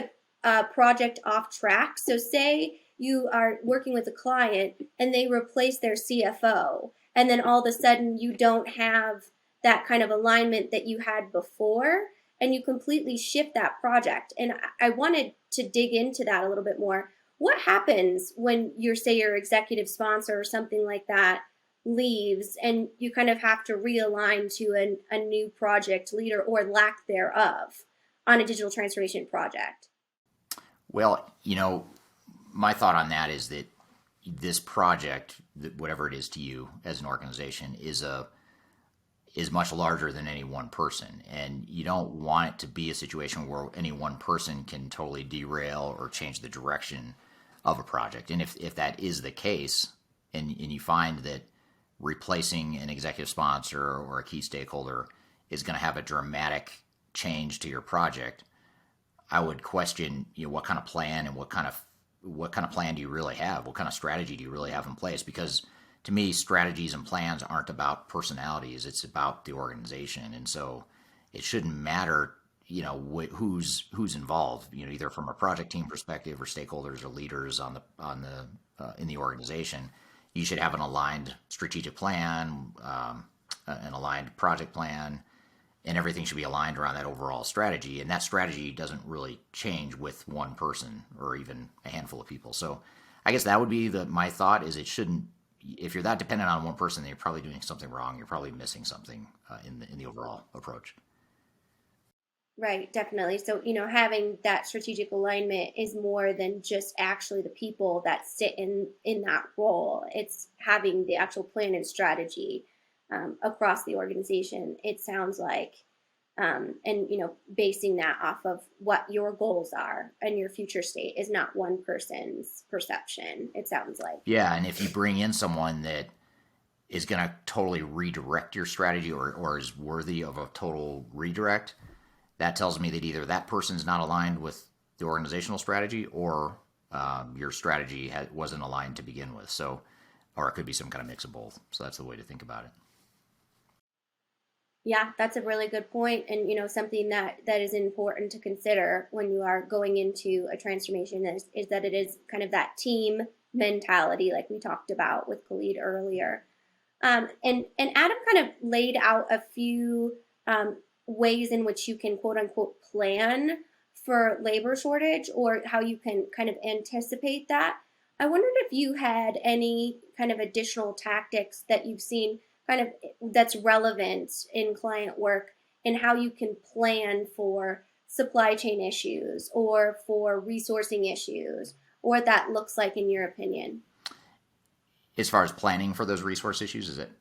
a project off track. So say you are working with a client and they replace their CFO, and then all of a sudden you don't have that kind of alignment that you had before, and you completely shift that project. And I wanted to dig into that a little bit more. What happens when your executive sponsor or something like that leaves and you kind of have to realign to a new project leader or lack thereof on a digital transformation project? Well, my thought on that is that this project, whatever it is to you as an organization, is much larger than any one person. And you don't want it to be a situation where any one person can totally derail or change the direction of a project. And if that is the case, and you find that replacing an executive sponsor or a key stakeholder is going to have a dramatic change to your project, I would question, what kind of plan and what kind of plan do you really have? What kind of strategy do you really have in place? Because to me, strategies and plans aren't about personalities; it's about the organization. And so it shouldn't matter, who's involved. Either from a project team perspective or stakeholders or leaders in the organization. You should have an aligned strategic plan, an aligned project plan, and everything should be aligned around that overall strategy. And that strategy doesn't really change with one person or even a handful of people. So I guess that would be my thought is it shouldn't, if you're that dependent on one person, then you're probably doing something wrong. You're probably missing something in the overall approach. Right, definitely. So, having that strategic alignment is more than just actually the people that sit in that role. It's having the actual plan and strategy across the organization. It sounds like, and basing that off of what your goals are and your future state is not one person's perception. It sounds like. Yeah, and if you bring in someone that is going to totally redirect your strategy or is worthy of a total redirect, that tells me that either that person's not aligned with the organizational strategy or your strategy wasn't aligned to begin with. So, or it could be some kind of mix of both. So that's the way to think about it. Yeah, that's a really good point, and something that is important to consider when you are going into a transformation is that it is kind of that team mentality, like we talked about with Khalid earlier. And Adam kind of laid out a few ways in which you can quote unquote plan for labor shortage or how you can kind of anticipate that. I wondered if you had any kind of additional tactics that you've seen kind of that's relevant in client work and how you can plan for supply chain issues or for resourcing issues or what that looks like in your opinion. As far as planning for those resource issues, is it?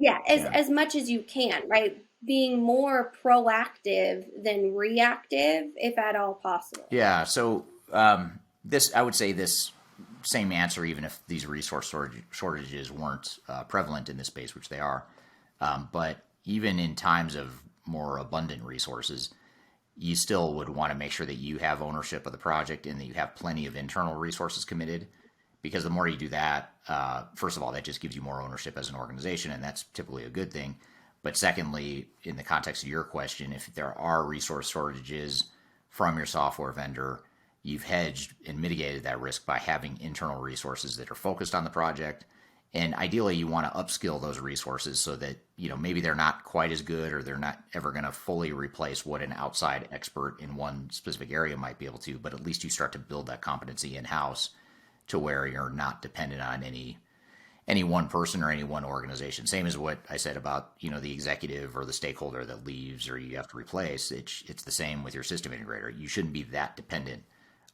Yeah, as much as you can, right? Being more proactive than reactive, if at all possible. Yeah. So I would say this same answer, even if these resource shortages weren't prevalent in this space, which they are. But even in times of more abundant resources, you still would want to make sure that you have ownership of the project and that you have plenty of internal resources committed. Because the more you do that, first of all, that just gives you more ownership as an organization, and that's typically a good thing. But secondly, in the context of your question, if there are resource shortages from your software vendor, you've hedged and mitigated that risk by having internal resources that are focused on the project. And ideally, you want to upskill those resources so that, maybe they're not quite as good or they're not ever going to fully replace what an outside expert in one specific area might be able to, but at least you start to build that competency in-house to where you're not dependent on any one person or any one organization. Same as what I said about, the executive or the stakeholder that leaves or you have to replace. It's the same with your system integrator. You shouldn't be that dependent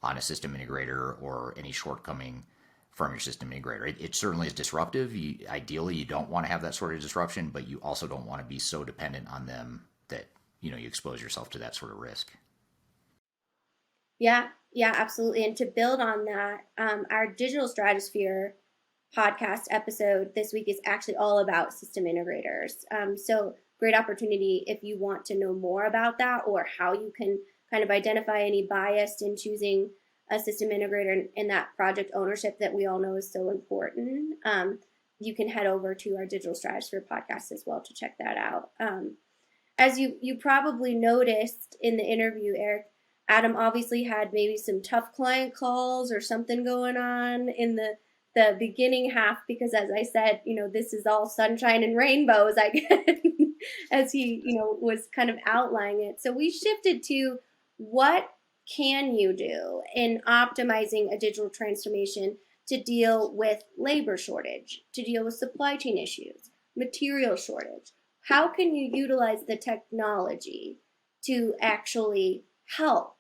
on a system integrator or any shortcoming from your system integrator. It certainly is disruptive. Ideally, you don't want to have that sort of disruption, but you also don't want to be so dependent on them that, you expose yourself to that sort of risk. Yeah, absolutely. And to build on that, our Digital Stratosphere podcast episode this week is actually all about system integrators. So great opportunity if you want to know more about that or how you can kind of identify any bias in choosing a system integrator and that project ownership that we all know is so important. You can head over to our Digital Stratosphere podcast as well to check that out. As you probably noticed in the interview, Eric, Adam obviously had maybe some tough client calls or something going on in the beginning half because, as I said, this is all sunshine and rainbows, I guess, as he, was kind of outlining it. So we shifted to what can you do in optimizing a digital transformation to deal with labor shortage, to deal with supply chain issues, material shortage? How can you utilize the technology to actually help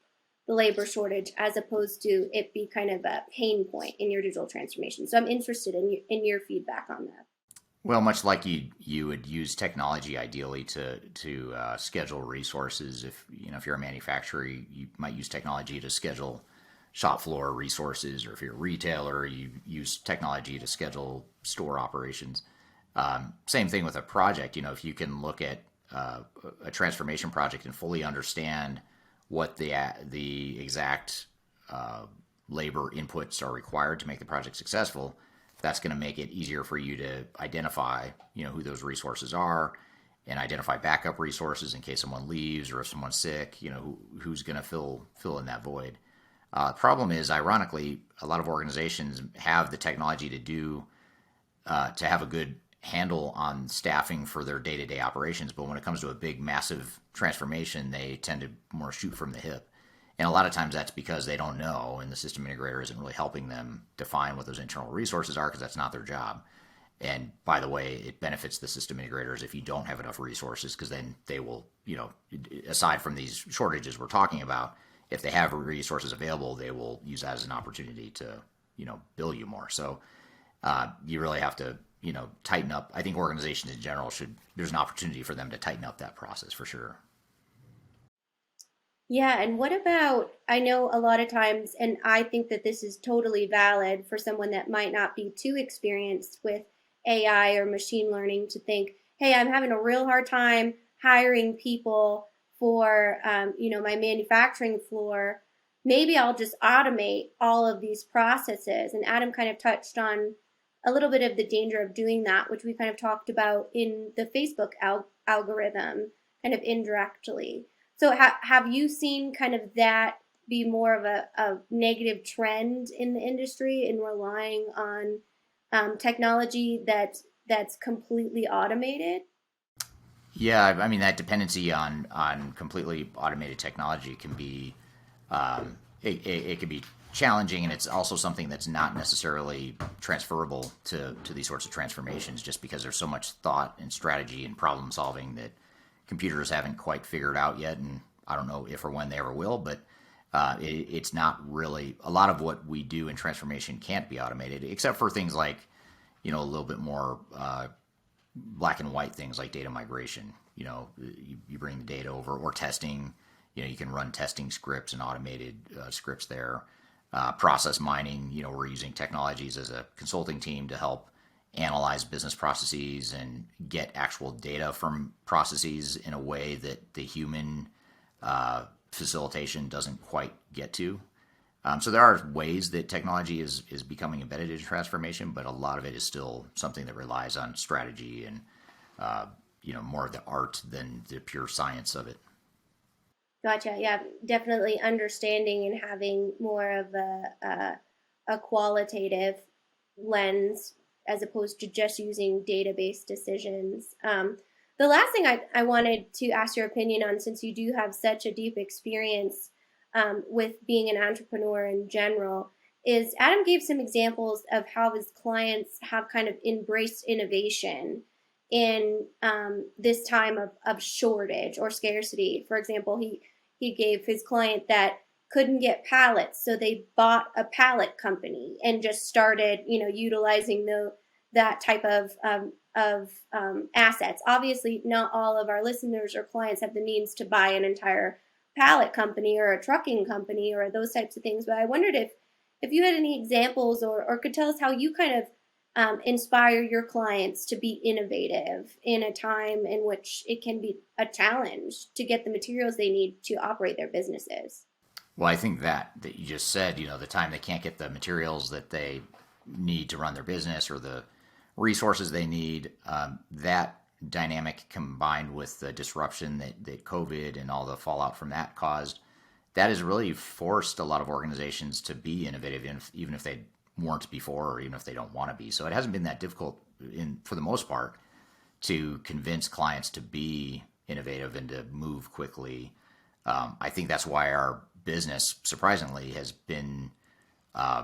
the labor shortage as opposed to it be kind of a pain point in your digital transformation? So I'm interested in your feedback on that. Well, much like you would use technology ideally to schedule resources. If you're a manufacturer, you might use technology to schedule shop floor resources, or if you're a retailer, you use technology to schedule store operations. Same thing with a project. If you can look at a transformation project and fully understand what the exact labor inputs are required to make the project successful, that's going to make it easier for you to identify, who those resources are and identify backup resources in case someone leaves or if someone's sick, who's going to fill in that void. Problem is, ironically, a lot of organizations have the technology to have a good handle on staffing for their day-to-day operations, but when it comes to a big, massive transformation, they tend to more shoot from the hip. And a lot of times that's because they don't know, and the system integrator isn't really helping them define what those internal resources are because that's not their job. And by the way, it benefits the system integrators if you don't have enough resources, because then they will, aside from these shortages we're talking about, if they have resources available, they will use that as an opportunity to, bill you more. So you really have to, tighten up. I think organizations in general there's an opportunity for them to tighten up that process for sure. Yeah, and what about, I know a lot of times, and I think that this is totally valid for someone that might not be too experienced with AI or machine learning to think, hey, I'm having a real hard time hiring people for, my manufacturing floor. Maybe I'll just automate all of these processes. And Adam kind of touched on a little bit of the danger of doing that, which we kind of talked about in the Facebook algorithm, kind of indirectly. So have you seen kind of that be more of a negative trend in the industry in relying on technology that's completely automated? Yeah, I mean, that dependency on completely automated technology can be it can be challenging, and it's also something that's not necessarily transferable to these sorts of transformations, just because there's so much thought and strategy and problem solving that computers haven't quite figured out yet, and I don't know if or when they ever will, but it's not really, a lot of what we do in transformation can't be automated, except for things like, a little bit more black and white things like data migration. You bring the data over, or testing, you can run testing scripts and automated scripts there. Process mining, we're using technologies as a consulting team to help analyze business processes and get actual data from processes in a way that the human facilitation doesn't quite get to. So there are ways that technology is becoming embedded in transformation, but a lot of it is still something that relies on strategy and more of the art than the pure science of it. Gotcha. Yeah, definitely understanding and having more of a qualitative lens as opposed to just using database decisions. The last thing I wanted to ask your opinion on, since you do have such a deep experience with being an entrepreneur in general, is Adam gave some examples of how his clients have kind of embraced innovation in this time of shortage or scarcity. For example, he gave his client that couldn't get pallets, so they bought a pallet company and just started, utilizing that type of assets. Obviously, not all of our listeners or clients have the means to buy an entire pallet company or a trucking company or those types of things. But I wondered if you had any examples or could tell us how you kind of inspire your clients to be innovative in a time in which it can be a challenge to get the materials they need to operate their businesses. Well, I think that you just said, the time they can't get the materials that they need to run their business or the resources they need, that dynamic combined with the disruption that COVID and all the fallout from that caused, that has really forced a lot of organizations to be innovative, even if they weren't before, or even if they don't want to be. So it hasn't been that difficult, for the most part, to convince clients to be innovative and to move quickly. I think that's why our business, surprisingly, has been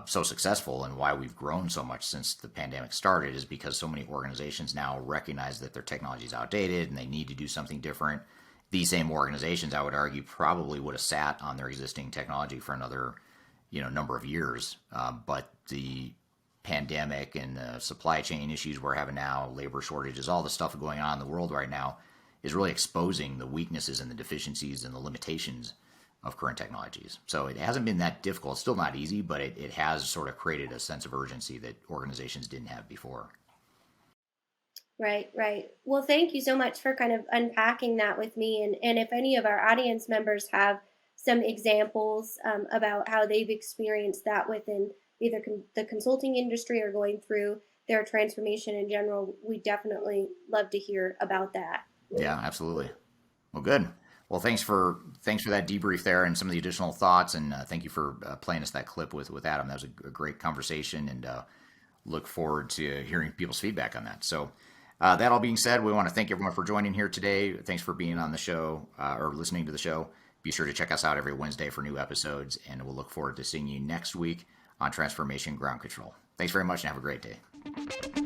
so successful, and why we've grown so much since the pandemic started, is because so many organizations now recognize that their technology is outdated and they need to do something different. These same organizations, I would argue, probably would have sat on their existing technology for another number of years, but the pandemic and the supply chain issues we're having now, labor shortages, all the stuff going on in the world right now is really exposing the weaknesses and the deficiencies and the limitations of current technologies. So it hasn't been that difficult. It's still not easy, but it has sort of created a sense of urgency that organizations didn't have before. Right. Well, thank you so much for kind of unpacking that with me. And if any of our audience members have some examples about how they've experienced that within either the consulting industry or going through their transformation in general, we definitely love to hear about that. Yeah, absolutely. Well, good. Well, thanks for that debrief there and some of the additional thoughts, and thank you for playing us that clip with Adam. That was a great conversation, and look forward to hearing people's feedback on that. So that all being said, we want to thank everyone for joining here today. Thanks for being on the show or listening to the show. Be sure to check us out every Wednesday for new episodes, and we'll look forward to seeing you next week on Transformation Ground Control. Thanks very much, and have a great day.